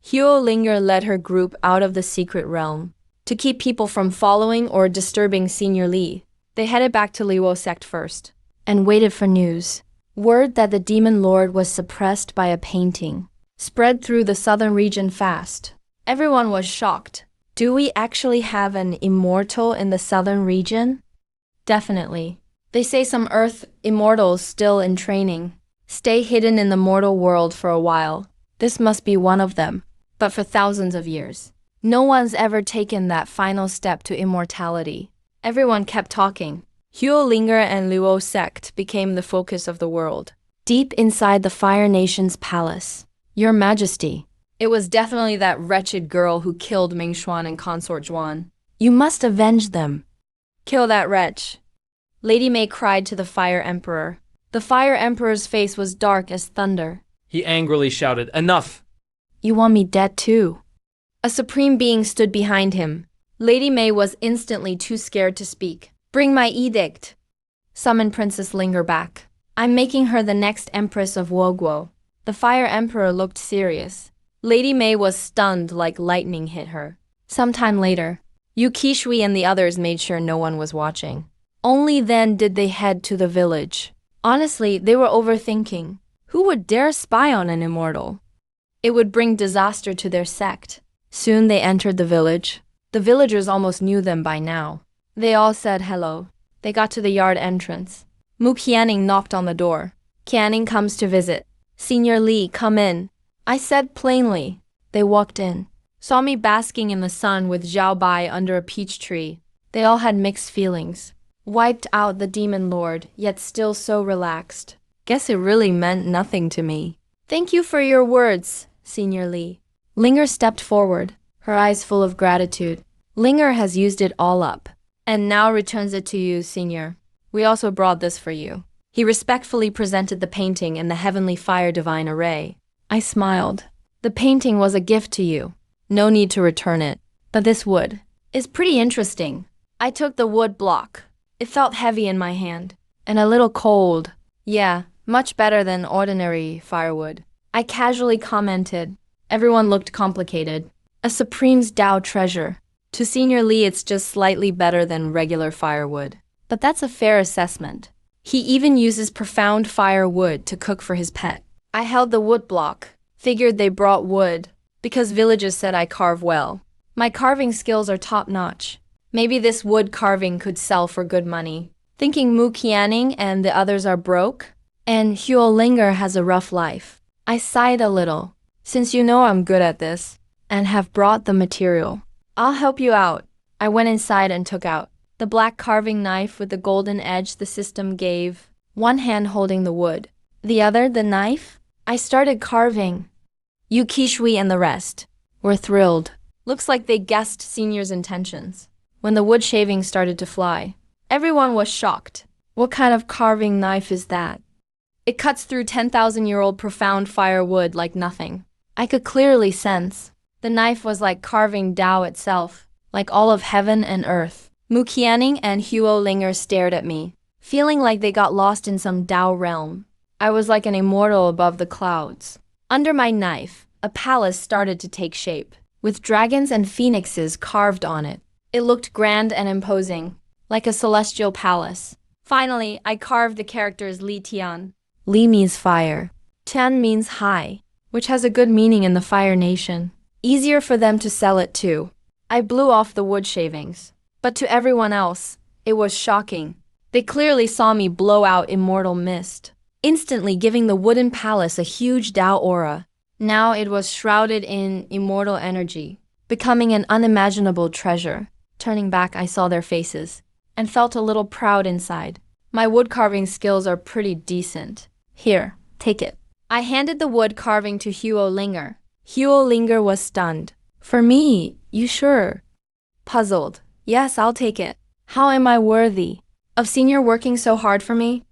Huo Linger led her group out of the secret realm. To keep people from following or disturbing Senior Li, they headed back to Lihuo Sect first, and waited for news. Word that the demon lord was suppressed by a painting spread through the southern region fast. Everyone was shocked. Do we actually have an immortal in the southern region? Definitely. They say some Earth immortals still in training stay hidden in the mortal world for a while. This must be one of them. But for thousands of years, no one's ever taken that final step to immortality. Everyone kept talking. Huo Linger and Lihuo Sect became the focus of the world. Deep inside the Fire Nation's palace, Your Majesty, it was definitely that wretched girl who killed Ming Xuan and Consort Zhuan. You must avenge them. Kill that wretch. Lady Mei cried to the Fire Emperor. The Fire Emperor's face was dark as thunder. He angrily shouted, Enough! You want me dead too? A supreme being stood behind him. Lady Mei was instantly too scared to speak. Bring my edict. Summon Princess Linger back. I'm making her the next Empress of Woguo. The Fire Emperor looked serious. Lady Mei was stunned like lightning hit her. Sometime later, Yu Qishui and the others made sure no one was watching. Only then did they head to the village. Honestly, they were overthinking. Who would dare spy on an immortal? It would bring disaster to their sect. Soon they entered the village. The villagers almost knew them by now. They all said hello. They got to the yard entrance. Mu Qianing knocked on the door. Qianing comes to visit. Senior Li, come in. I said plainly. They walked in. Saw me basking in the sun with Zhao Bai under a peach tree. They all had mixed feelings. Wiped out the demon lord, yet still so relaxed. Guess it really meant nothing to me. Thank you for your words, Senior Li. Linger stepped forward, her eyes full of gratitude. Linger has used it all up, and now returns it to you, Senior. We also brought this for you. He respectfully presented the painting in the Heavenly Fire Divine Array. I smiled. The painting was a gift to you. No need to return it. But this wood is pretty interesting. I took the wood block. It felt heavy in my hand, and a little cold. Yeah, much better than ordinary firewood. I casually commented. Everyone looked complicated. A Supreme's Tao treasure. To Senior Lee, it's just slightly better than regular firewood. But that's a fair assessment. He even uses profound firewood to cook for his pet. I held the wood block. Figured they brought wood, because villagers said I carve well. My carving skills are top-notch. Maybe this wood carving could sell for good money. Thinking Mu Qianing and the others are broke, and Huo Linger has a rough life. I sighed a little. Since you know I'm good at this, and have brought the material, I'll help you out. I went inside and took out the black carving knife with the golden edge the system gave, one hand holding the wood, the other the knife. I started carving. Yu Qishui and the rest were thrilled. Looks like they guessed Senior's intentions. When the wood shavings started to fly, everyone was shocked. What kind of carving knife is that? It cuts through 10,000-year-old profound firewood like nothing. I could clearly sense. The knife was like carving Tao itself, like all of heaven and earth. Mu Qianing and Huo Linger stared at me, feeling like they got lost in some Tao realm. I was like an immortal above the clouds. Under my knife, a palace started to take shape, with dragons and phoenixes carved on it. It looked grand and imposing, like a celestial palace. Finally, I carved the characters Li Tian. Li means fire. Tian means high, which has a good meaning in the Fire Nation. Easier for them to sell it too. I blew off the wood shavings. But to everyone else, it was shocking. They clearly saw me blow out immortal mist, instantly giving the wooden palace a huge Tao aura. Now it was shrouded in immortal energy, becoming an unimaginable treasure. Turning back, I saw their faces, and felt a little proud inside. My wood carving skills are pretty decent. Here, take it. I handed the wood carving to Huo Linger. Huo Linger was stunned. For me, you sure? Puzzled. Yes, I'll take it. How am I worthy of Senior working so hard for me?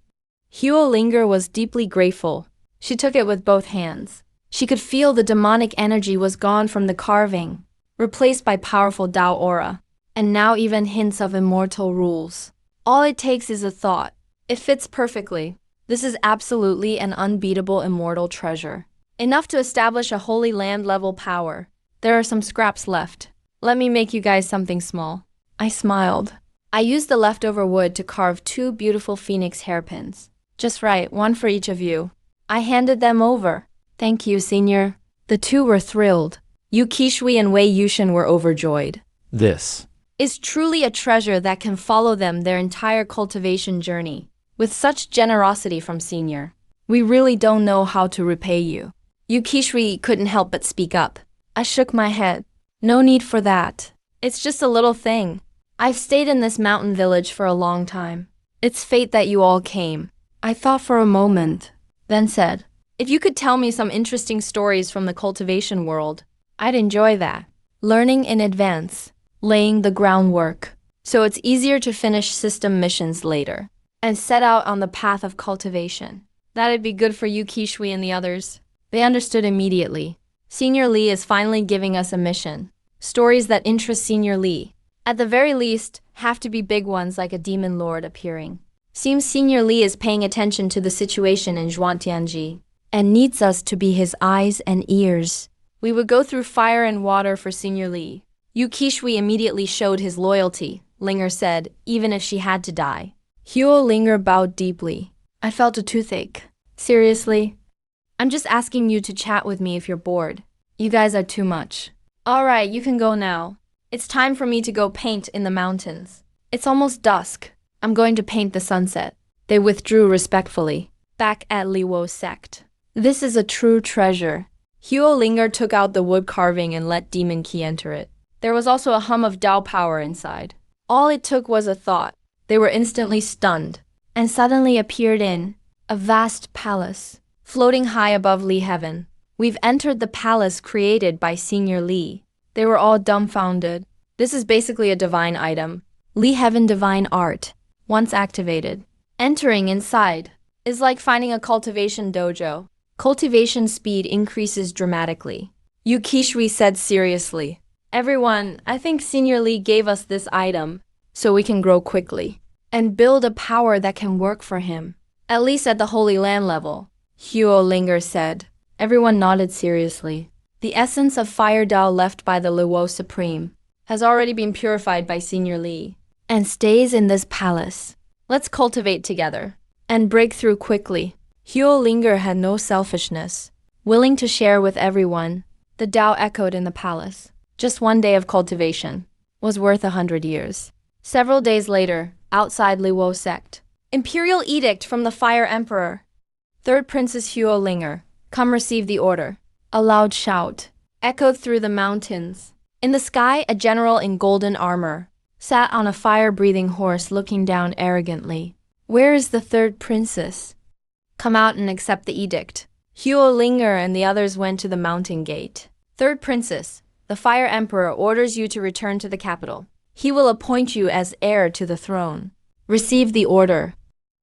Huo Linger was deeply grateful. She took it with both hands. She could feel the demonic energy was gone from the carving, replaced by powerful Tao aura, and now even hints of immortal rules. All it takes is a thought. It fits perfectly. This is absolutely an unbeatable immortal treasure. Enough to establish a Holy Land level power. There are some scraps left. Let me make you guys something small. I smiled. I used the leftover wood to carve 2 beautiful phoenix hairpins. Just right, one for each of you. I handed them over. Thank you, Senior. The 2 were thrilled. Yu Qishui and Wei Yushin were overjoyed. This Is truly a treasure that can follow them their entire cultivation journey. With such generosity from Senior, we really don't know how to repay you. Yu Qishui couldn't help but speak up. I shook my head. No need for that. It's just a little thing. I've stayed in this mountain village for a long time. It's fate that you all came. I thought for a moment, then said, if you could tell me some interesting stories from the cultivation world, I'd enjoy that. Learning in advance, laying the groundwork, so it's easier to finish system missions later, and set out on the path of cultivation. That'd be good for you, Qishui and the others. They understood immediately. Senior Lee is finally giving us a mission. Stories that interest Senior Lee. At the very least, have to be big ones like a demon lord appearing. Seems Senior Lee is paying attention to the situation in Zhuangtianji, and needs us to be his eyes and ears. We would go through fire and water for Senior Lee. Yu Qishui immediately showed his loyalty, Linger said, even if she had to die. Huo Linger bowed deeply. I felt a toothache. Seriously? I'm just asking you to chat with me if you're bored. You guys are too much. Alright, you can go now. It's time for me to go paint in the mountains. It's almost dusk. I'm going to paint the sunset. They withdrew respectfully. Back at Lihuozong's sect. This is a true treasure. Huo Linger took out the wood carving and let Demon Key enter it. There was also a hum of Tao power inside. All it took was a thought. They were instantly stunned, and suddenly appeared in a vast palace, floating high above Li Heaven. We've entered the palace created by Senior Lee. They were all dumbfounded. This is basically a divine item. Li Heaven Divine Art. Once activated, entering inside is like finding a cultivation dojo. Cultivation speed increases dramatically. Yu Qishui said seriously. Everyone, I think Senior Lee gave us this item so we can grow quickly and build a power that can work for him. At least at the Holy Land level, Huo Linger said. Everyone nodded seriously. The essence of fire Dao left by the Luo Supreme has already been purified by Senior Li and stays in this palace. Let's cultivate together and break through quickly. Huo Linger had no selfishness, willing to share with everyone. The Dao echoed in the palace. Just one day of cultivation was worth 100 years. Several days later, outside Lihuo Sect, imperial edict from the Fire Emperor. Third Princess Huo Linger, come receive the order. A loud shout echoed through the mountains. In the sky, a general in golden armor sat on a fire-breathing horse looking down arrogantly. Where is the third princess? Come out and accept the edict. Huo Linger and the others went to the mountain gate. Third princess, the Fire Emperor orders you to return to the capital. He will appoint you as heir to the throne. Receive the order.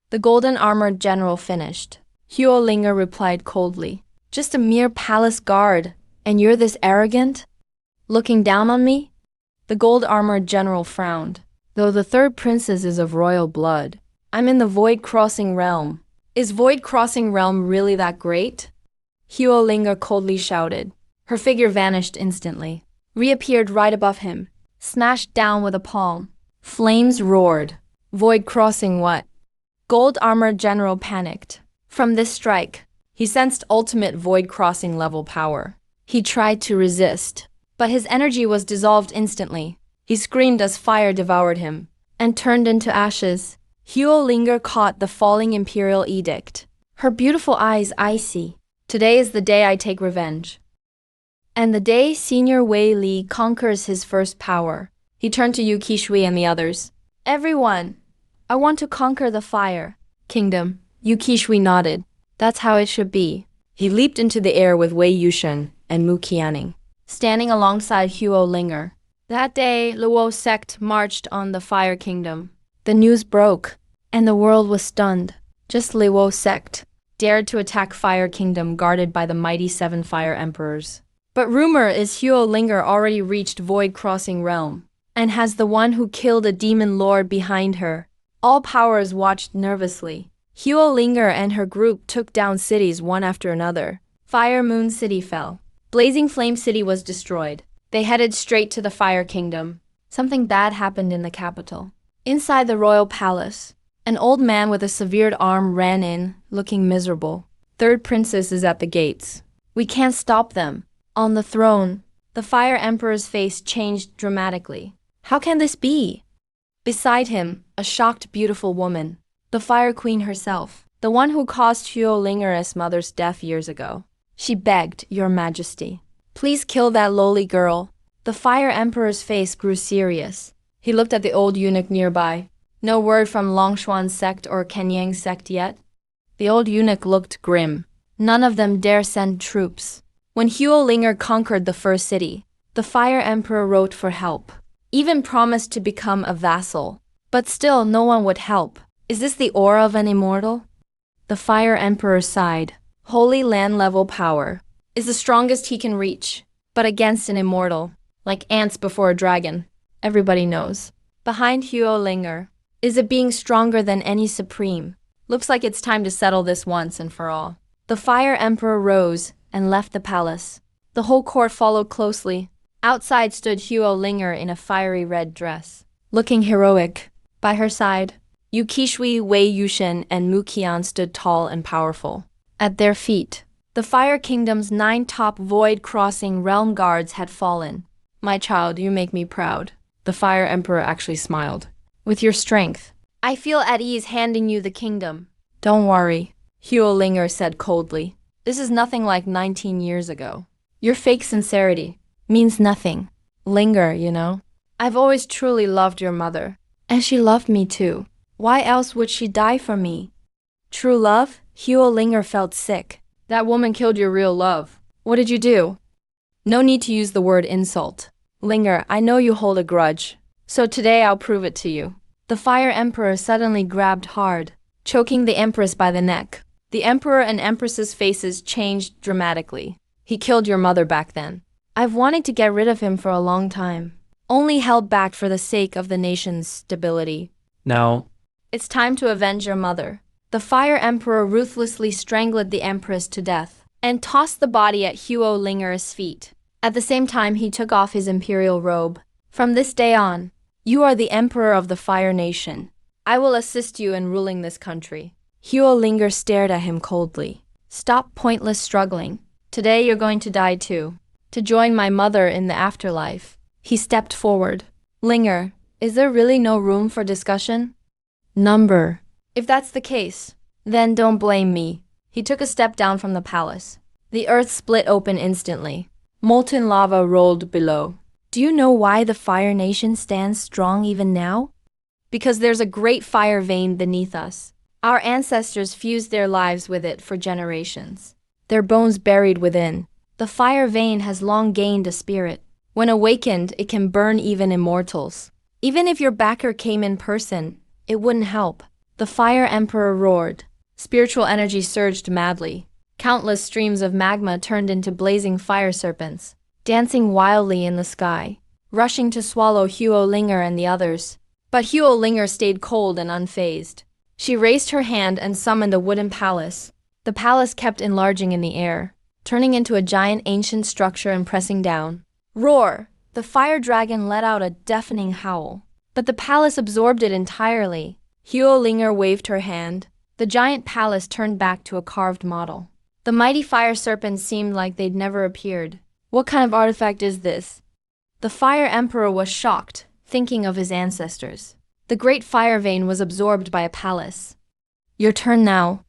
The golden-armored general finished. Huo Linger replied coldly, just a mere palace guard, and you're this arrogant? Looking down on me? The gold-armored general frowned. Though the third princess is of royal blood, I'm in the void-crossing realm. Is void-crossing realm really that great? Huo Linger coldly shouted. Her figure vanished instantly, reappeared right above him, smashed down with a palm. Flames roared. Void-crossing what? Gold-armored general panicked. From this strike, he sensed ultimate void-crossing level power. He tried to resist, but his energy was dissolved instantly. He screamed as fire devoured him and turned into ashes. Huo Linger caught the falling imperial edict. Her beautiful eyes icy. Today is the day I take revenge. And the day Senior Wei Li conquers his first power. He turned to Yu Qishui and the others. Everyone, I want to conquer the fire kingdom. Yu Qishui nodded. That's how it should be. He leaped into the air with Wei Yushen and Mu Qianing, standing alongside Huo Linger. That day, Luo Sect marched on the Fire Kingdom. The news broke, and the world was stunned. Just Luo Sect dared to attack Fire Kingdom guarded by the mighty 7 Fire Emperors. But rumor is Huo Linger already reached Void-Crossing Realm, and has the one who killed a demon lord behind her. All powers watched nervously. Huo Linger and her group took down cities one after another. Fire Moon City fell. Blazing Flame City was destroyed. They headed straight to the Fire Kingdom. Something bad happened in the capital. Inside the royal palace, an old man with a severed arm ran in, looking miserable. Third princess is at the gates. We can't stop them. On the throne, the Fire Emperor's face changed dramatically. How can this be? Beside him, a shocked, beautiful woman. The Fire Queen herself, the one who caused Huo Linger's mother's death years ago. She begged, Your Majesty, please kill that lowly girl. The Fire Emperor's face grew serious. He looked at the old eunuch nearby. No word from Longshuan Sect or Kenyang Sect yet? The old eunuch looked grim. None of them dare send troops. When Huo Linger conquered the first city, the Fire Emperor wrote for help, even promised to become a vassal. But still, no one would help. Is this the aura of an immortal? The Fire Emperor sighed. Holy land level power is the strongest he can reach, but against an immortal, like ants before a dragon. Everybody knows. Behind Huo Linger is a being stronger than any supreme. Looks like it's time to settle this once and for all. The Fire Emperor rose and left the palace. The whole court followed closely. Outside stood Huo Linger in a fiery red dress, looking heroic. By her side, Yu Qishui, Wei Yushen, and Mu Qian stood tall and powerful. At their feet, the Fire Kingdom's 9 top void-crossing realm guards had fallen. My child, you make me proud. The Fire Emperor actually smiled. With your strength, I feel at ease handing you the kingdom. Don't worry, Huo Linger said coldly. This is nothing like 19 years ago. Your fake sincerity means nothing. Linger, you know. I've always truly loved your mother, and she loved me too. Why else would she die for me? True love? Huo Linger felt sick. That woman killed your real love. What did you do? No need to use the word insult. Linger, I know you hold a grudge, so today I'll prove it to you. The Fire Emperor suddenly grabbed hard, choking the Empress by the neck. The Emperor and Empress's faces changed dramatically. He killed your mother back then. I've wanted to get rid of him for a long time, only held back for the sake of the nation's stability. Now, It's time to avenge your mother. The Fire Emperor ruthlessly strangled the Empress to death. and tossed the body at Huo Linger's feet. At the same time, he took off his imperial robe. From this day on, you are the emperor of the Fire Nation. I will assist you in ruling this country. Huo Linger stared at him coldly. Stop pointless struggling. Today you're going to die too. To join my mother in the afterlife. He stepped forward. Linger, is there really no room for discussion? Number. If that's the case, then don't blame me. He took a step down from the palace. The earth split open instantly. Molten lava rolled below. Do you know why the Fire Nation stands strong even now? Because there's a great fire vein beneath us. Our ancestors fused their lives with it for generations. Their bones buried within. The fire vein has long gained a spirit. When awakened, it can burn even immortals. Even if your backer came in person, it wouldn't help. The Fire Emperor roared. Spiritual energy surged madly. Countless streams of magma turned into blazing fire serpents, dancing wildly in the sky, rushing to swallow Huo Linger and the others. But Huo Linger stayed cold and unfazed. She raised her hand and summoned a wooden palace. The palace kept enlarging in the air, turning into a giant ancient structure and pressing down. Roar! The fire dragon let out a deafening howl. But the palace absorbed it entirely. Huo Linger waved her hand. The giant palace turned back to a carved model. The mighty fire serpents seemed like they'd never appeared. What kind of artifact is this? The Fire Emperor was shocked, thinking of his ancestors. The great fire vein was absorbed by a palace. Your turn now.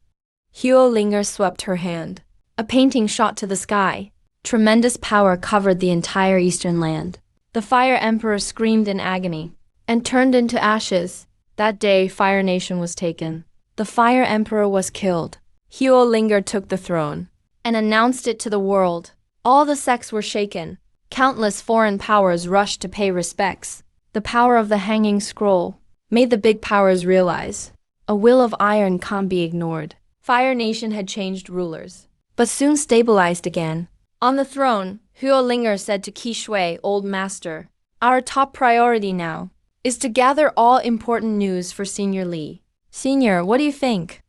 Huo Linger swept her hand. A painting shot to the sky. Tremendous power covered the entire eastern land. The Fire Emperor screamed in agony and turned into ashes. That day, Fire Nation was taken. The Fire Emperor was killed. Huo Linger took the throne and announced it to the world. All the sects were shaken. Countless foreign powers rushed to pay respects. The power of the hanging scroll made the big powers realize a will of iron can't be ignored. Fire Nation had changed rulers, but soon stabilized again. On the throne, Huo Linger said to Qi Shui, Old Master, our top priority now is to gather all important news for Senior Li. Senior, what do you think?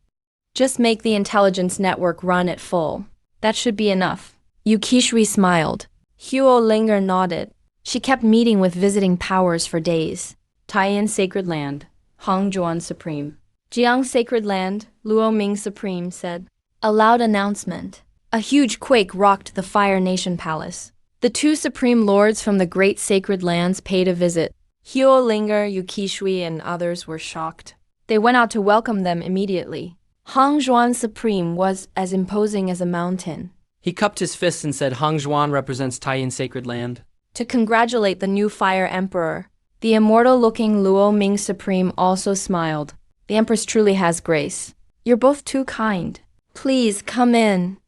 Just make the intelligence network run at full. That should be enough. Yu Qishui smiled. Huo Linger nodded. She kept meeting with visiting powers for days. Taiyin Sacred Land, Hongzhuan Supreme. Jiang Sacred Land, Luoming Supreme said. A loud announcement. A huge quake rocked the Fire Nation Palace. The two Supreme Lords from the Great Sacred Lands paid a visit. Huo Linger, Yu Qishui, and others were shocked. They went out to welcome them immediately. Hongzhuan Supreme was as imposing as a mountain. He cupped his fists and said Hongzhuan represents Taiyin Sacred Land. To congratulate the new Fire Emperor, the immortal-looking Luoming Supreme also smiled. The Empress truly has grace. You're both too kind. Please come in.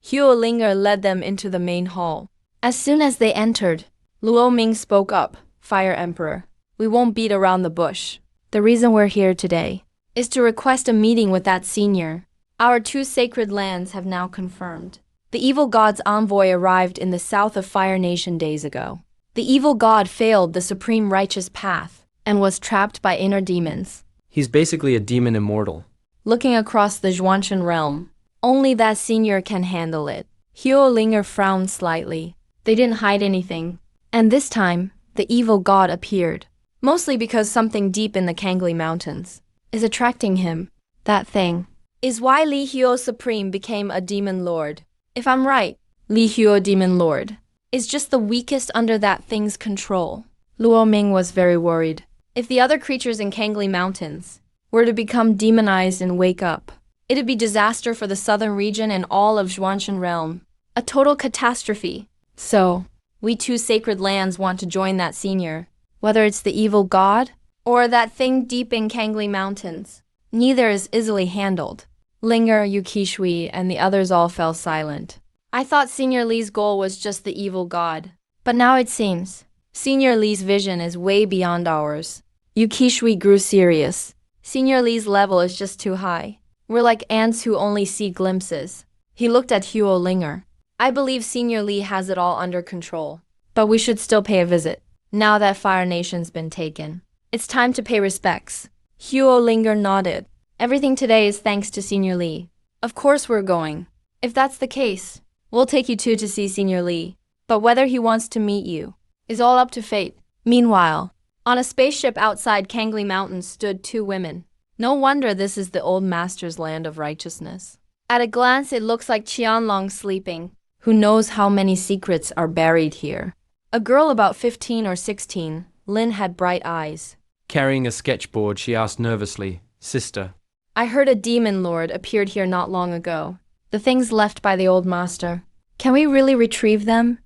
Huo Linger led them into the main hall. As soon as they entered, Luoming spoke up. Fire Emperor, we won't beat around the bush. The reason we're here today is to request a meeting with that senior. Our two sacred lands have now confirmed. The evil god's envoy arrived in the south of Fire Nation days ago. The evil god failed the supreme righteous path and was trapped by inner demons. He's basically a demon immortal. Looking across the Zhuanshan realm, only that senior can handle it. Huo Linger frowned slightly. They didn't hide anything. And this time, the evil god appeared. Mostly because something deep in the Kangli Mountains is attracting him. That thing is why Li Huo Supreme became a demon lord. If I'm right, Li Huo Demon Lord is just the weakest under that thing's control. Luo Ming was very worried. If the other creatures in Kangli Mountains were to become demonized and wake up, it'd be disaster for the southern region and all of Zhuanshan realm. A total catastrophe. So, we two sacred lands want to join that senior. Whether it's the evil god or that thing deep in Kangli Mountains, neither is easily handled. Linger, Yu Qishui, and the others all fell silent. I thought Senior Li's goal was just the evil god. But now it seems Senior Li's vision is way beyond ours. Yu Qishui grew serious. Senior Li's level is just too high. We're like ants who only see glimpses. He looked at Huo Linger. I believe Senior Li has it all under control. But we should still pay a visit. Now that Fire Nation's been taken, it's time to pay respects. Huo Linger nodded. Everything today is thanks to Senior Li. Of course we're going. If that's the case, We'll take you two to see Senior Li. But whether he wants to meet you is all up to fate. Meanwhile, on a spaceship outside Kangli Mountains stood two women. No wonder this is the old master's land of righteousness. At a glance, it looks like Qianlong sleeping. Who knows how many secrets are buried here? A girl about 15 or 16, Lin had bright eyes. Carrying a sketchboard, she asked nervously, "Sister." I heard a demon lord appeared here not long ago. The things left by the old master. Can we really retrieve them?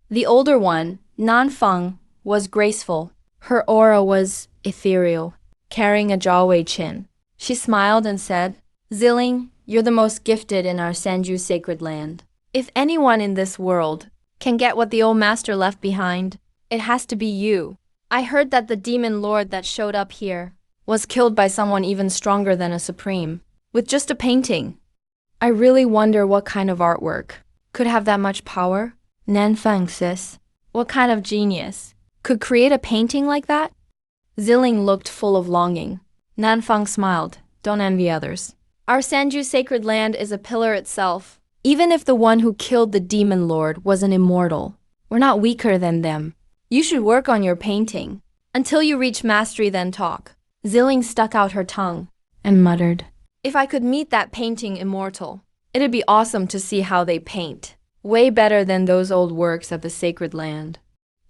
The older one, Nanfeng, was graceful. Her aura was ethereal, carrying a Jiawei chin. She smiled and said, "Ziling, you're the most gifted in our Sanju sacred land. If anyone in this world can get what the old master left behind, it has to be you. I heard that the demon lord that showed up here was killed by someone even stronger than a supreme, with just a painting. I really wonder what kind of artwork could have that much power. Nanfeng, sis, what kind of genius could create a painting like that?" Ziling looked full of longing. Nanfeng smiled. "Don't envy others. Our Sanju sacred land is a pillar itself. Even if the one who killed the demon lord was an immortal, we're not weaker than them. You should work on your painting. Until you reach mastery, then talk." Ziling stuck out her tongue and muttered, "If I could meet that painting immortal, it'd be awesome to see how they paint. Way better than those old works of the sacred land."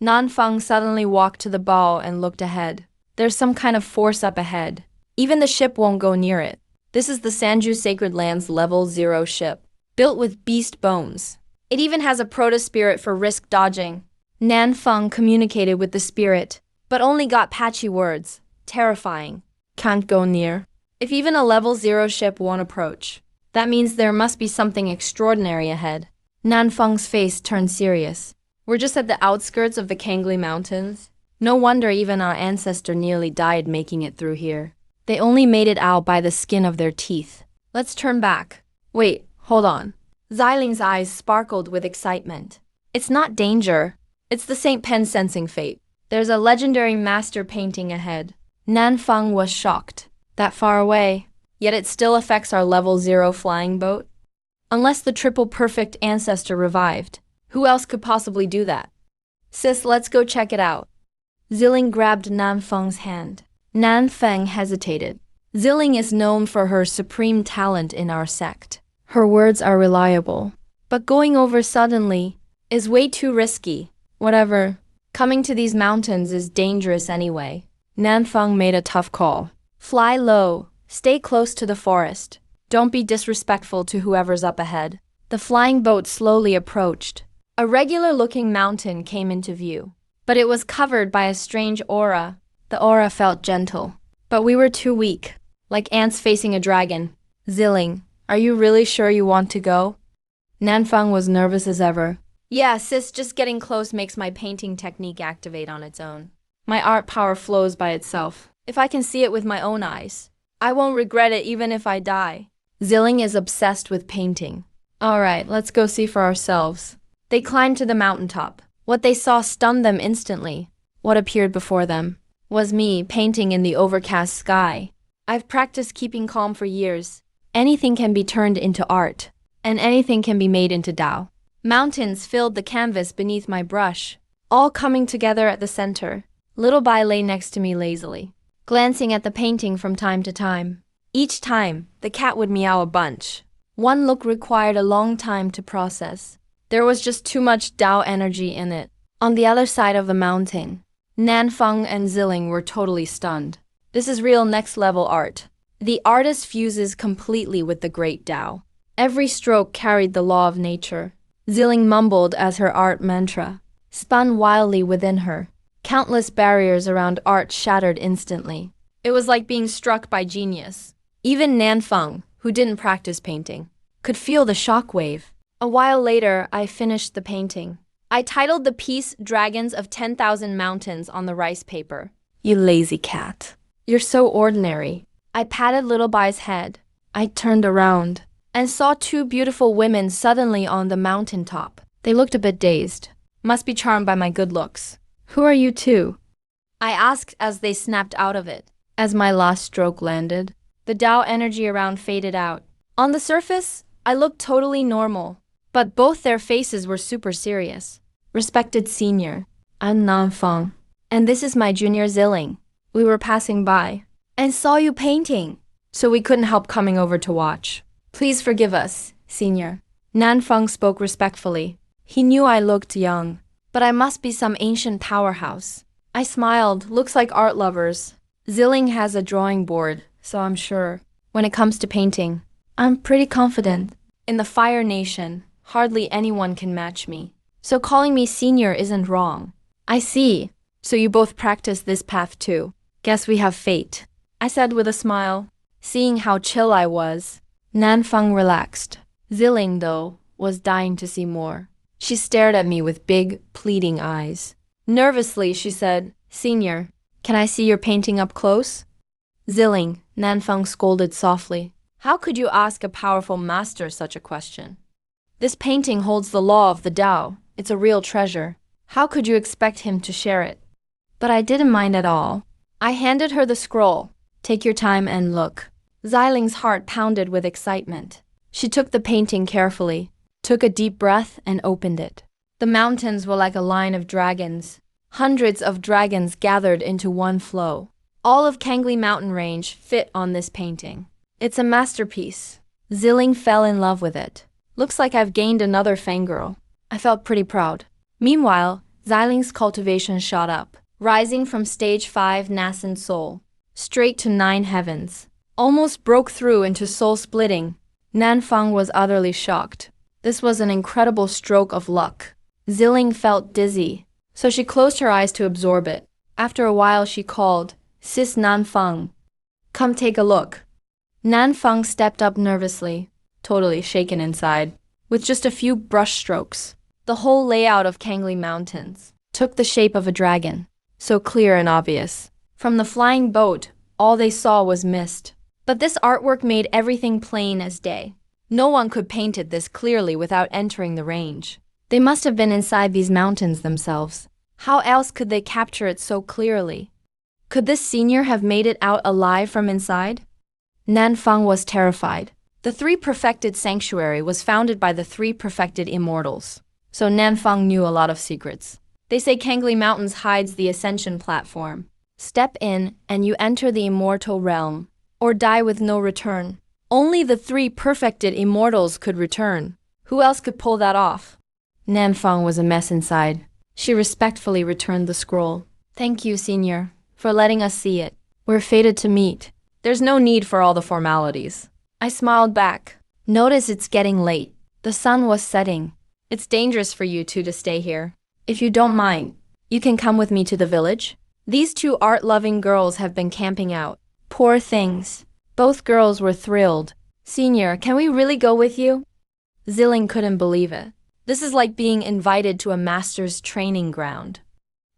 Nanfeng suddenly walked to the bow and looked ahead. There's some kind of force up ahead. Even the ship won't go near it. This is the Sanju Sacred Land's level 0 ship, built with beast bones. It even has a proto-spirit for risk dodging. Nanfeng communicated with the spirit, but only got patchy words. Terrifying. Can't go near. If even a level 0 ship won't approach, that means there must be something extraordinary ahead. Nanfeng's face turned serious. We're just at the outskirts of the Kangli Mountains. No wonder even our ancestor nearly died making it through here. They only made it out by the skin of their teeth. Let's turn back. Wait, hold on. Xiling's eyes sparkled with excitement. It's not danger. It's the St. Pen sensing fate. There's a legendary master painting ahead. Nanfeng was shocked. That far away, yet it still affects our level 0 flying boat? Unless the triple perfect ancestor revived, who else could possibly do that? Sis, let's go check it out. Ziling grabbed Nanfeng's hand. Nanfeng hesitated. Ziling is known for her supreme talent in our sect. Her words are reliable. But going over suddenly is way too risky. Whatever. Coming to these mountains is dangerous anyway. Nanfeng made a tough call. Fly low. Stay close to the forest. Don't be disrespectful to whoever's up ahead. The flying boat slowly approached. A regular-looking mountain came into view, but it was covered by a strange aura. The aura felt gentle, but we were too weak, like ants facing a dragon. Ziling, are you really sure you want to go? Nanfeng was nervous as ever. Yeah, sis, just getting close makes my painting technique activate on its own. My art power flows by itself. If I can see it with my own eyes, I won't regret it even if I die. Ziling is obsessed with painting. All right, let's go see for ourselves. They climbed to the mountaintop. What they saw stunned them instantly. What appeared before them was me painting in the overcast sky. I've practiced keeping calm for years. Anything can be turned into art, and anything can be made into Tao. Mountains filled the canvas beneath my brush, all coming together at the center. Little Bai lay next to me lazily, glancing at the painting from time to time. Each time, the cat would meow a bunch. One look required a long time to process. There was just too much Tao energy in it. On the other side of the mountain, Nanfeng and Ziling were totally stunned. This is real next-level art. The artist fuses completely with the great Tao. Every stroke carried the law of nature. Ziling mumbled as her art mantra spun wildly within her. Countless barriers around art shattered instantly. It was like being struck by genius. Even Nanfeng, who didn't practice painting, could feel the shockwave. A while later, I finished the painting. I titled the piece Dragons of 10,000 Mountains on the rice paper. You lazy cat. You're so ordinary. I patted Little Bai's head. I turned around and saw two beautiful women suddenly on the mountaintop. They looked a bit dazed. Must be charmed by my good looks. Who are you two? I asked as they snapped out of it. As my last stroke landed, the Tao energy around faded out. On the surface, I looked totally normal. but both their faces were super serious. Respected senior, I'm Nanfeng, and this is my junior Zilling. We were passing by and saw you painting, so we couldn't help coming over to watch. Please forgive us, senior. Nanfeng spoke respectfully. He knew I looked young, but I must be some ancient powerhouse. I smiled. Looks like art lovers. Zilling has a drawing board, so I'm sure. When it comes to painting, I'm pretty confident. In the Fire Nation, hardly anyone can match me. So calling me senior isn't wrong. I see. So you both practice this path too. Guess we have fate, I said with a smile. Seeing how chill I was, Nanfeng relaxed. Zilling, though, was dying to see more. She stared at me with big, pleading eyes. Nervously, she said, Senior, can I see your painting up close? Zilling, Nanfeng scolded softly. How could you ask a powerful master such a question? This painting holds the law of the Tao. It's a real treasure. How could you expect him to share it? But I didn't mind at all. I handed her the scroll. Take your time and look. Ziling's heart pounded with excitement. She took the painting carefully, took a deep breath, and opened it. The mountains were like a line of dragons. Hundreds of dragons gathered into one flow. All of Kangli mountain range fit on this painting. It's a masterpiece. Zilling fell in love with it. Looks like I've gained another fangirl. I felt pretty proud. Meanwhile, Ziling's cultivation shot up, rising from stage 5 nascent soul, straight to 9 heavens. Almost broke through into soul splitting. Nanfeng was utterly shocked. This was an incredible stroke of luck. Zilling felt dizzy, so she closed her eyes to absorb it. After a while she called, Sis Nanfeng, come take a look. Nanfeng stepped up nervously, totally shaken inside. With just a few brush strokes, the whole layout of Kangli Mountains took the shape of a dragon, so clear and obvious. From the flying boat, all they saw was mist. But this artwork made everything plain as day. No one could paint it this clearly without entering the range. They must have been inside these mountains themselves. How else could they capture it so clearly? Could this senior have made it out alive from inside? Nanfeng was terrified. The 3 Perfected Sanctuary was founded by the 3 Perfected Immortals. So Nanfeng knew a lot of secrets. They say Kangli Mountains hides the Ascension platform. Step in and you enter the immortal realm, or die with no return. Only the 3 Perfected Immortals could return. Who else could pull that off? Nanfeng was a mess inside. She respectfully returned the scroll. Thank you, Senior, for letting us see it. We're fated to meet. There's no need for all the formalities. I smiled back. Notice it's getting late. The sun was setting. It's dangerous for you two to stay here. If you don't mind, you can come with me to the village. These 2 art-loving girls have been camping out. Poor things. Both girls were thrilled. Senior, can we really go with you? Zilling couldn't believe it. This is like being invited to a master's training ground.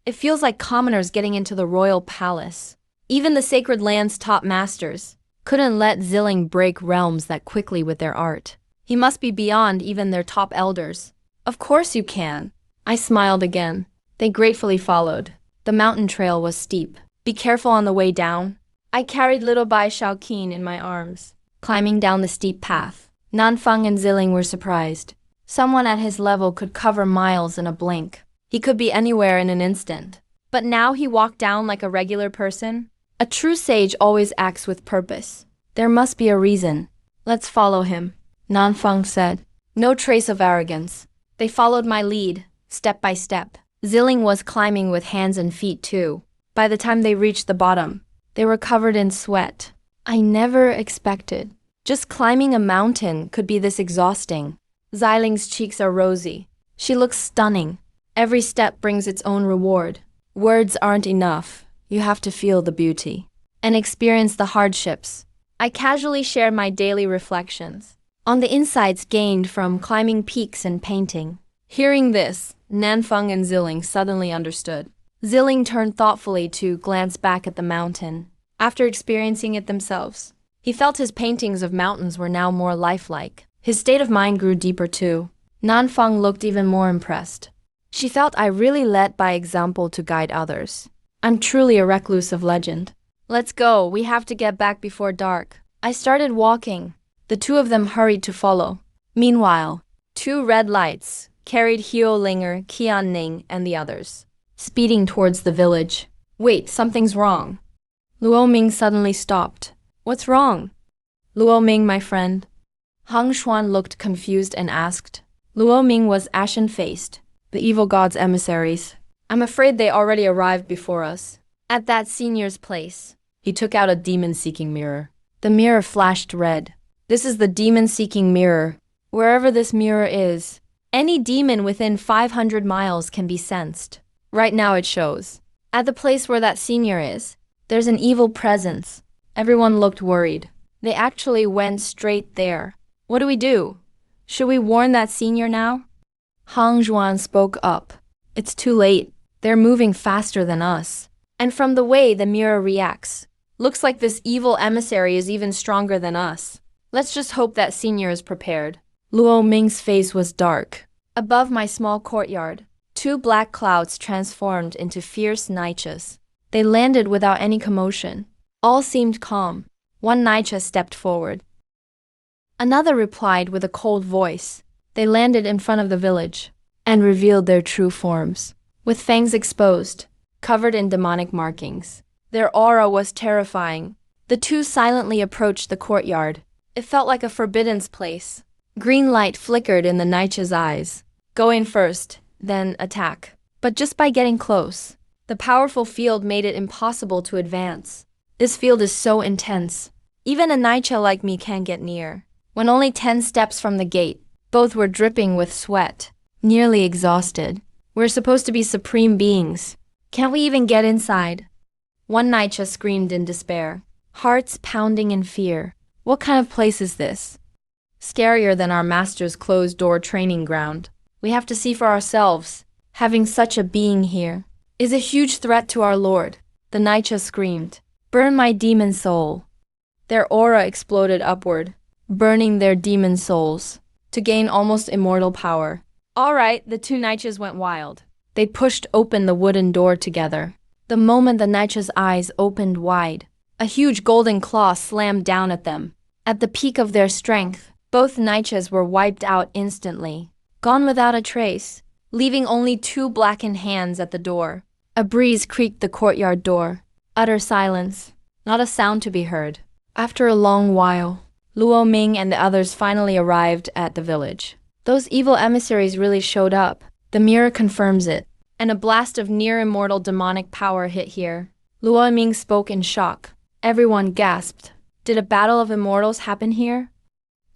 It feels like commoners getting into the royal palace. Even the sacred land's top masters couldn't let Zilling break realms that quickly with their art. He must be beyond even their top elders. Of course you can. I smiled again. They gratefully followed. The mountain trail was steep. Be careful on the way down. I carried little Bai Shaoqin in my arms, climbing down the steep path. Nanfeng and Zilling were surprised. Someone at his level could cover miles in a blink. He could be anywhere in an instant. But now he walked down like a regular person. A true sage always acts with purpose. There must be a reason. Let's follow him, Nanfeng said. No trace of arrogance. They followed my lead, step by step. Zilling was climbing with hands and feet too. By the time they reached the bottom, they were covered in sweat. I never expected. Just climbing a mountain could be this exhausting. Ziling's cheeks are rosy. She looks stunning. Every step brings its own reward. Words aren't enough. You have to feel the beauty and experience the hardships. I casually shared my daily reflections on the insights gained from climbing peaks and painting. Hearing this, Nanfeng and Zilling suddenly understood. Zilling turned thoughtfully to glance back at the mountain. After experiencing it themselves, he felt his paintings of mountains were now more lifelike. His state of mind grew deeper too. Nanfeng looked even more impressed. She felt I really led by example to guide others. I'm truly a recluse of legend. Let's go, we have to get back before dark. I started walking. The 2 of them hurried to follow. Meanwhile, Two red lights carried Linger, Qianning, and the others, speeding towards the village. Wait, something's wrong. Luoming suddenly stopped. What's wrong? Luoming, my friend. Hang Xuan looked confused and asked. Luoming was ashen-faced. The evil god's emissaries. I'm afraid they already arrived before us. At that senior's place. He took out a demon-seeking mirror. The mirror flashed red. This is the demon-seeking mirror. Wherever this mirror is, any demon within 500 miles can be sensed. Right now it shows. At the place where that senior is, there's an evil presence. Everyone looked worried. They actually went straight there. What do we do? Should we warn that senior now? Hang Zhuan spoke up. It's too late. They're moving faster than us. And from the way the mirror reacts, looks like this evil emissary is even stronger than us. Let's just hope that senior is prepared. Luo Ming's face was dark. Above my small courtyard, two black clouds transformed into fierce Nichas. They landed without any commotion. All seemed calm. One Nicha stepped forward. Another replied with a cold voice. They landed in front of the village and revealed their true forms, with fangs exposed, covered in demonic markings. Their aura was terrifying. The two silently approached the courtyard. It felt like a forbidden place. Green light flickered in the Nicha's eyes. Go in first, then attack. But just by getting close, the powerful field made it impossible to advance. This field is so intense. Even a Nicha like me can't get near. When only 10 steps from the gate, both were dripping with sweat, nearly exhausted. We're supposed to be supreme beings. Can't we even get inside? One Nicha screamed in despair, hearts pounding in fear. What kind of place is this? Scarier than our master's closed-door training ground. We have to see for ourselves. Having such a being here is a huge threat to our lord. The Nicha screamed, burn my demon soul. Their aura exploded upward, burning their demon souls, to gain almost immortal power. All right, the two Nichas went wild. They pushed open the wooden door together. The moment the Nicha's eyes opened wide, a huge golden claw slammed down at them. At the peak of their strength, both Nichas were wiped out instantly, gone without a trace, leaving only two blackened hands at the door. A breeze creaked the courtyard door. Utter silence, not a sound to be heard. After a long while, Luo Ming and the others finally arrived at the village. Those evil emissaries really showed up. The mirror confirms it, and a blast of near-immortal demonic power hit here. Luo Ming spoke in shock. Everyone gasped. Did a battle of immortals happen here?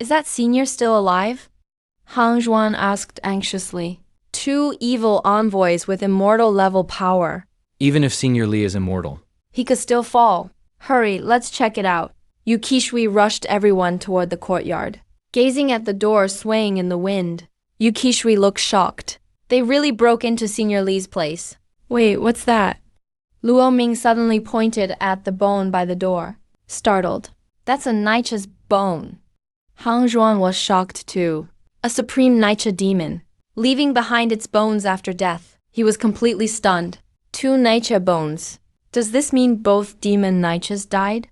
Is that senior still alive? Hang Zhuan asked anxiously. Two evil envoys with immortal-level power. Even if Senior Li is immortal. He could still fall. Hurry, let's check it out. Yukishui rushed everyone toward the courtyard. Gazing at the door swaying in the wind, Yukishui looked shocked. They really broke into Senior Li's place. Wait, what's that? Luo Ming suddenly pointed at the bone by the door, startled. That's a Nicha's bone. Hang Zhuan was shocked too. A supreme Nicha demon, leaving behind its bones after death. He was completely stunned. Two Nicha bones. Does this mean both demon Nichas died?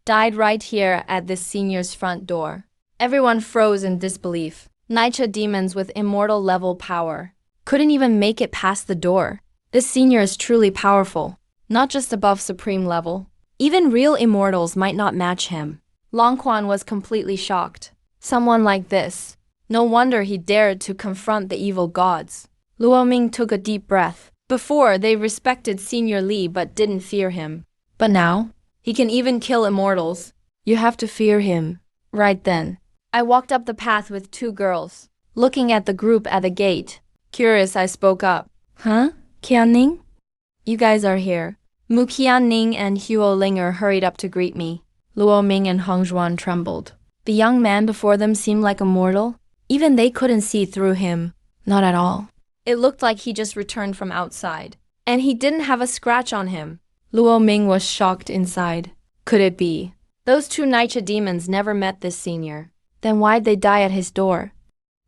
Died right here at this senior's front door. Everyone froze in disbelief. Nicha demons with immortal level power couldn't even make it past the door. This senior is truly powerful, not just above supreme level. Even real immortals might not match him. Long Quan was completely shocked. Someone like this. No wonder he dared to confront the evil gods. Luo Ming took a deep breath. Before, they respected Senior Li but didn't fear him. But now, he can even kill immortals. You have to fear him. Right then, I walked up the path with two girls, looking at the group at the gate. Curious, I spoke up. Huh? Qianning? You guys are here. Mu Qianning and Huo Linger hurried up to greet me. Luo Ming and Hang Zhuan trembled. The young man before them seemed like a mortal. Even they couldn't see through him. Not at all. It looked like he just returned from outside. And he didn't have a scratch on him. Luo Ming was shocked inside. Could it be? Those two Nicha demons never met this senior. Then why'd they die at his door?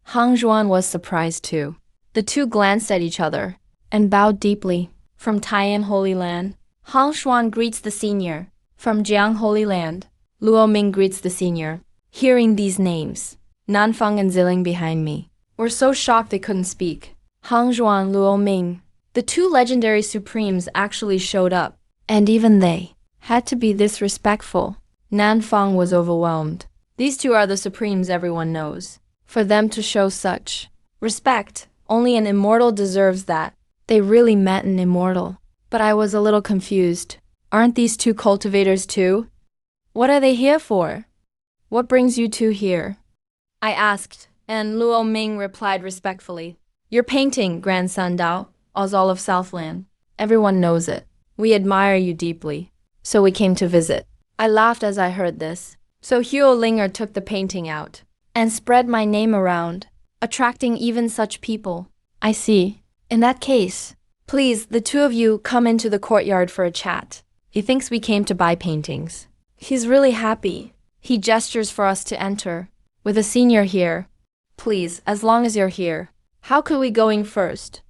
Hang Zhuan was surprised too. The two glanced at each other and bowed deeply. From Taiyan Holy Land, Hang Zhuan greets the senior. From Jiang Holy Land, Luo Ming greets the senior. Hearing these names, Nanfang and Ziling behind me, were so shocked they couldn't speak. Hang Zhuan, Luo Ming, the two legendary supremes actually showed up, and even they had to be this respectful. Nan Fang was overwhelmed. These two are the supremes everyone knows. For them to show such respect, only an immortal deserves that. They really met an immortal. But I was a little confused. Aren't these two cultivators too? What are they here for? What brings you two here? I asked, and Luo Ming replied respectfully. Your painting, grandson Dao, Ozal of Southland. Everyone knows it. We admire you deeply. So we came to visit. I laughed as I heard this. So Huo Linger took the painting out and spread my name around, attracting even such people. I see. In that case, please, the two of you come into the courtyard for a chat. He thinks we came to buy paintings. He's really happy. He gestures for us to enter. With a senior here. Please, as long as you're here. How could we go in first?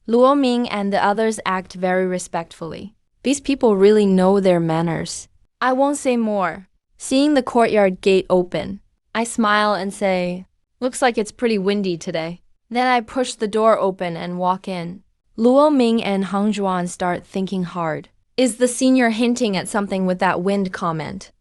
Luo Ming and the others act very respectfully. These people really know their manners. I won't say more. Seeing the courtyard gate open, I smile and say, looks like it's pretty windy today. Then I push the door open and walk in. Luo Ming and Hang Zhuan start thinking hard. Is the senior hinting at something with that wind comment?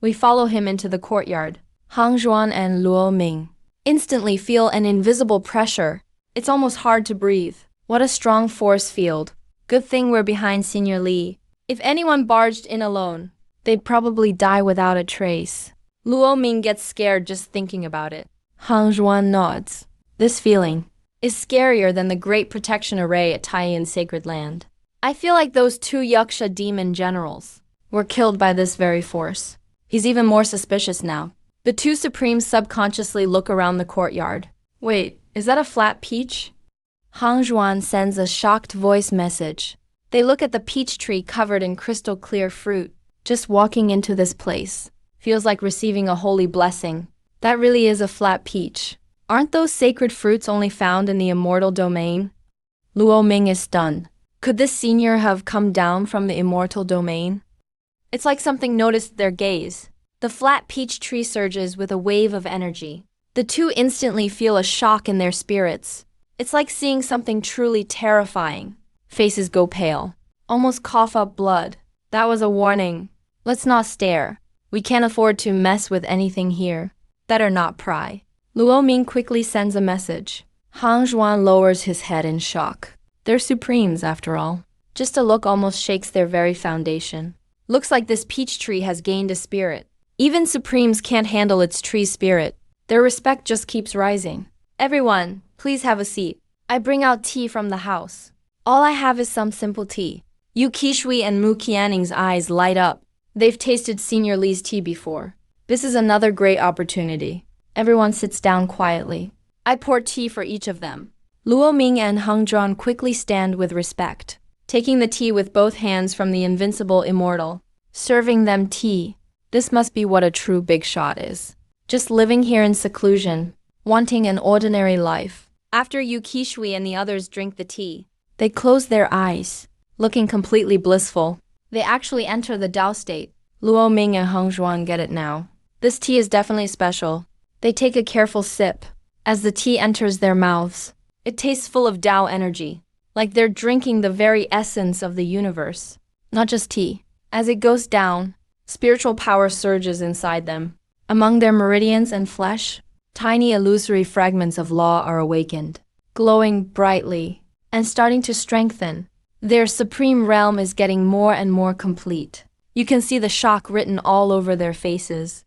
We follow him into the courtyard. Hang Zhuan and Luo Ming instantly feel an invisible pressure. It's almost hard to breathe. What a strong force field. Good thing we're behind Senior Li. If anyone barged in alone, they'd probably die without a trace. Luo Ming gets scared just thinking about it. Hang Zhuan nods. This feeling is scarier than the great protection array at Taiyan's sacred land. I feel like those two Yaksha demon generals were killed by this very force. He's even more suspicious now. The two supremes subconsciously look around the courtyard. Wait, is that a flat peach? Hang Zhuan sends a shocked voice message. They look at the peach tree covered in crystal clear fruit. Just walking into this place feels like receiving a holy blessing. That really is a flat peach. Aren't those sacred fruits only found in the immortal domain? Luo Ming is stunned. Could this senior have come down from the immortal domain? It's like something noticed their gaze. The flat peach tree surges with a wave of energy. The two instantly feel a shock in their spirits. It's like seeing something truly terrifying. Faces go pale, almost cough up blood. That was a warning. Let's not stare. We can't afford to mess with anything here. Better not pry. Luo Ming quickly sends a message. Hang Zhuan lowers his head in shock. They're supremes, after all. Just a look almost shakes their very foundation. Looks like this peach tree has gained a spirit. Even supremes can't handle its tree spirit. Their respect just keeps rising. Everyone, please have a seat. I bring out tea from the house. All I have is some simple tea. Yu Qishui and Mu Qianning's eyes light up. They've tasted Senior Li's tea before. This is another great opportunity. Everyone sits down quietly. I pour tea for each of them. Luo Ming and Hang Zhuan quickly stand with respect, taking the tea with both hands from the invincible immortal, serving them tea. This must be what a true big shot is. Just living here in seclusion, wanting an ordinary life. After Yu Qishui and the others drink the tea, they close their eyes, looking completely blissful. They actually enter the Dao state. Luo Ming and Hang Zhuan get it now. This tea is definitely special. They take a careful sip. As the tea enters their mouths, it tastes full of Dao energy, like they're drinking the very essence of the universe. Not just tea. As it goes down, spiritual power surges inside them. Among their meridians and flesh, tiny illusory fragments of law are awakened, glowing brightly and starting to strengthen. Their supreme realm is getting more and more complete. You can see the shock written all over their faces.